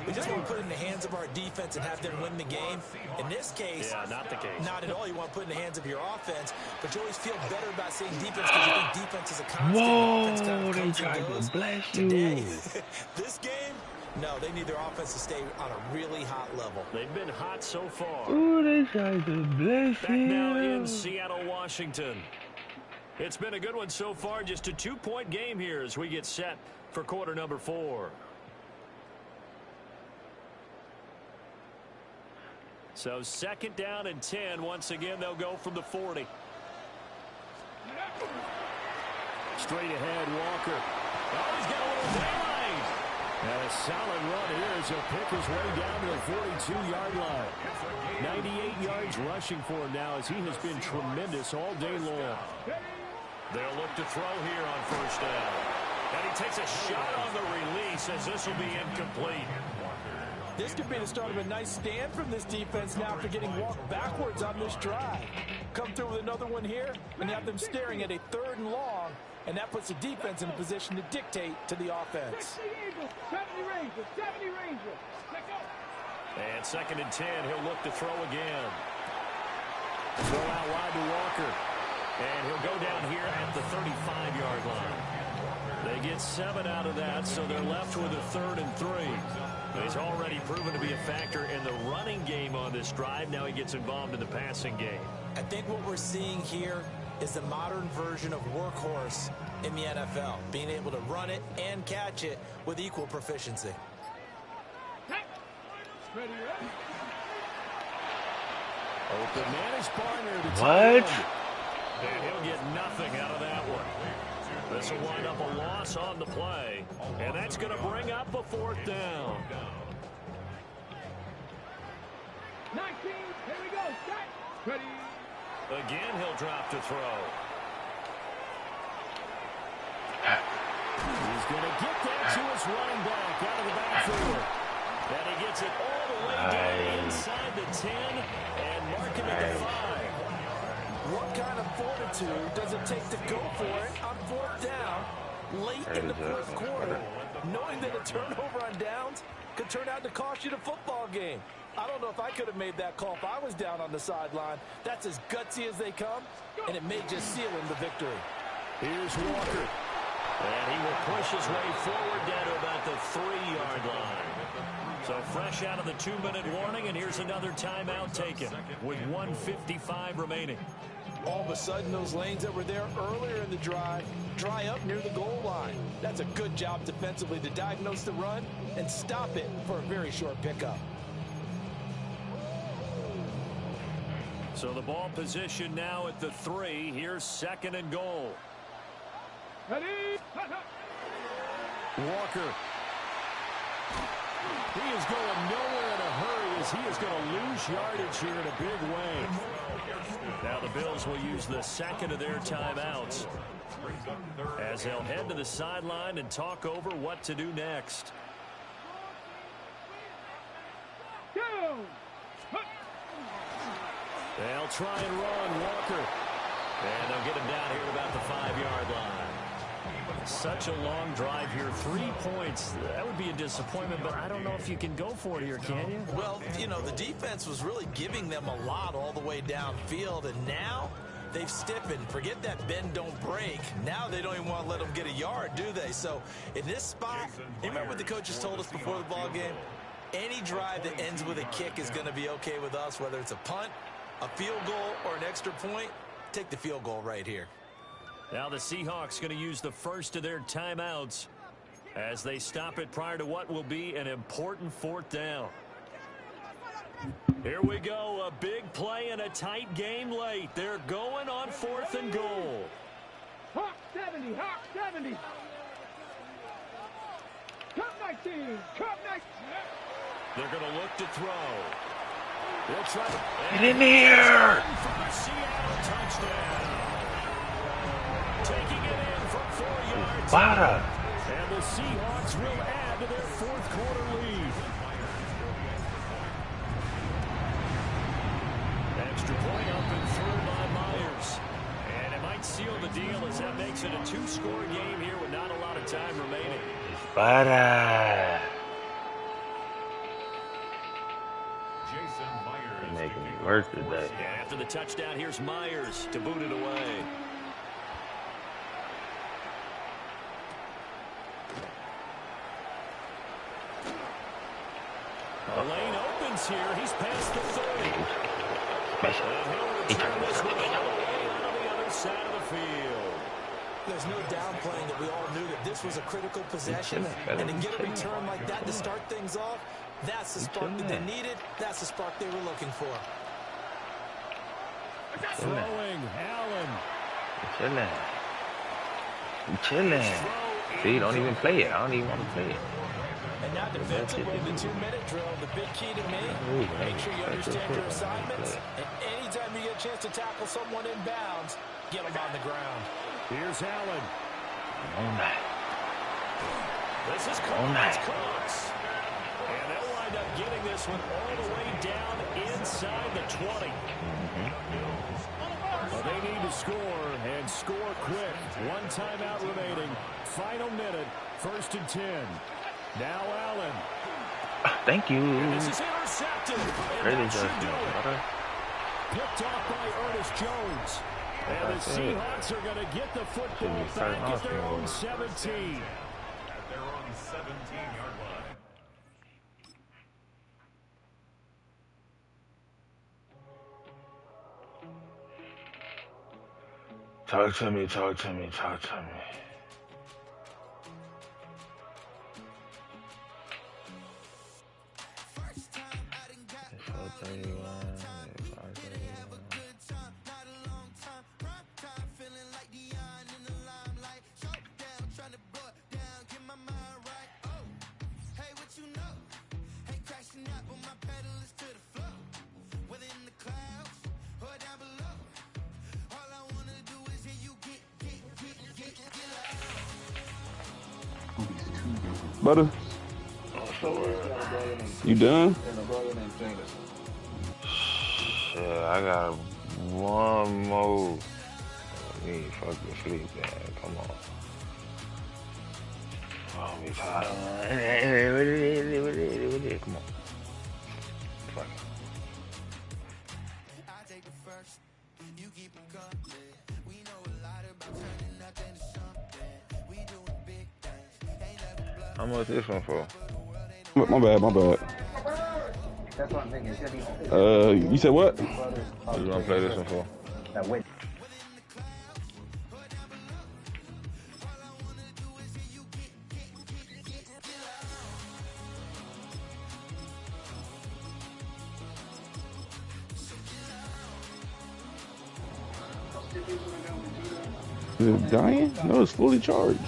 we just want to put it in the hands of our defense and have them win the game? In this case, yeah, not the case. Not at all. You want to put it in the hands of your offense, but you always feel better about saying defense because you think defense is a constant. Whoa, Offense kind of they comes and tried goes. to bless Today, you. this game, no, they need their offense to stay on a really hot level. They've been hot so far. Ooh, they tried to bless Back now you. in Seattle, Washington. It's been a good one so far. Just a 2-point game here as we get set for quarter number 4. So second down and 10. Once again, they'll go from the 40. Straight ahead, Walker. Oh, he's got a little daylight. And a solid run here as he'll pick his way down to the 42-yard line. 98 yards rushing for him now as he has been tremendous all day long. They'll look to throw here on first down. And he takes a shot on the release as this will be incomplete. This could be the start of a nice stand from this defense now after getting walked backwards on this drive. Come through with another one here, and you have them staring at a 3rd and long, and that puts the defense in a position to dictate to the offense. 70 Rangers. And second and 10, he'll look to throw again. Throw out wide to Walker. And he'll go down here at the 35-yard line. They get 7 out of that, so they're left with a 3rd and 3. He's already proven to be a factor in the running game on this drive. Now he gets involved in the passing game. I think what we're seeing here is the modern version of workhorse in the NFL, being able to run it and catch it with equal proficiency. Open man is Barner to What? And he'll get nothing out of that one. This will wind up a loss on the play, and that's going to bring up a 4th down. 19, here we go, set, ready. Again, he'll drop to throw. He's going to get that to his running back out of the backfield. And he gets it all the way down inside the 10 and marking it at 5. What kind of fortitude does it take to go for it on 4th down late in the 4th quarter, knowing that a turnover on downs could turn out to cost you the football game? I don't know if I could have made that call if I was down on the sideline. That's as gutsy as they come, and it may just seal him the victory. Here's Walker. And he will push his way forward down to about the 3-yard line. So fresh out of the 2-minute warning, and here's another timeout taken with 1:55 remaining. All of a sudden, those lanes that were there earlier in the drive dry up near the goal line. That's a good job defensively to diagnose the run and stop it for a very short pickup. So the ball position now at the 3. Here's 2nd and goal. Ready? Walker. He is going nowhere in a hurry as he is going to lose yardage here in a big way. Now the Bills will use the 2nd of their timeouts as they'll head to the sideline and talk over what to do next. They'll try and run Walker. And they'll get him down here at about the 5-yard line. Such a long drive here. 3 points. That would be a disappointment, but I don't know if you can go for it here, can you? Well, you know, the defense was really giving them a lot all the way downfield, and now they've stiffened. Forget that bend, don't break. Now they don't even want to let them get a yard, do they? So in this spot, you remember what the coaches told us before the ball game? Any drive that ends with a kick is going to be okay with us, whether it's a punt, a field goal, or an extra point. Take the field goal right here. Now the Seahawks going to use the first of their timeouts as they stop it prior to what will be an important 4th down. Here we go. A big play and a tight game late. They're going on 4th and goal. Hawk 70, Hawk 70. Cup 19, Cup 19. They're going to look to throw. They'll try to get in here. Seattle touchdown. Taking it in from 4 yards. Bada. And the Seahawks will add to their 4th quarter lead. Extra point up and through by Myers. And it might seal the deal as that makes it a 2-score game here with not a lot of time remaining. Bada. You're making me worse today. And after the touchdown, here's Myers to boot it away. The lane opens here. He's past the 30. And he'll return this one all the way out on the other side of the field. There's no downplaying that we all knew that this was a critical possession. And to get a return like that to start things off, that's the spark that they needed. That's the spark they were looking for. Throwing, Allen. Chilling. See, don't even play it. I don't even want to play it. And now defensively, the 2-minute drill, the big key to me, make sure you understand your assignments, and anytime you get a chance to tackle someone in bounds, get them on the ground. Here's Allen. Nice. This is Cox. And they'll wind up getting this one all the way down inside the 20. Well, they need to score, and score quick. 1 timeout remaining. Final minute, 1st and 10. Now Allen. Thank you. And this is intercepted. And picked off by Ernest Jones. And the Seahawks are going to get the football back at their own 17. At their own 17-yard line. Talk to me. Butter, you done? Shit, I got 1 more. I need fucking sleep, man. Come on. Oh, we tired. Come on. Fuck it. How much this one for? My bad. That's what I'm thinking. You said what? What you want to play this one for? Is it dying? No, it's fully charged.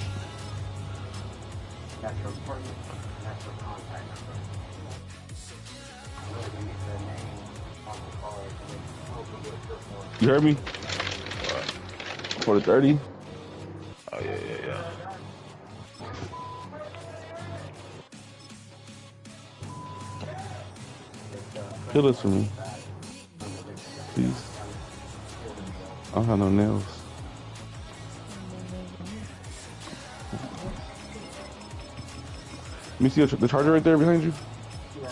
That's your apartment. That's your contact number. I'm really gonna get the name on the card. You heard me? What? For the 30? Oh, yeah. Kill this for me. Please. I don't have no nails. Let me see the charger right there behind you. Yeah.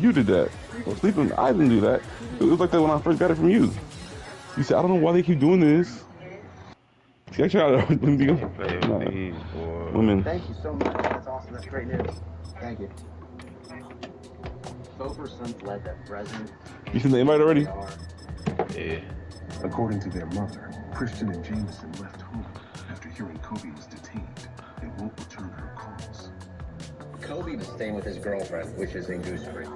You did that. Well, sleeping, I didn't do that. It was like that when I first got it from you. You said, I don't know why they keep doing this. See, I tried to women. Thank you so much. That's awesome. That's great news. Thank you. Both her sons led that present. You seen the invite already? Yeah. According to their mother, Christian and Jameson left home after hearing Kobe was detained and won't return her calls. Kobe was staying with his girlfriend, which is in Goose Creek.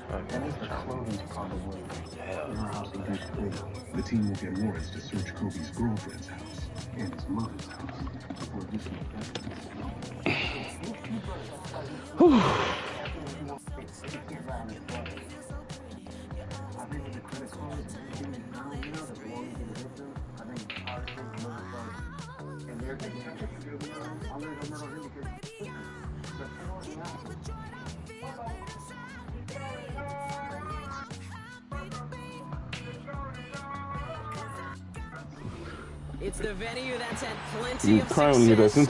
That means the clothing's probably in her house in Goose Creek. The team will get warrants to search Kobe's girlfriend's house and his mother's house for additional It's the venue that's had plenty of success since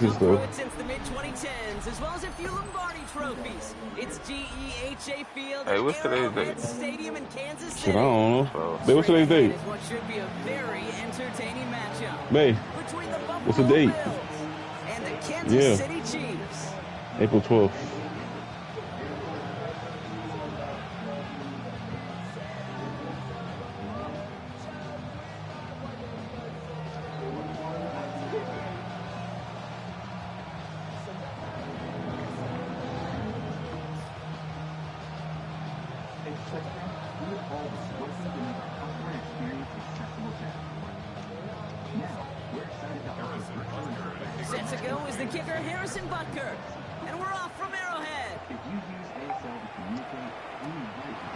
the mid-2010s, as well as a few Lombardi trophies. It's GEHA Field at Arrowhead Stadium in Kansas City. Shit, I don't know. Babe, what's today's date? What should be a very entertaining matchup. Babe, between the what's the date? And the Kansas City Chiefs. April 12th. Set to go is the kicker, Harrison Butker. And we're off from Arrowhead.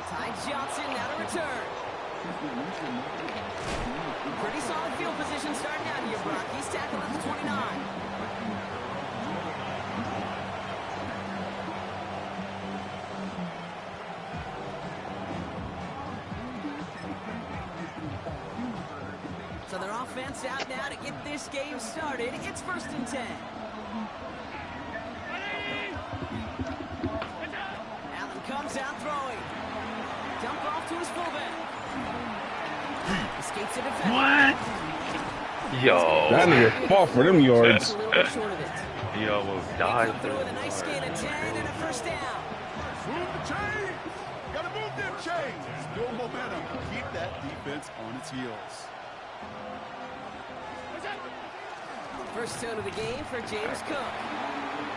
Ty Johnson now to return. Pretty solid field position starting out here, Brock. He's tackled at the 29. So their offense out now to get this game started. It's 1st and 10. Allen comes out throwing. Dump off to his fullback. Escapes the defender. What? Yo. That nigga fought for them yards. He almost died. With a nice gain of 10 and a first down. Move the chain. Gotta move them chains. Build momentum. Keep that defense on its heels. First tone of the game for James Cook.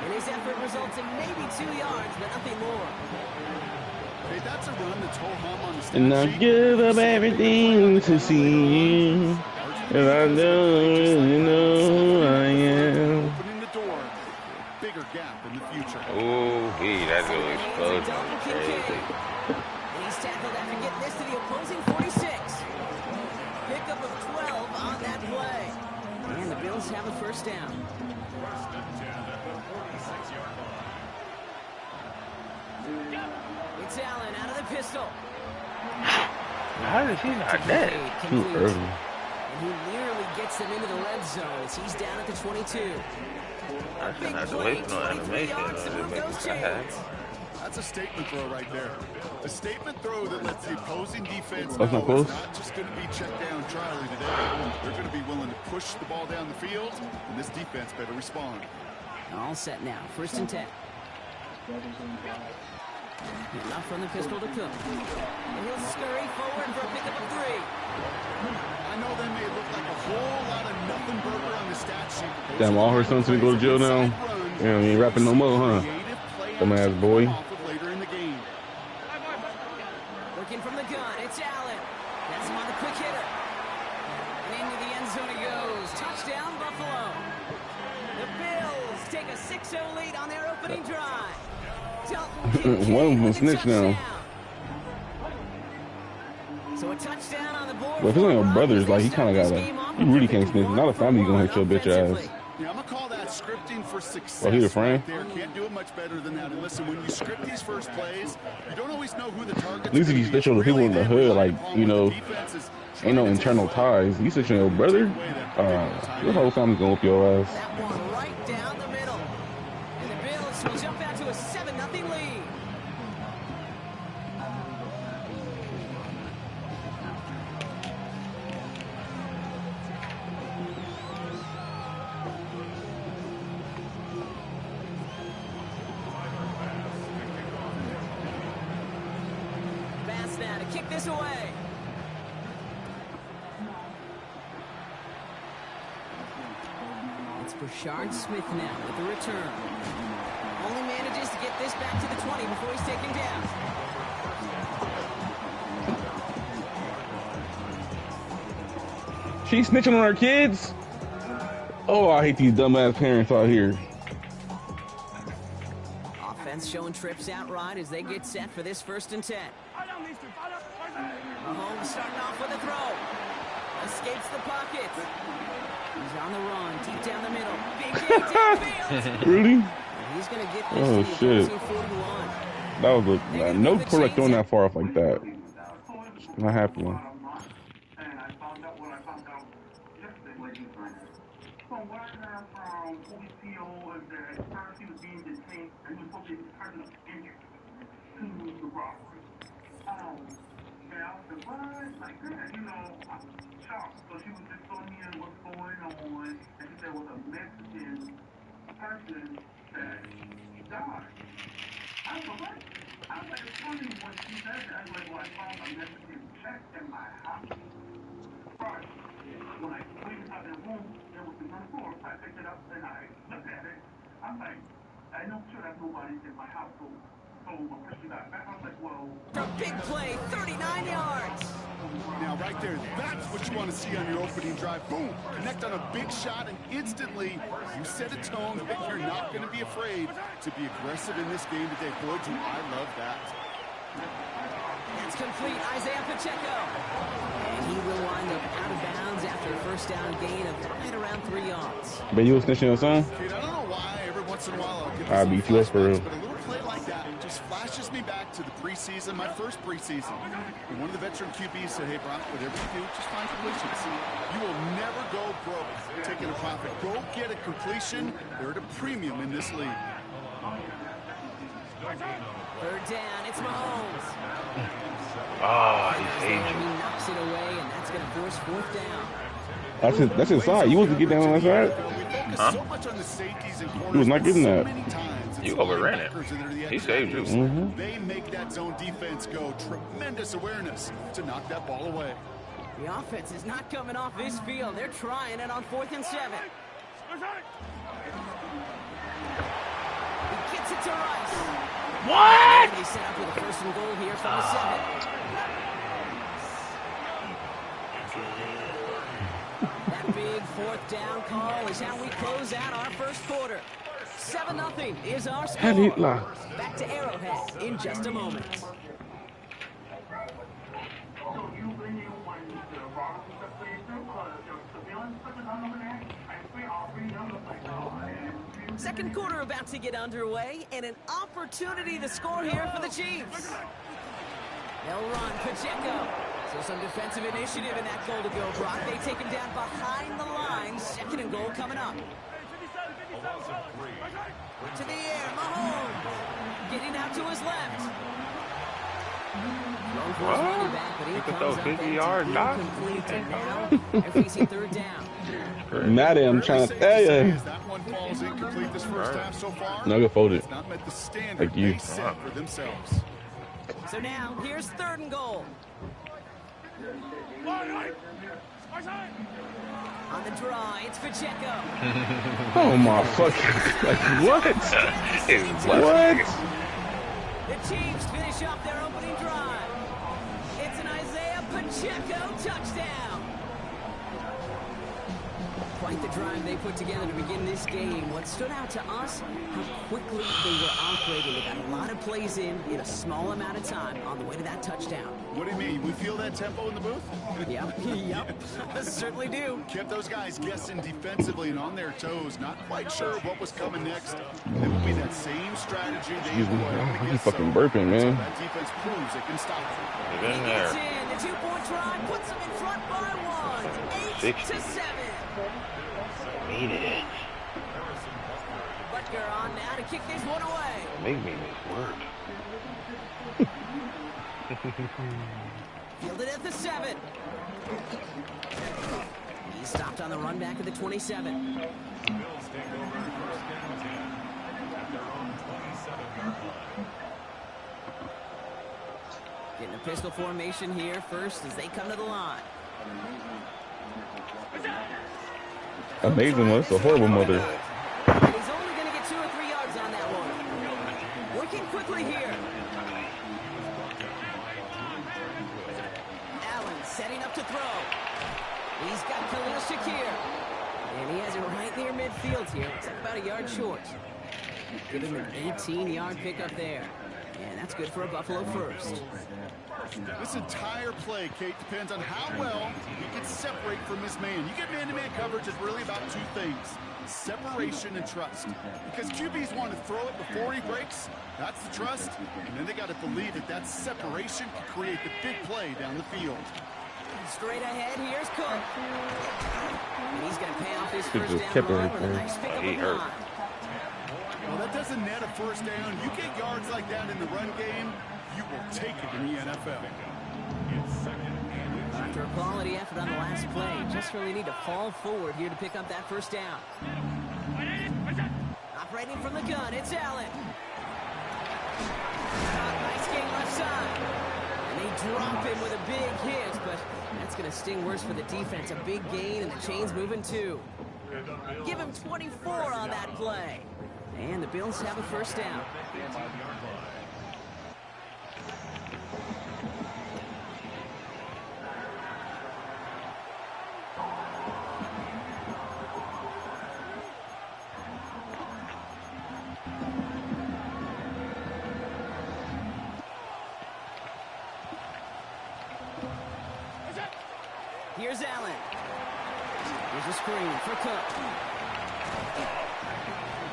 And his effort results in maybe 2 yards, but nothing more. Hey, that's a run that's ho-hum on the stat And I give up everything to see you. And I don't really know who I am. Opening the door. Bigger gap in the future. Oh, that little explosion. And he's tackled after getting this to the opposing 46. Pickup of 12 on that play. And the Bills have a first down. It's Allen out of the pistol. How is he not dead? Too early. And he nearly gets them into the red zone as he's down at the 22. I shouldn't have to wait for no animation or to make it sad. That's a statement throw right there. A statement throw that lets the opposing defense That's know not close. it's not just going to be check down Charlie today. They're going to be willing to push the ball down the field, and this defense better respond. All set now. 1st and 10. Enough from the pistol to Cook. And he'll scurry forward for a pickup of 3. I know they may look like a whole lot of nothing burger on the stat sheet. Damn, all her sons gonna go to jail now. Yeah, he ain't rapping no more, huh? Dumbass boy. Working from the gun, it's Allen. That's him on the quick hitter. And into the end zone he goes. Touchdown, Buffalo. The Bills take a 6-0 lead on their opening drive. One of them snitch now. So a touchdown on the board. But if it's on your brothers, like, he kind of got like, you really can't snitch. Not a family gonna hit your bitch ass. Yeah, I'm gonna call that scripting for success. Oh, he's a friend? Right there. Can't do it much better than that. And listen, when you script these first plays, you don't always know who the target's At least if you stitch on the people in the hood, like, you know, ain't no internal ties. You stitch on your brother, your whole family's gonna whoop your ass. That one right down the middle. And the Bills will jump out to a 7-0 lead. Pass now to kick this away. It's Brashard Smith now with the return. Only manages to get this back to the 20 before he's taken down. She's snitching on her kids? Oh, I hate these dumbass parents out here. Offense showing trips outright as they get set for this 1st and 10. Mahomes starting off with a throw. Escapes the pocket. He's on the run, deep down the middle. Big game downfield. Really? He's going to get this Oh, to the shit. 41. That was a no quarterback throwing that far off like that. It's not happening. From what I heard from OBCO is that first he was being detained and he was supposed to be person of interest to the robbery. And I was like, what? Like that, you know, I'm shocked. So she was just showing me what's going on, and she said it was a Mexican person that died. I was like, what? I was like, it's funny when she said that. I was like, well, I found a Mexican check in my house. Right. When I went inside the room, there was no floor, so I picked it up and I looked at it. I'm like, I know sure that nobody's in my house. So when Christian got back, I was like, well. A big play, 39 yards. Now, right there, that's what you want to see on your opening drive. Boom, connect on a big shot, and instantly you set a tone that you're not going to be afraid to be aggressive in this game today. Boy, do I love that. It's complete, Isaiah Pacheco. And he will wind up out of bounds after a 1st down gain of right around 3 yards. But you was snitching your son? Kid, I don't know why every once in a while I'll get I'll beat you up for real. but a little play like that just flashes me back to the preseason, my first preseason. And one of the veteran QBs said, hey, Brock, whatever you do, just find completions. You will never go broke taking a profit. Go get a completion. They're at a premium in this league. 3rd down, it's Mahomes. Oh, he's He aging. knocks it away, and that's going to force 4th down. That's his side. You wasn't getting down on that side? Huh? So much on the safeties and corners, He was not getting so that. many times. You overran it. He saved you. Mm-hmm. They make that zone defense go. Tremendous awareness to knock that ball away. The offense is not coming off this field. They're trying it on 4th and 7. He gets it to Rice. What? He set up with a 1st and goal here from the 7. That big 4th down call is how we close out our 1st quarter. 7-0 is our score. Back to Arrowhead in just a moment. Second quarter about to get underway, and an opportunity to score here for the Chiefs. They'll run Pacheco. So some defensive initiative in that goal to go, Brock. They take him down behind the line. 2nd and goal coming up. To the air, Mahomes. Getting out to his left. What? You can throw 50 yards, Doc. They're facing 3rd down. Madden, I'm trying to tell you. That one falls incomplete this first half so far. No, get folded. It's not met the standard Like you. they set for themselves. So now, here's 3rd and goal. On the draw, it's Pacheco. Oh my fucking! Like what? What? The Chiefs finish off their opening drive. It's an Isaiah Pacheco touchdown. Quite the drive they put together to begin this game. what stood out to us, how quickly they were operating. They got a lot of plays in a small amount of time on the way to that touchdown. What do you mean? We feel that tempo in the booth? Yep, certainly do. Kept those guys guessing defensively and on their toes, not quite sure what was coming next. It will be that same strategy they employ. He's fucking burping, man. That defense proves it can stop it. Get in there. The 2-point try puts them in front by 1, 8-7. Need it. Butker on now to kick this one away. Make me miss work. Fielded at the 7. He stopped on the run back at the 27. Bills take over first down 10 at their own 27-yard line. Getting a pistol formation here first as they come to the line. Amazing one. It's a horrible mother. And he's only going to get 2 or 3 yards on that one. Working quickly here. Allen setting up to throw. He's got Khalil Shakir. And he has it right near midfield here. It's about a yard short. Give him an 18-yard pickup there. And that's good for a Buffalo first. This entire play, Kate, depends on how well he can separate from his man. You get man-to-man coverage, it's really about 2 things: separation and trust. Because QBs want to throw it before he breaks. That's the trust. And then they got to believe that that separation can create the big play down the field. Straight ahead, here's Cook. And he's going to pay off his Could first just down kept it run right with a there. nice pickup He of hurt. 9. Well, that doesn't net a first down. You get yards like that in the run game, you will take it in the NFL. After a quality effort on the last play, just really need to fall forward here to pick up that first down. Operating from the gun, it's Allen. Nice gain left side. And they drop him with a big hit, but that's going to sting worse for the defense. A big gain, and the chain's moving too. Give him 24 on that play. And the Bills have a first down. Here's Allen. Here's a screen for Cook.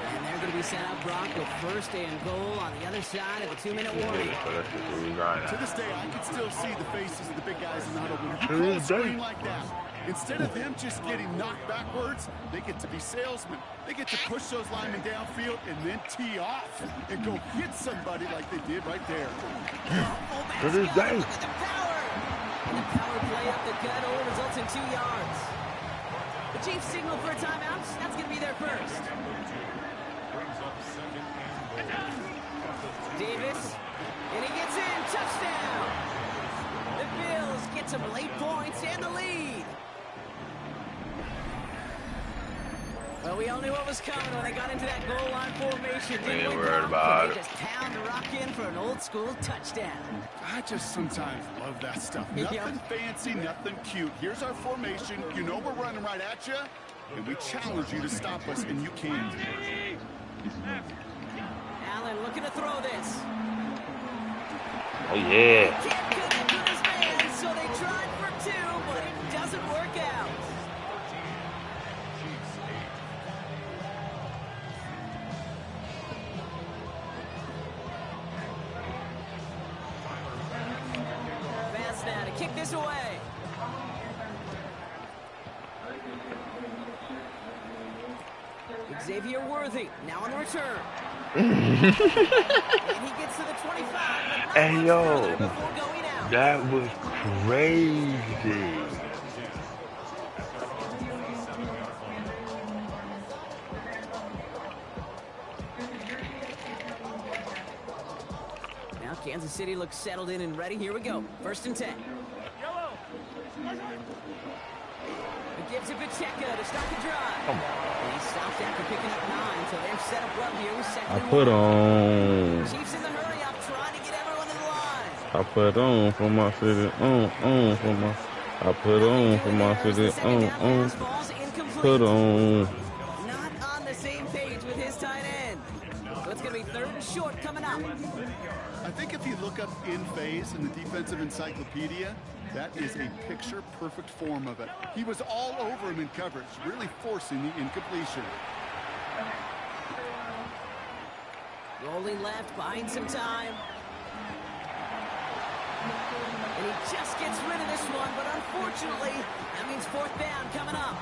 And they're going to be sent up, Brock, with first and goal on the other side of the 2-minute warning. To this day, I can still see the faces of the big guys in the huddle. When you call a screen like that, instead of them just getting knocked backwards, they get to be salesmen. They get to push those linemen downfield and then tee off and go hit somebody like they did right there. To this day. And the power play up the gut only results in 2 yards. The Chiefs signal for a timeout. That's going to be their first. Davis, and he gets in. Touchdown. The Bills get some late points and the lead. Well, we all knew what was coming when they got into that goal line formation. We ain't worried about it. They just pound the rock in for an old school touchdown. I just sometimes love that stuff. Nothing fancy, nothing cute. Here's our formation. You know we're running right at you, and we challenge you to stop us, and you can't. Allen looking to throw this. Oh, yeah. Can't get it to his man, so they tried for 2, but it doesn't work out. Pass now to kick this away. Xavier Worthy now on the return. And he gets to the 25. Hey, yo. That was crazy. Now Kansas City looks settled in and ready. Here we go. 1st and 10. It gives it Pacheco to start the drive. And he stopped after picking up 9, so they're set up well here with 2nd I and put 1. on. Chiefs in the hurry up, trying to get everyone to the line. I put on for my city. On for my. I put on for my city. On. Put on. Not on the same page his tight end. So it's going to be 3rd and short coming up. I think if you look up in phase in the defensive encyclopedia, that is a picture-perfect form of it. He was all over him in coverage, really forcing the incompletion. Rolling left, buying some time. And he just gets rid of this one, but unfortunately, that means 4th down coming up.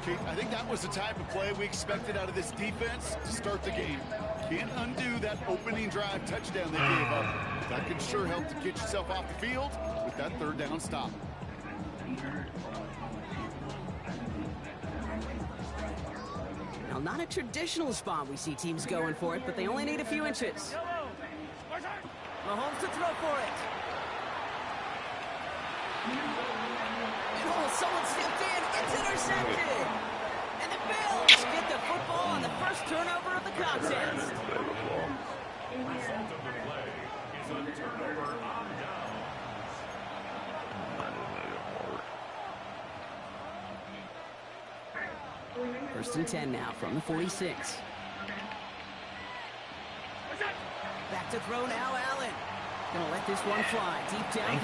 Kate, I think that was the type of play we expected out of this defense to start the game. Can't undo that opening drive touchdown they gave up. That can sure help to get yourself off the field with that 3rd down stop. Now, not a traditional spot we see teams going for it, but they only need a few inches. Mahomes to throw for it. And someone stepped in. It's intercepted. And the Bills get the football on the first turnover of the contest. Result of the play is a turnover on down. 1st and 10 now from the 46. Back to throw now, Allen. Gonna let this one fly deep down.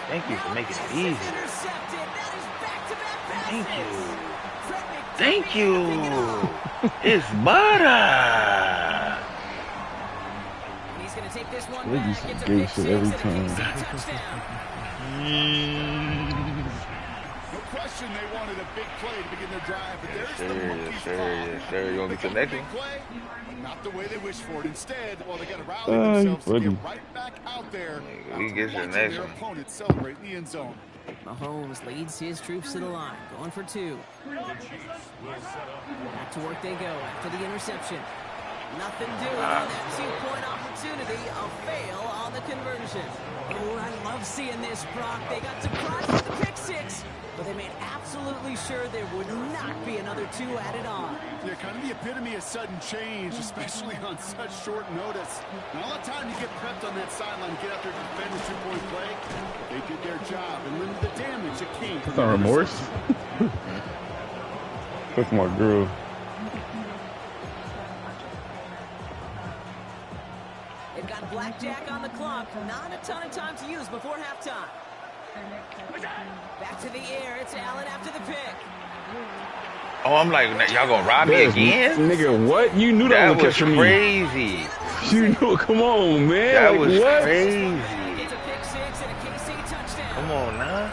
Thank you for making it easy. Intercepted. That is back-to-back passes. Thank you. It's butter. He's gonna take this one They back. just It's a gay pick shit 6 every and a time. KC touchdown. No question they wanted a big play to begin their drive, but there's the monkey's Yes, sir. You want to get to the next one? play, not the way they wished for it. Instead, well, they got to rally themselves to get right back out there. We get to the Watching next their one. opponent celebrate in the end zone. Mahomes leads his troops to the line, going for 2. Back to work they go after the interception. Nothing doing on that 2-point opportunity. A fail on the conversion. Oh, I love seeing this, Brock. They got surprised with the pick 6, but they made absolutely sure there would not be another 2 added on. Yeah, kind of the epitome of sudden change, especially on such short notice. Not a lot of time to get prepped on that sideline to get out there to defend a 2-point play. They did their job and limited the damage that came from That's not remorse. That's my girl. They've got blackjack on the clock. Not a ton of time to use before halftime. Back to the air. It's Allen after the pick. Oh, I'm like, y'all gonna rob me again? Nigga, what? You knew that was catch for me. Crazy. You knew, come on, man. That like, was what? crazy. It's a pick 6 and a KC touchdown. Come on now.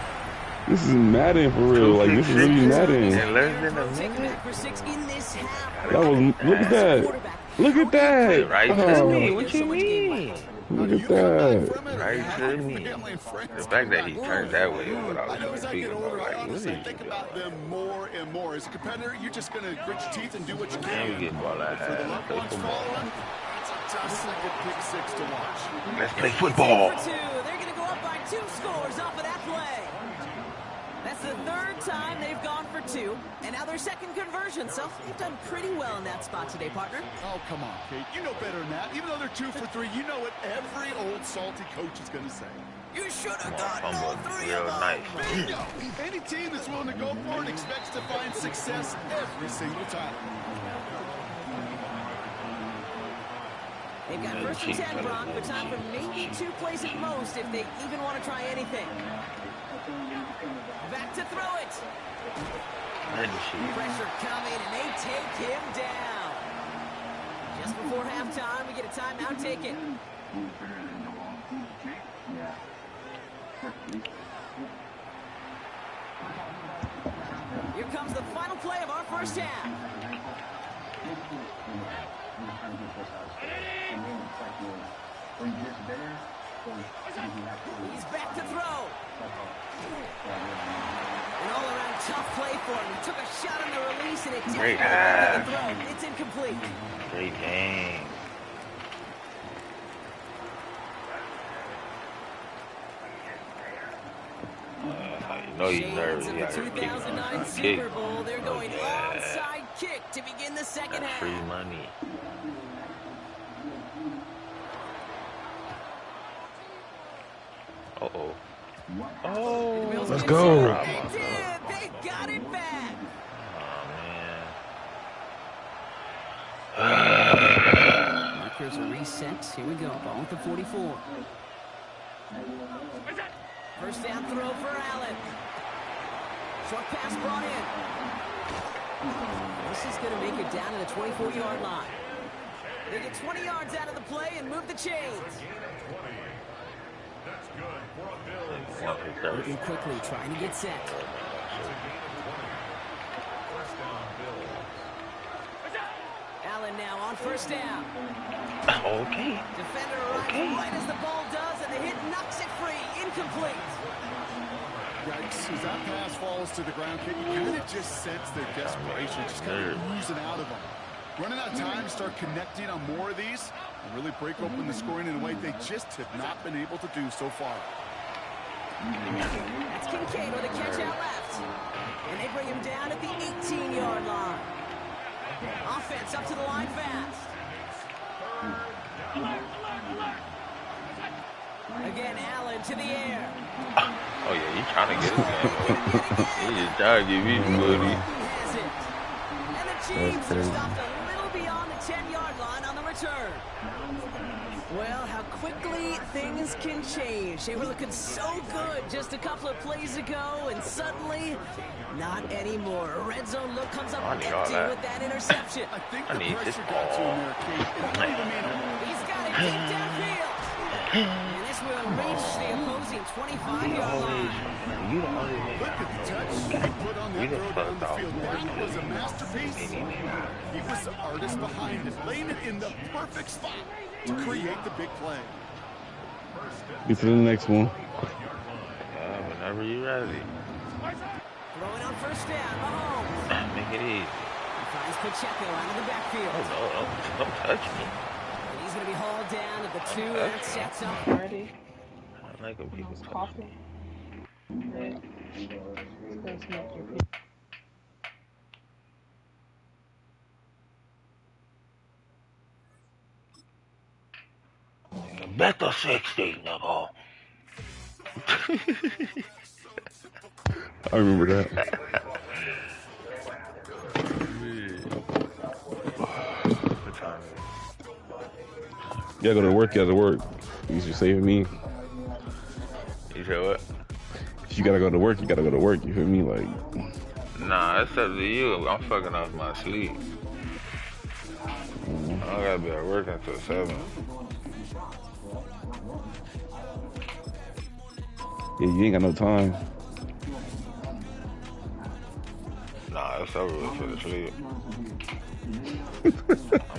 This is Madden for real. Like, this is really Madden. In less than a minute. For 6 in this half. That was, look at that. Look at that. Right to me. What you mean? Look at that. Right to me. The fact that he turned that way is what I was speaking about. Like, what is Think about them more and more. As a competitor, you're just going to grit your teeth and do what you Man, can. we get ball out For the of loved play ones football. following, it's a tough second pick 6 to watch. Let's play football. For 2. They're going to go up by 2 scores off of that play. That's the 3rd time they've gone for 2, and now their 2nd conversion. So they've done pretty well in that spot today, partner. Oh, come on, Kate. You know better than that. Even though they're 2 for 3, you know what every old salty coach is going to say. You should have gotten all 3 Real of them. nice. Bingo! Any team that's willing to go for it expects to find success every single time. They've got 1st and 10, Brock, but time for maybe 2 plays at most if they even want to try anything. Back to throw it. Pressure coming, and they take him down. Just before halftime, we get a timeout taken. Here comes the final play of our first half. He's back to throw. An all-around tough play for him. He took a shot on the release, and it didn't Great go half. the throw. It's incomplete. Great game. You know you're nervous. Shades You of the got to 2009 Super Bowl. They're going onside kick to begin the second half. free money. Uh-oh. Oh, let's go. They did. They got it back. Oh, markers are reset. Here we go. Ball at the 44. First down throw for Allen. Short pass brought in. This is going to make it down to the 24-yard line. They get 20 yards out of the play and move the chains. Looking quickly, trying to get set. Allen now on first down. Okay. Defender arrives right as the ball does, and the hit knocks it free. Incomplete. Yikes, as that pass falls to the ground, you kind of just sense their desperation, just kind of oozing out of them. Running out of time to start connecting on more of these and really break open the scoring in a way they just have not been able to do so far. That's Kincaid with a catch out left. And they bring him down at the 18-yard line. Offense up to the line fast. Again, Allen to the air. Oh, yeah, he's trying to get his man. He just trying to get me the booty. And the Chiefs are stopped a little beyond the 10-yard line on the return. Well, how quickly things can change. They were looking so good just a couple of plays ago, and suddenly, not anymore. A red zone look comes up empty with that interception. I think the pressure got to him there, Kate. He's got it deep downfield. And this will reach the opposing 25-yard line. Look at the touch he put on that throw down the field. That was a masterpiece. He was the artist behind it, laying it in the perfect spot to create the big play. Get to the next one. Whenever you're ready. Throwing on first down, Mahomes. Make it easy. He finds Pacheco out of the backfield. Oh, no, don't touch me. And he's going to be hauled down at the 2, and that sets up. Ready? I like when people coughing. Better 60, nigga. I remember that. You gotta go to work, you gotta work. You should save me. You said what? If you gotta go to work, you gotta go to work. You feel me? Like, nah, it's up to you. I'm fucking off my sleep. I gotta be at work until 7. yeah, you ain't got no time. Nah, it's over with for the sleep.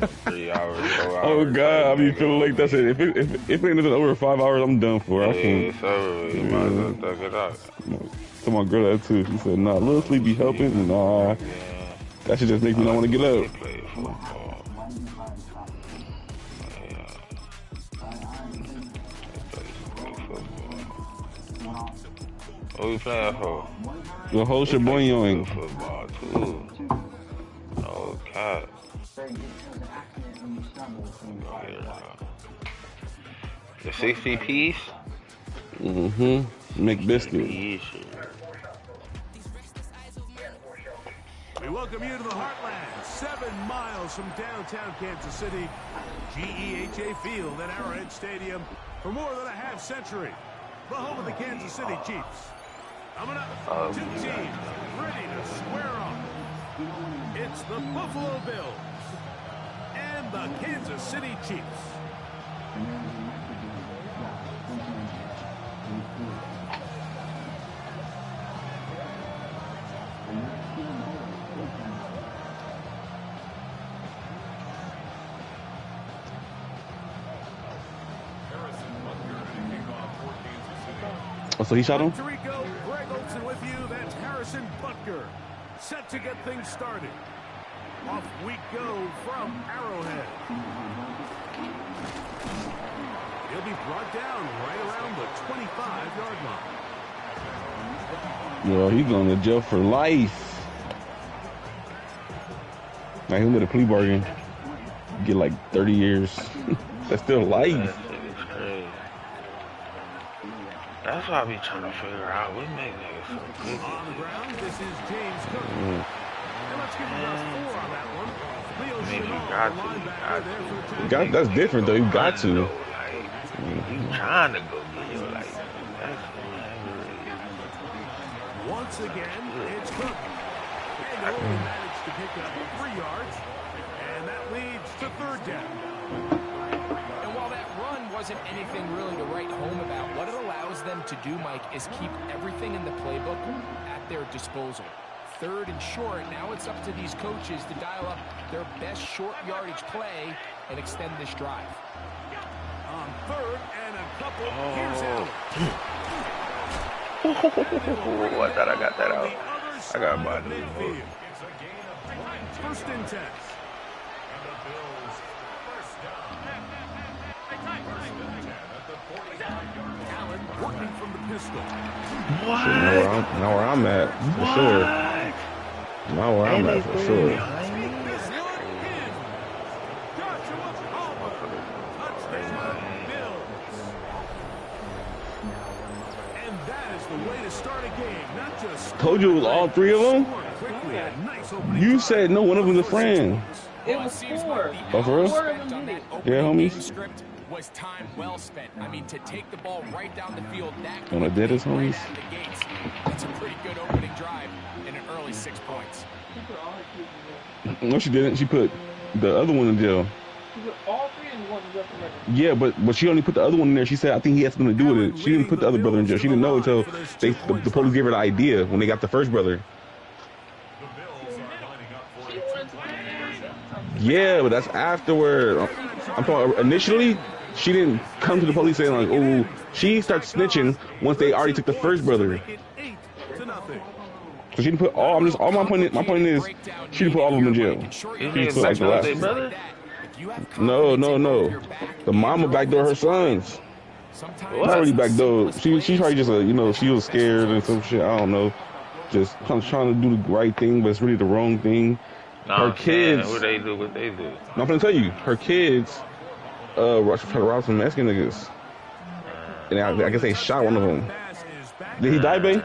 I'm 3 hours, 4 hours. Oh God, I be feeling like that's it. If it ain't over 5 hours, I'm done for. Yeah, I can't. it's over with. You might as well tuck it out. Tell my girl that too. She said, "Nah, little sleep be helping." Nah, that should just make me not want to get up. What we playing for? The whole sheboying. Football too. Oh, cat. The 60 piece? McBiscuit. We welcome you to the Heartland, 7 miles from downtown Kansas City, GEHA Field at Arrowhead Stadium for more than a half century. The home of the Kansas City Chiefs. Coming up, 2 teams ready to square off. It's the Buffalo Bills and the Kansas City Chiefs. Oh, so he shot him? Puerto Rico, Greg Olson with you. That's Harrison Butker. Set to get things started. Off we go from Arrowhead. He'll be brought down right around the 25-yard line. Well, he's going to jail for life. Now he'll get a plea bargain. Get like 30 years. That's still life. That's what I be trying to figure out. We make niggas so good. On the ground, this is James Cook. And let's give him a 4 on that one. I mean, you got to. That's different though. You got to. Though, like, you trying to go get your like. That's once again, it's Cook. And they only managed to pick up 3 yards, and that leads to 3rd down. And while that run wasn't anything really to write home about, what it allows them to do, Mike, is keep everything in the playbook at their disposal. 3rd and short, now it's up to these coaches to dial up their best short yardage play and extend this drive. On 3rd and a couple, here's Allen. I thought I got that out. I got my new move. 1st and 10. Allen working from the pistol. What? Now where I'm at, for sure. Now where I'm at, for sure. And that is the way to start a game. Not just Told you it was all 3 of them? You said no one of them's a friend. It was 4. Oh, for real? 4 of them did it. Yeah, homies. Script was time well spent. I mean, to take the ball right down the field that On the deadest homies. right out the gates. That's a pretty good opening drive and an early 6 points. No, she didn't. She put the other one in jail. She put all 3 in one just Yeah, but she only put the other one in there. She said, I think he has something to do with it. She didn't put the other brother in jail. She didn't know until the police gave her the idea when they got the first brother. Yeah, but that's afterward. I'm talking initially, she didn't come to the police saying like, oh, she starts snitching once they already took the first brother. So she didn't put all. All my point is, she didn't put all of them in jail. She put like the last. No. The mama backdoor her sons. Not really backdoor. She's probably just she was scared and some shit. I don't know. Just trying to do the right thing, but it's really the wrong thing. No, her kids. What they do? No, I'm gonna tell you, her kids try to rob some Mexican niggas, and I guess they shot one of them. Did he die, babe?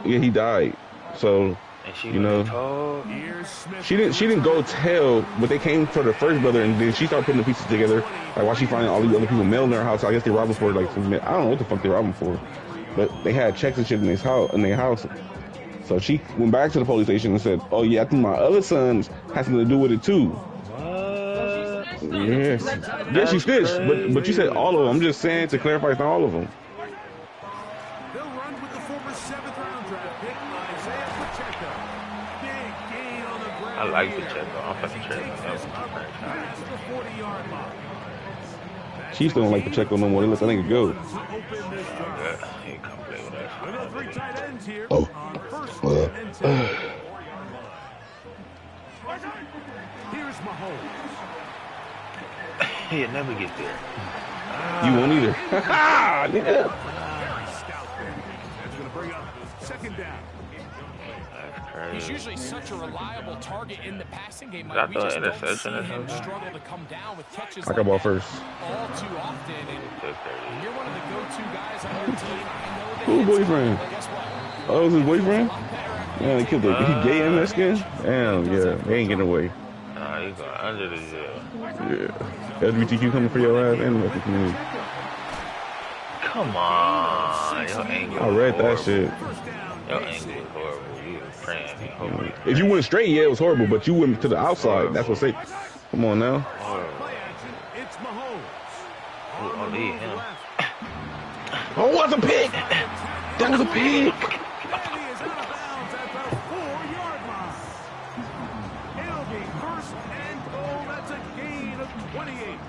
Yeah, he died. So she didn't go tell, but they came for the first brother, and then she started putting the pieces together. Like while she finding all these other people mail in their house, I guess they robbed him for like I don't know what the fuck they robbed him for, but they had checks and shit in their house. So she went back to the police station and said, "Oh yeah, I think my other sons has something to do with it too." What? Yes. Yeah, she snitched, but you said all of them. I'm just saying to clarify, it's not all of them. They'll run with the former 7th round draft pick, Isaiah Pacheco. Big gain on the ground. I like Pacheco. I'm fucking Past the 40-yard line. Chiefs don't like Pacheco no more. They let that nigga go. He come play with us. We got 3 tight ends here. Oh. Here's Mahomes. He'll never get there. You won't either. Very stout there. That's going to bring up 2nd down. He's usually such a reliable target in the passing game. Got We just the don't interception see or him something? struggle to come down with catches I got ball first. all too often. And you're one of the go-to guys on your team. I know that Who boyfriend? Oh, it was his boyfriend? Yeah, they killed he gay in Mexican? Damn, yeah, they ain't getting away. Nah, he's going under the jail. Yeah. LGBTQ coming for your ass and the Mexican community. Come on. Your angle I read that shit. Your angle was horrible. You was praying. If you went straight, yeah, it was horrible, but you went to the outside. That's what's safe. Come on now. It's Mahomes. I'll leave him. Oh, what's a pick? That was a pick. It'll be 1st and goal. That's a gain of 28.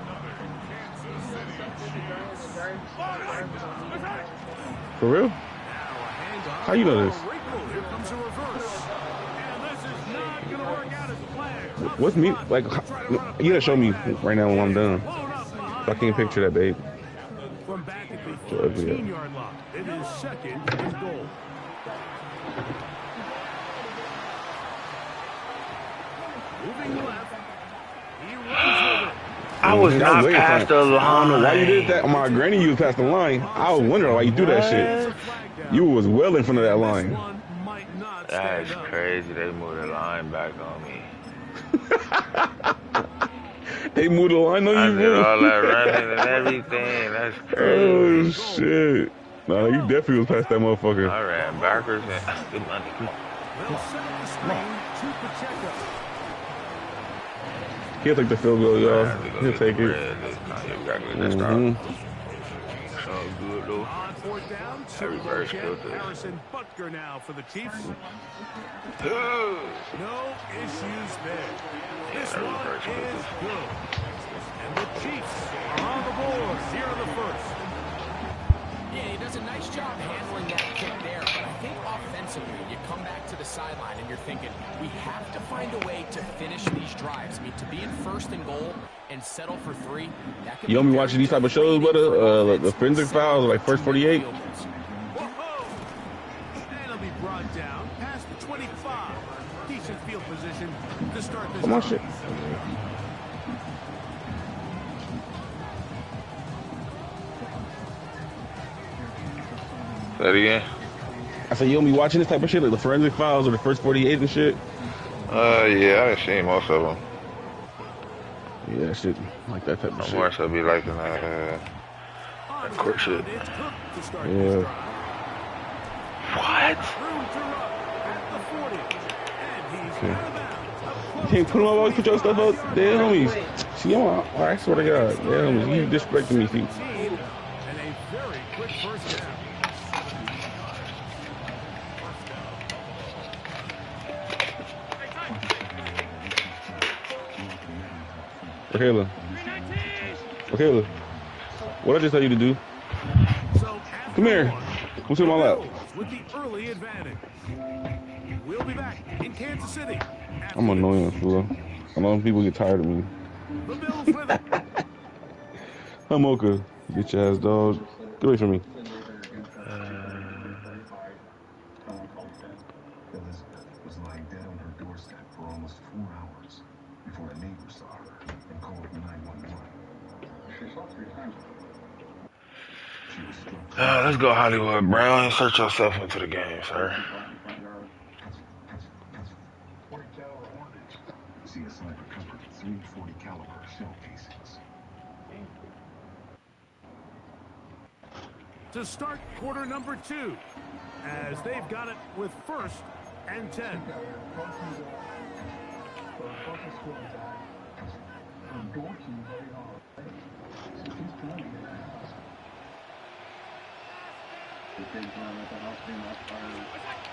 For real? How you know this? Here comes a reverse. And this is not going to work out as planned. What's me like? You gotta show me right now when I'm done. So I can't picture that, babe. From back at the 14-yard line, it is 2nd and goal. Moving left, he runs with it. I was not past the line. I don't know why you did that. My granny, you was past the line. I was wondering why you do that shit. You was well in front of that line. That's crazy. They moved the line back on me. They moved the line on I you, did bro. all that running and everything. That's Oh, crazy. shit. Nah, you definitely was past that motherfucker. I ran backwards and good money. Come on. Come on. He'll take the field goal, y'all. I have to go He'll get the take it. bread this time. Yeah, we gotta get this stop. It's all good though. On fourth down, Every bird still this. Harrison Butker now for the Chiefs. Yeah, No issues there. This every one bird still is this. good. And the Chiefs are on the board here in the first. Yeah, he does a nice job handling that kick there, but I think offensively, you come back to the sideline and you're thinking, we have to find a way to finish these drives. I mean, to be in first and goal and settle for 3, that could You don't be watching these type of shows, brother? The forensic files, like first 48? Whoa! And it'll be brought down past the 25. Decent field position to start this. Come on, shit. Say it again. I said, you don't be watching this type of shit, like the forensic files or the first 48 and shit? Yeah, I done seen most of them. Yeah, that shit, like that type of shit. More so be like in that court shit. Yeah. What? Okay. You can't put them up, always put your stuff up. Damn, homies. See, I swear to God. Damn, homies, you disrespecting me, see. And a very quick first down. Michaela. Michaela. What I just tell you to do? Come here. Come sit in my lap. With the early advantage. We'll be back in Kansas City. I'm annoying, fool. I know people get tired of me. The Bills with it. I'm okay. Bitch ass dog. Get away from me. Elizabeth was lying dead on her doorstep for almost 4 hours before a neighbor saw her and called 911. She saw 3 times. Let's go Hollywood Brown. Insert yourself into the game, sir. CSI recovered 3 .40 caliber shell casings. To start quarter number 2, as they've got it with 1st and 10.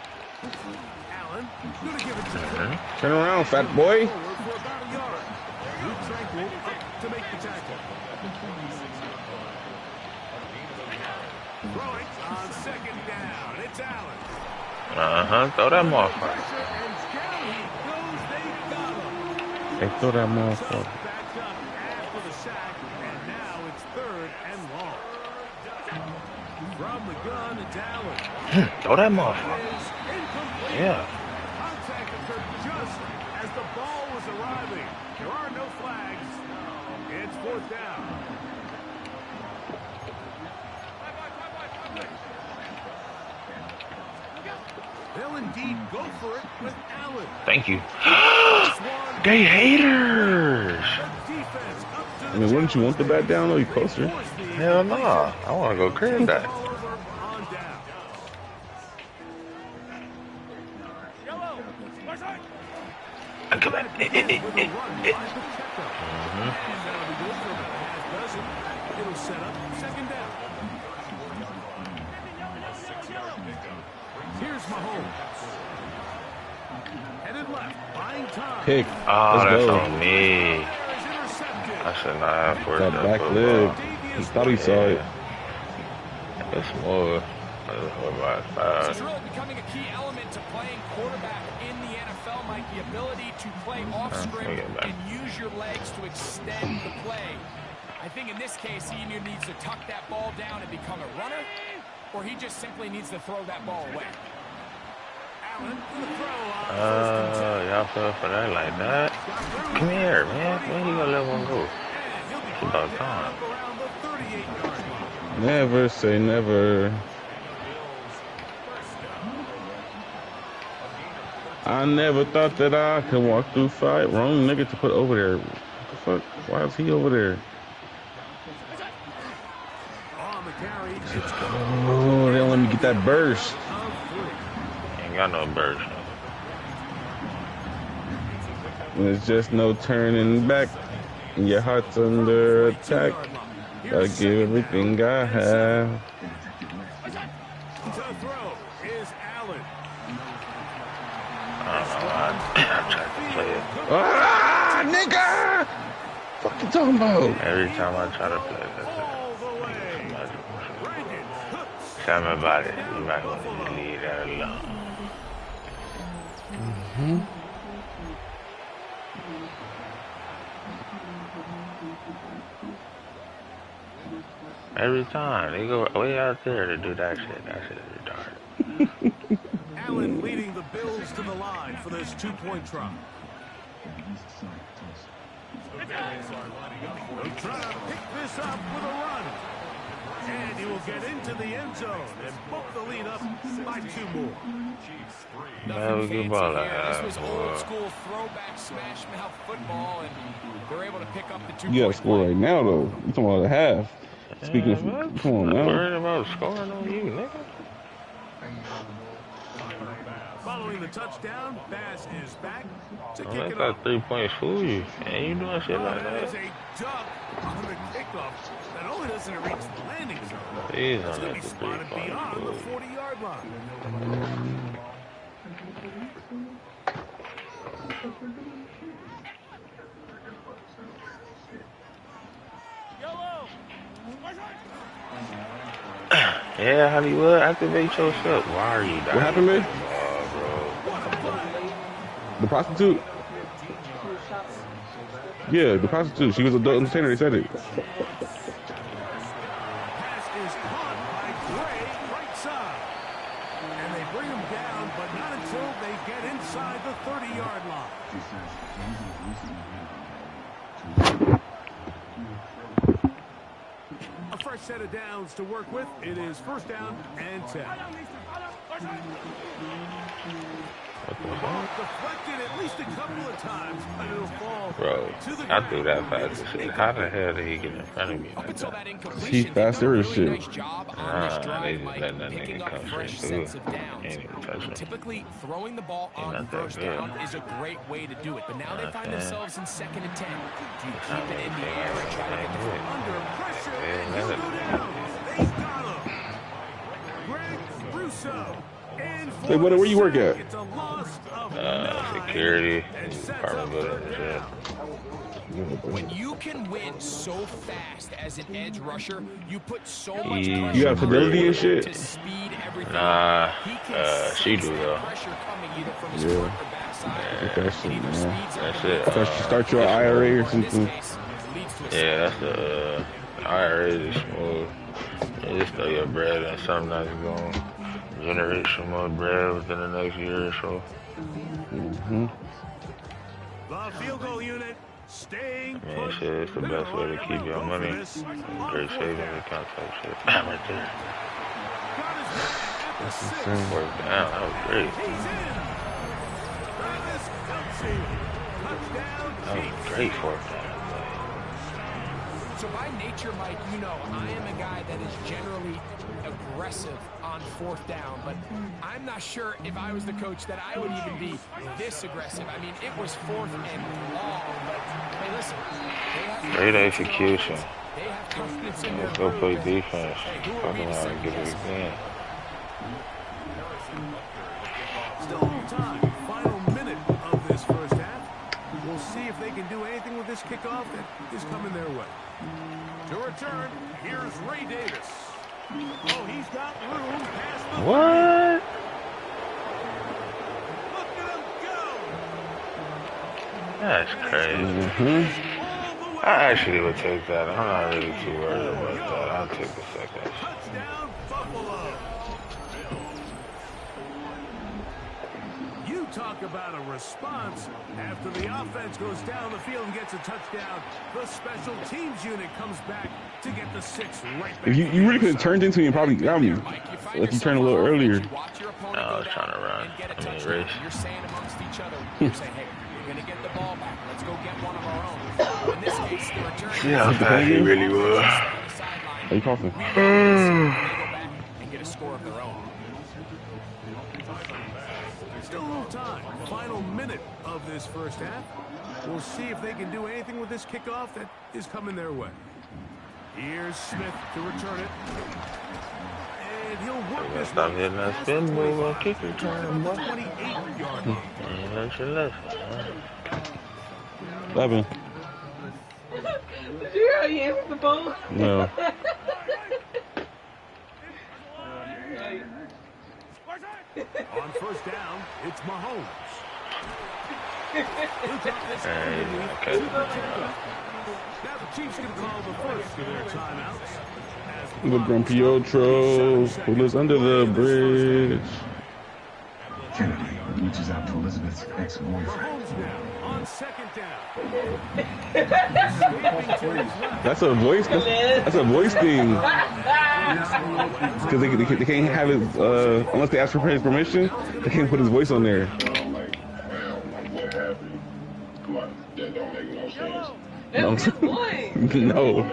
Allen, gonna give it to him. Turn around, fat boy. For about a yard. Luke Tranquil up to make the tackle. Throwing on 2nd down. It's Allen. Throw that motherfucker. Hey, throw that motherfucker. Backed up after the sack, and now it's 3rd and long. From the gun, it's Allen. Throw that motherfucker. Yeah. Contact occurred just as the ball was arriving. There are no flags. It's 4th down. They'll indeed go for it with Allen. Thank you. They haters. I mean, wouldn't you want the bat down or you closer? Hell no. I want to go crib that. Come back. It'll set up 2nd down. Here's Mahomes. Headed left, buying time. Pick. Oh, Let's that's go. on me. I should not have forced That that back football. leg. He thought he saw it. It's more. This is really becoming a key element to playing quarterback in the NFL, Mike. The ability to play off script and use your legs to extend the play. I think in this case, he either needs to tuck that ball down and become a runner, or he just simply needs to throw that ball away. Y'all fell for that like that? Come here, man. When you gonna let one go? It's about time. Never say never. I never thought that I could walk through fire. Wrong nigga to put over there. What the fuck? Why is he over there? Oh, they don't let me get that burst. Ain't got no burst. There's just no turning back. Your heart's under attack. Gotta give everything I have. To throw is Allen. I don't know. I tried to play it. Ah, nigga! Fuck you talking about? Every time I try to play it, tell me about it. You might want to leave that alone. Every time they go way out there to do that shit. That shit is retarded. Allen leading the Bills to the line for this 2-point try. He'll try to pick this up with a run. And he will get into the end zone and book the lead up by 2 more. Never good ball This was old school throwback smash mouth football, and they're able to pick up the 2 You gotta score right now, though. You talking about a half. Speaking of, come on now. Worried about scoring on you, nigga. Following the touchdown, Bass is back to kick Let it that off. 3 points fool you. And you doing shit like That is that. a duck on the kickoff. Not only doesn't it reach the landing zone, Please it's don't going to let be the 3 spotted points beyond fool the you. 40-yard line. Yeah, Hollywood, activate yourself. Why are you dying? What happened, man? Bro. The prostitute? Yeah, the prostitute. She was an adult entertainer. They said it. Pass is caught by Gray, right side. And they bring him down, but not until they get inside the 30-yard line. A fresh set of downs to work with. It is 1st down and 10. Deflected at least a couple of times, but it'll fall Bro, to the I ground. threw that fast as shit. How the hell did he get in front of me? Up until that She incompletion, faster as shit. nice job on this Nah, they drive, just Mike, letting that picking nigga up come fresh straight sets through. of downs. Ain't even touch him. Typically, throwing the ball Ain't on not that 1st good. down is a great way to do it. But now they find Okay. themselves in 2nd and 10. Do you It's keep not it in the anything air and try to get the good. Under pressure, and Yeah, he'll let go it. down. They got him. Greg Russo. And Hey, buddy, where you work at? it's a loss of 9. Security, And sets apartment up building 3rd and down. shit. When you can win so fast as an edge rusher, you put so much He- pressure You got fidelity and shit? to speed everything Nah, up. He can she sense do that though. pressure coming either from his Yeah. front or backside. Get that shit, man. That's it. Start your it's IRA or smooth. something. Yeah, that's the IRA is smooth. You just throw your bread in something that's going to generate some more bread within the next year or so. The field goal unit staying Man, put. shit, it's the best way to keep your money. Great savings account type shit. Right there. That's insane. 4th down, that was great. That was great 4th down. So by nature, Mike, you know, I am a guy that is generally aggressive on 4th down, but I'm not sure if I was the coach that I would even be this aggressive. I mean, it was 4th and long, but hey, listen, they have Great execution. They have confidence in their Let's go play group. defense. Hey, who are Fuck we to around and second get it guess? again. Still on time. Final minute of this 1st half. We'll see if they can do anything with this kickoff that is coming their way. To return, here's Ray Davis. Oh, he's got room past the What? Look at him go. That's crazy. I actually would take that. I'm not really too worried about that. I'll take the second. Touchdown, Buffalo. talk about a response. After the offense goes down the field and gets a touchdown, the special teams unit comes back to get the 6 right back. If you really could have turned into me and probably got me. If you turned a little earlier. No, I was trying to run. I mean, race. You're saying amongst each other, you're saying, hey, we're going to get the ball back. Let's go get one of our own. In this case, the return. See how fast he really was. Are you coughing? They go back and get a score of their own. Still a little time. Final minute of this first half. We'll see if they can do anything with this kickoff that is coming their way. Here's Smith to return it. And he'll work this. Stop hitting that spin move on kick return, boy. 28-yard line. That's your lesson, huh? 11. Did you hear you answered the phone? No. On first down, it's Mahomes. Okay. Now the Chiefs can call the first of their timeouts. The grumpy Otro who lives under the bridge. Kennedy reaches out to Elizabeth's ex-boyfriend. Mahomes now on second down. That's a voice. That's a voice thing. Because they can't have it unless they ask for his permission. They can't put his voice on there. No. No.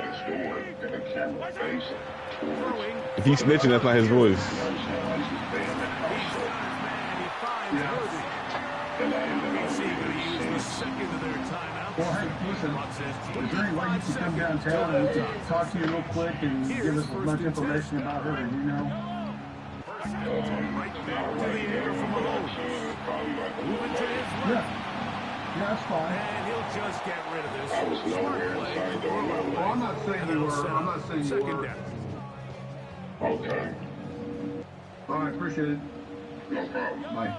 If he's snitching, that's not his voice. Well, hey, listen, is there any way you can come downtown and we can talk to you real quick and give us as much information about her as you know? Yeah. Yeah, that's fine. And he'll just get rid of this. Smart play. Well, I'm not saying you were. I'm not saying you were. Okay. All right, appreciate it. No problem. Bye.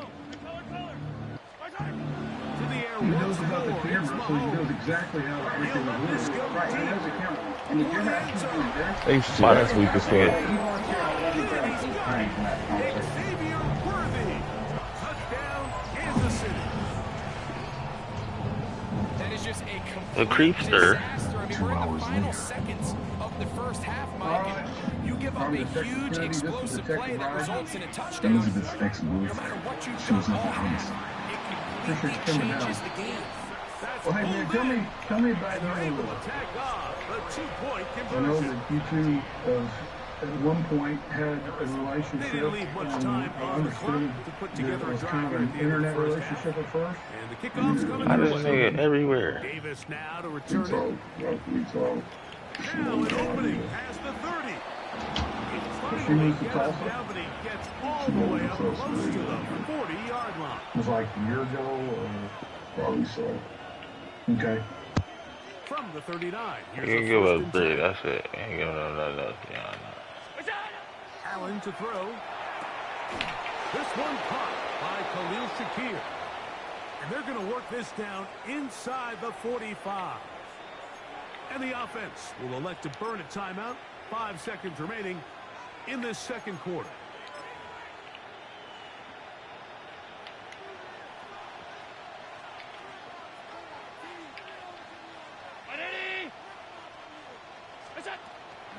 He knows about the camera, so he knows exactly how everything is moving. Right, he knows the camera. And the camera has to be there. Thanks, shit. That's weak as fuck. Xavier Worthy. Touchdown, Kansas City. That is just a The creepster. disaster. I mean, we're in the final seconds of the first half, Mike, and you give up a huge explosive play that results in a touchdown. Elizabeth's ex-boyfriend shows up at homicide. It changes the game. Well, hey, man, tell me about your I know that you two at one point had a relationship, and I understood that it was kind of an internet relationship at first. I just nigga everywhere. Davis now to return it. Now an opening past the 30. She moved to Tulsa? Down, but he gets all the way up close to the 40-yard line. It was like a year ago, or Probably so. okay. From the 39. You can give us 3, that's it. You ain't giving them nothing else beyond that. Allen to throw. This one caught by Khalil Shakir. And they're going to work this down inside the 45. And the offense will elect to burn a timeout. 5 seconds remaining in this second quarter.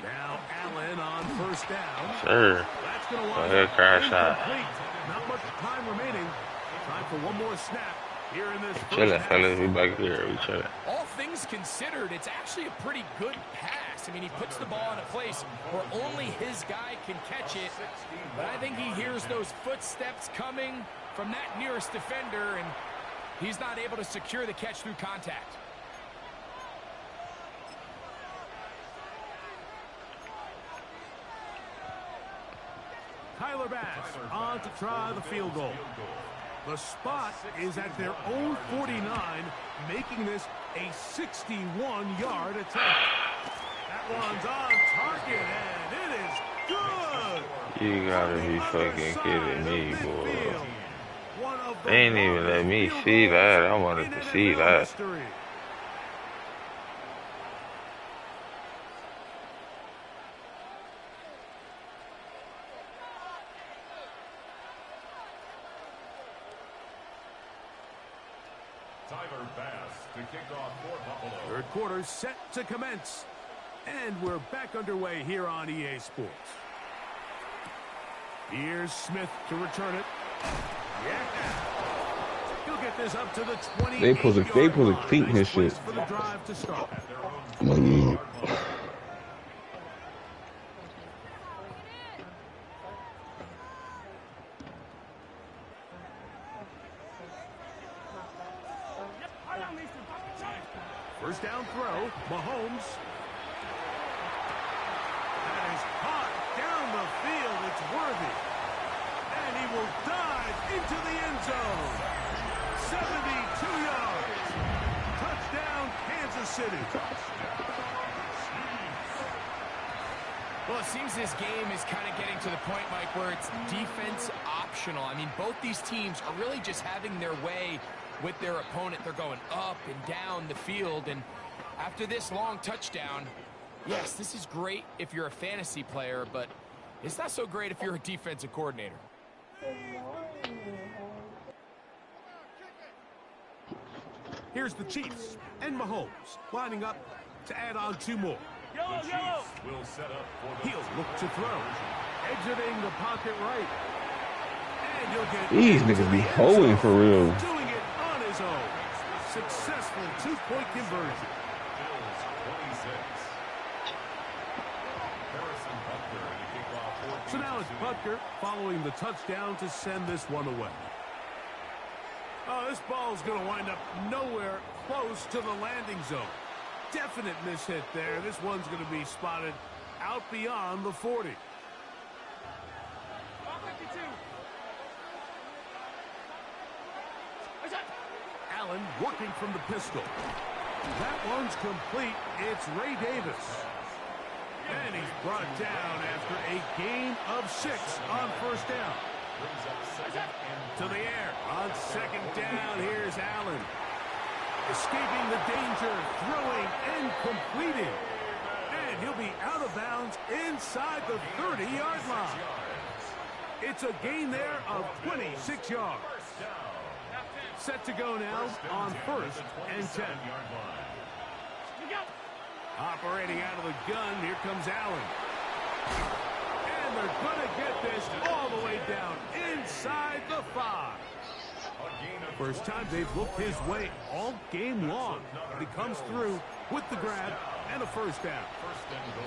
Now Allen on first down. Sir. Go ahead, crash shot. Not much time remaining. Time for one more snap here in this first Chilling, half. fellas. We back here. We chilling. All things considered, it's actually a pretty good pass. I mean, he puts the ball in a place where only his guy can catch it. But I think he hears those footsteps coming from that nearest defender, and he's not able to secure the catch through contact. Tyler Bass on to try the field goal. The spot is at their own 49, making this a 61-yard attempt. That one's on target, and it is good. You gotta be fucking kidding me, boy. They ain't even let me see that. I wanted to see that. Third quarter set to commence. And we're back underway here on EA Sports. Here's Smith to return it. Yeah. He'll get this up to the 28-yard line. They supposed to clean his shit. For the drive to start. First down throw, Mahomes. That is hot down the field. It's worthy. And he will dive into the end zone. 72 yards. Touchdown, Kansas City. Well, it seems this game is kind of getting to the point, Mike, where it's defense optional. I mean, both these teams are really just having their way with their opponent. They're going up and down the field, and after this long touchdown, yes, this is great if you're a fantasy player, but it's not so great if you're a defensive coordinator. Here's the Chiefs and Mahomes lining up to add on two more. The Chiefs will set up for the He'll look to throw, exiting the pocket right. And you'll get these niggas be holding for real. doing it on his own. Successful two-point conversion. Bills 26. Harrison Butker in the kickoff. So now it's Butker following the touchdown to send this one away. Oh, this ball's going to wind up nowhere close to the landing zone. Definite mishit there. This one's going to be spotted out beyond the 40. Allen working from the pistol. That one's complete. It's Ray Davis. And he's brought down after a gain of 6 on first down. To the air. On second down, here's Allen. Escaping the danger, throwing and completing. And he'll be out of bounds inside the 30-yard line. It's a gain there of 26 yards. Set to go now on first and 10. Operating out of the gun, here comes Allen. And they're going to get this all the way down inside the 5. First time they've looked his way all game long. But he comes through with the grab and a first down.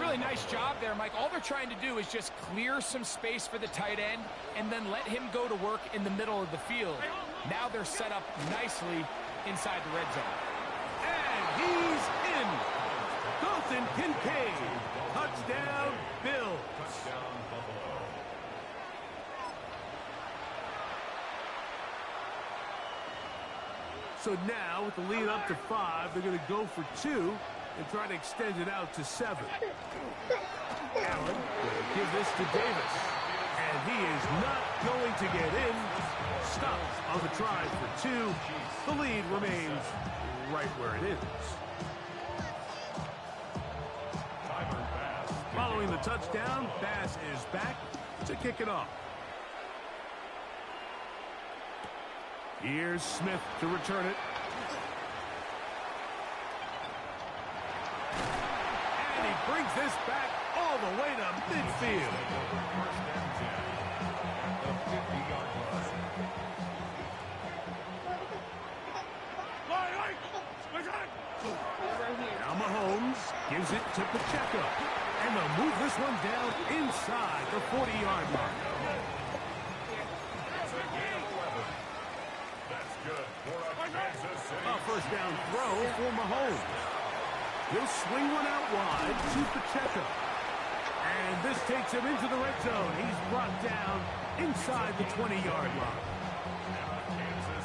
Really nice job there, Mike. All they're trying to do is just clear some space for the tight end and then let him go to work in the middle of the field. Now they're set up nicely inside the red zone. And he's in. Dalton Kincaid. Touchdown, Bills. Touchdown, Buffalo. So now, with the lead up to 5, they're going to go for 2 and try to extend it out to 7. Allen will give this to Davis. And he is not going to get in. Stops on the try for 2. The lead remains right where it is. Following the touchdown, Bass is back to kick it off. Here's Smith to return it. And he brings this back all the way to midfield. Now Mahomes gives it to Pacheco. And they'll move this one down inside the 40-yard line. A first down throw for Mahomes. He'll swing one out wide to Pacheco. And this takes him into the red zone. He's brought down inside the 20-yard line.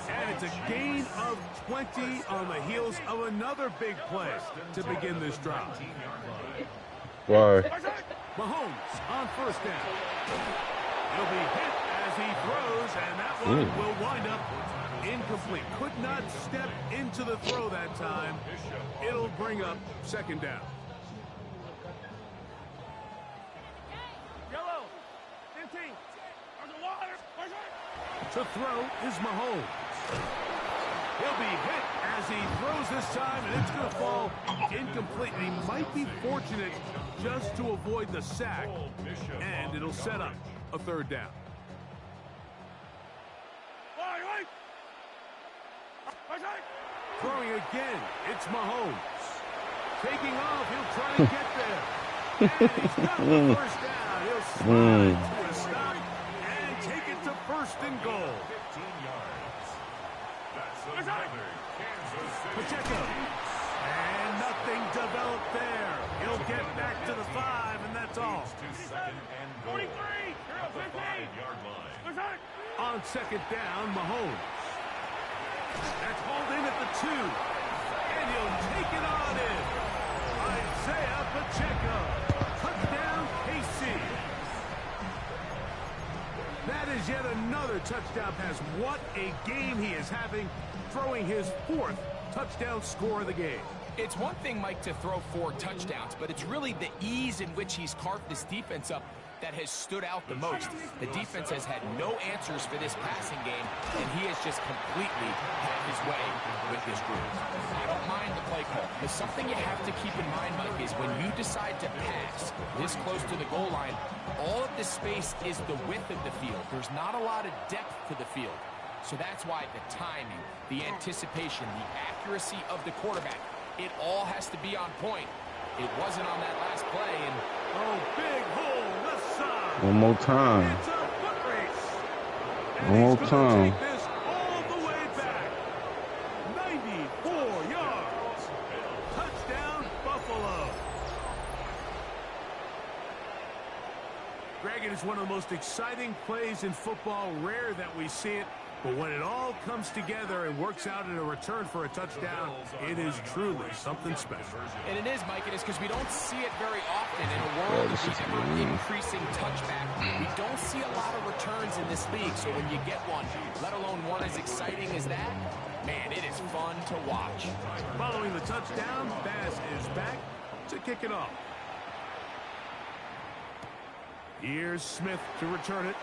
And it's a gain of 20 on the heels of another big play to begin this drive. Why? Mahomes on first down. He'll be hit as he throws, and that one will wind up incomplete. Could not step into the throw that time. It'll bring up second down. Yellow, 15. To throw is Mahomes. He'll be hit as he throws this time, and it's going to fall incomplete. And he might be fortunate just to avoid the sack, and it'll set up a third down. Throwing again, it's Mahomes. Taking off, he'll try to get there. And he's got the first down. He'll slide to a stop and take it to first and goal. 15 yards. That's another Kansas City. Pacheco. And nothing developed there. He'll get back to the 5, and that's all. To second and goal. 43. At the 5-yard line. On second down, Mahomes. That's hauled in at the 2. And he'll take it on in. Isaiah Pacheco. Touchdown, KC. That is yet another touchdown pass. What a game he is having, throwing his 4th touchdown score of the game. It's one thing, Mike, to throw 4 touchdowns, but it's really the ease in which he's carved this defense up that has stood out the most. The defense has had no answers for this passing game, and he has just completely had his way with this group. I don't mind the play call, but something you have to keep in mind, Mike, is when you decide to pass this close to the goal line, all of the space is the width of the field. There's not a lot of depth to the field. So that's why the timing, the anticipation, the accuracy of the quarterback, it all has to be on point. It wasn't on that last play, and big hole left side. One more time. It's a foot race. One more time. Take this all the way back. 94 yards. Touchdown, Buffalo. Greg, it is one of the most exciting plays in football. Rare that we see it. But when it all comes together and works out in a return for a touchdown, it is truly something special. And it is, Mike, it is because we don't see it very often in a world of these ever-increasing touchback. We don't see a lot of returns in this league, so when you get one, let alone one as exciting as that, man, it is fun to watch. Following the touchdown, Bass is back to kick it off. Here's Smith to return it.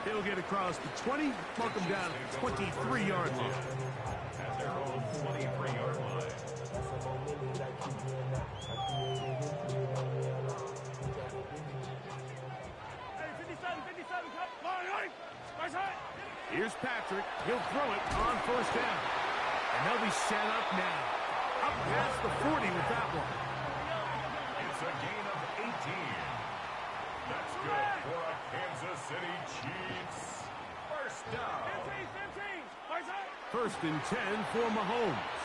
He'll get across the 20, mark him down at the 23-yard line. At their own 23-yard line. Here's Patrick. He'll throw it on first down. And they'll be set up now. Up past the 40 with that one. It's a gain of 18. That's good for a Kansas City Chiefs. First down. 1st and 10 for Mahomes.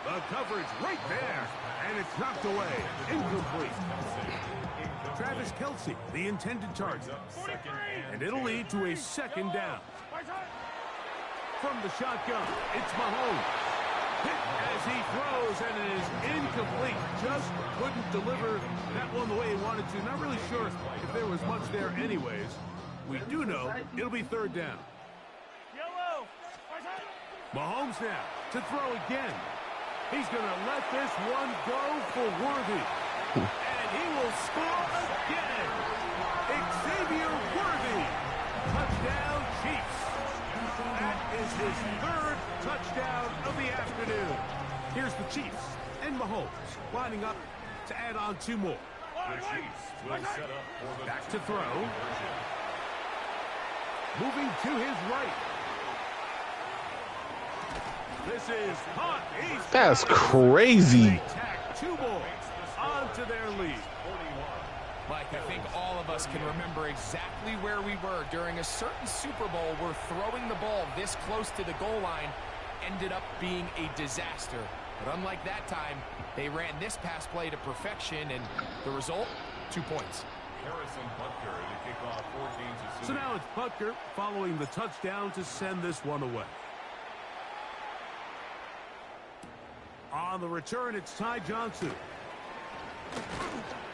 The coverage right there. And it's knocked away. Incomplete. Travis Kelce, the intended target. And it'll lead to a 2nd down. From the shotgun, it's Mahomes. Hit as he throws, and it is incomplete. Just couldn't deliver that one the way he wanted to. Not really sure if there was much there anyways. We do know it'll be 3rd down. Mahomes now to throw again. He's going to let this one go for Worthy. And he will score again. Xavier Worthy. Touchdown, Chiefs. That is his 3rd touchdown of the afternoon. Here's the Chiefs and Mahomes lining up to add on 2 more. The Chiefs will set up for the back to throw. Moving to his right. This is hot. That's crazy. Tack 2 more onto their lead. Mike, I think all of us can remember exactly where we were during a certain Super Bowl where throwing the ball this close to the goal line ended up being a disaster. But unlike that time, they ran this pass play to perfection, and the result, 2 points. Harrison Butker to kick off 14-6. So now it's Butker following the touchdown to send this one away. On the return, it's Ty Johnson.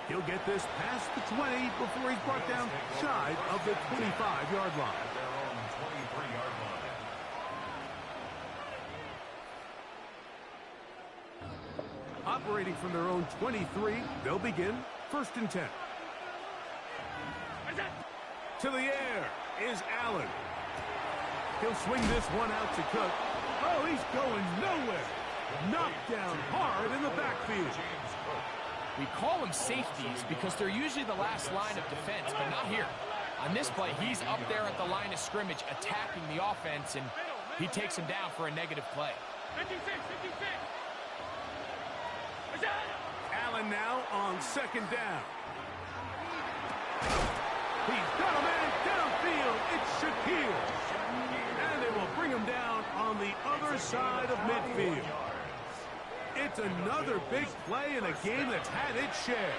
He'll get this past the 20 before he's brought down shy of the 25-yard line. At their own 23-yard line. Operating from their own 23, they'll begin 1st and 10. To the air is Allen. He'll swing this one out to Cook. Oh, he's going nowhere. Knocked down hard in the backfield. We call them safeties because they're usually the last line of defense, but not here. On this play, he's up there at the line of scrimmage attacking the offense, and he takes him down for a negative play. 56. Allen now on second down. He's got a man downfield. It's Shaquille. And they will bring him down on the other side of midfield. It's another big play in a game that's had its share.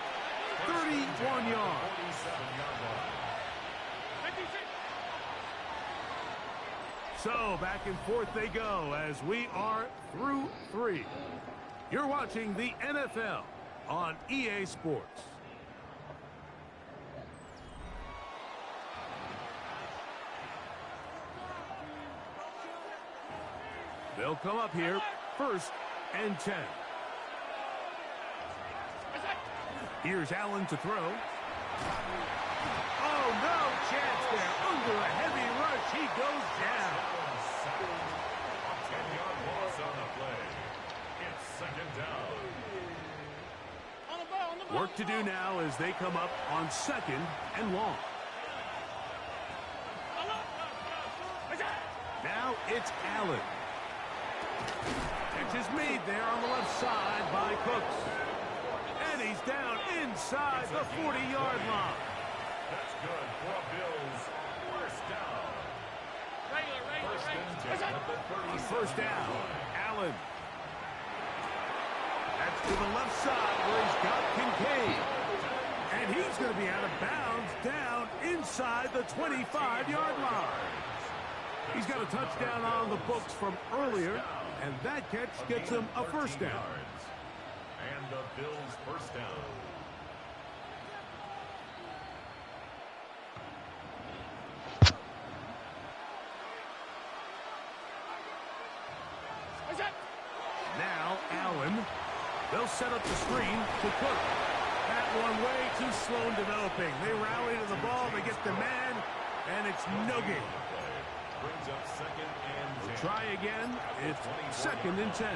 31 yards. So back and forth they go as we are through 3. You're watching the NFL on EA Sports. They'll come up here, 1st and 10. Here's Allen to throw. Oh, no chance there. Under a heavy rush, he goes down. 10-yard loss on the play. It's 2nd down. Work to do now as they come up on 2nd and long. Now it's Allen. Catch is made there on the left side by Cooks. And he's down inside the 40-yard line. That's good for Bills. 1st down. First down, Allen. That's to the left side where he's got Kincaid. And he's going to be out of bounds down inside the 25-yard line. He's got a touchdown on the books from earlier, and that catch gets him a 1st down. And the Bills' 1st down. Now Allen. They'll set up the screen to Cook. That one way too slow in developing. They rally to the ball, they get the man, and it's no gain. Brings up 2nd and 10. We'll try again. It's 2nd and 10.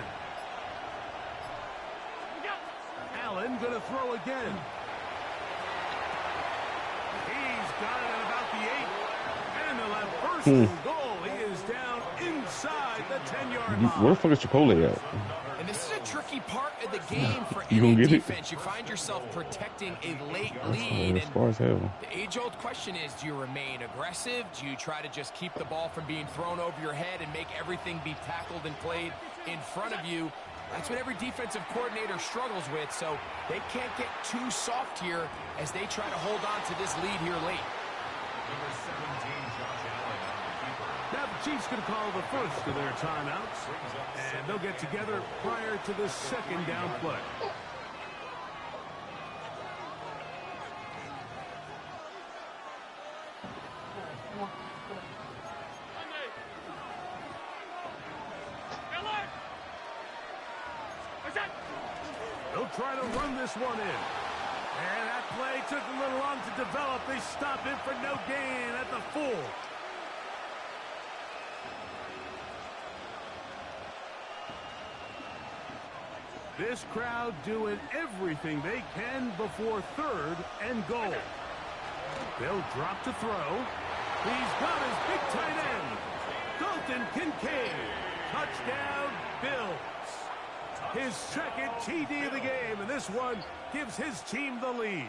Allen gonna throw again. He's got it at about the 8. And they'll have 1st and goal. He is down inside the 10-yard line. Where the fuck is Chipotle at? And this is a tricky part of the game for You any gonna get defense. You find yourself protecting a late Oh, lead. as far as hell. The age-old question is, do you remain aggressive? Do you try to just keep the ball from being thrown over your head and make everything be tackled and played in front of you? That's what every defensive coordinator struggles with, so they can't get too soft here as they try to hold on to this lead here late. Number 17, Josh Allen on the keeper. Now the Chiefs going to call the first of their timeouts, and they'll get together prior to the 2nd down play. They'll try to run this one in. And that play took a little long to develop. They stopped it for no gain at the 4. This crowd doing everything they can before 3rd and goal. They'll drop to throw. He's got his big tight end, Dalton Kincaid. Touchdown, Bills. His 2nd TD of the game, and this one gives his team the lead.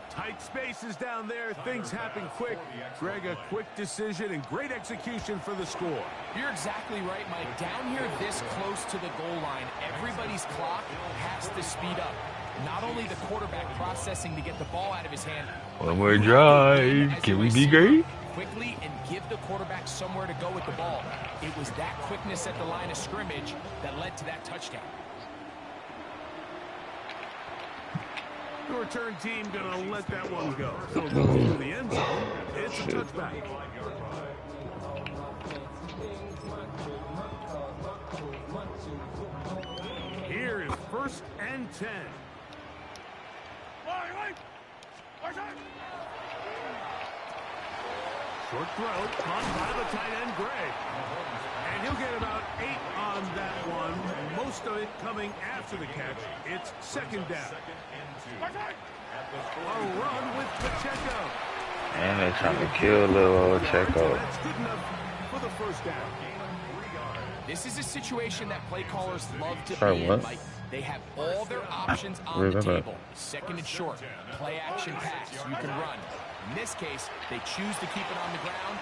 Tight spaces down there. Things happen quick. Greg, a quick decision and great execution for the score. You're exactly right, Mike. Down here this close to the goal line, everybody's clock has to speed up. Not only the quarterback processing to get the ball out of his hand. One more drive. Can we be great? Quickly and give the quarterback somewhere to go with the ball. It was that quickness at the line of scrimmage that led to that touchdown. The return team gonna let that one go. It'll go through the end zone. It's a touchback. Here is 1st and 10. Short throw, caught by the tight end, Gray. And he'll get about 8 on that one. Most of it coming after the catch. It's second down. A run with Pacheco. And they're trying to kill little old Checo. That's good enough for the first down. This is a situation that play callers love to Sorry, be in, what? Mike. They have all their options on the table. Second and short, play action pass, you can run. In this case, they choose to keep it on the ground,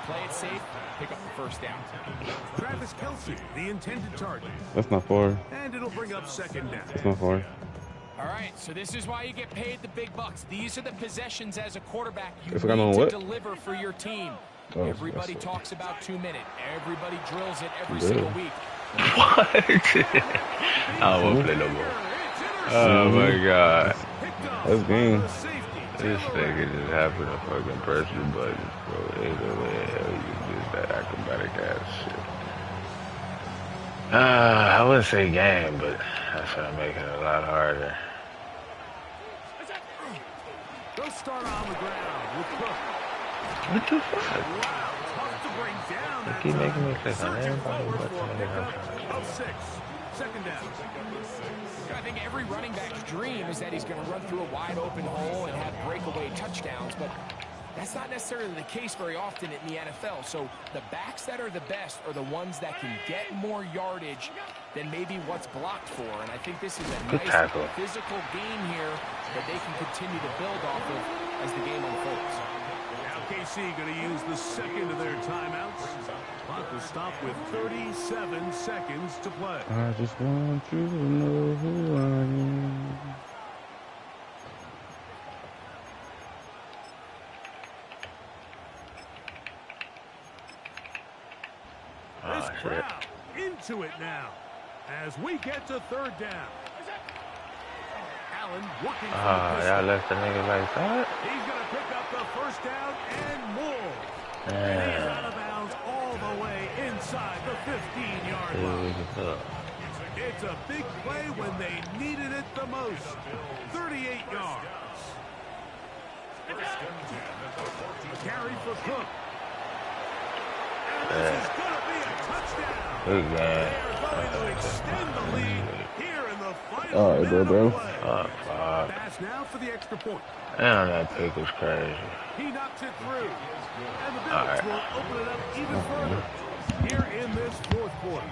play it safe, pick up the first down. Travis Kelce, the intended target. That's not far. And it'll bring up second down. That's not far. All right, so this is why you get paid the big bucks. These are the possessions as a quarterback you If I got on need what? to deliver for your team. Oh, Everybody that's talks about 2 minute. Everybody drills it every Yeah. single week. What? I won't play no more. Oh my god. That's game. This nigga just happened to fucking press the buttons, bro. Ain't no way in hell you just that acrobatic ass shit. I wouldn't say game, but that's gonna make it a lot harder. They'll start on the ground with Cook. What the fuck? Wow, tough to bring down They that keep making me time. click on Surging everybody forward but for a somebody pickup else. of 6. Second down. I think every running back's dream is that he's going to run through a wide open hole and have breakaway touchdowns, but that's not necessarily the case very often in the NFL. So the backs that are the best are the ones that can get more yardage than maybe what's blocked for. And I think this is a Good nice tackle. physical game here that they can continue to build off of as the game unfolds. Now KC going to use the second of their timeouts. Clock will stop with 37 seconds to play. I just want you to know who I am. This crowd into it now as we get to third down. Allen working from the Y'all left the nigga like that? He's going to pick up the first down and more. And he's out of bounds all the way inside the 15-yard line. It's a big play when they needed it the most. 38 yards. A carry for Cook. And this is going to be a touchdown. Good man. They're going to extend the lead here in the final All right, minute bro. of play. Fuck. Pass now for the extra point. Damn, that pick was crazy. He knocks it through. And the All Bills right. will open it up even further here in this fourth quarter.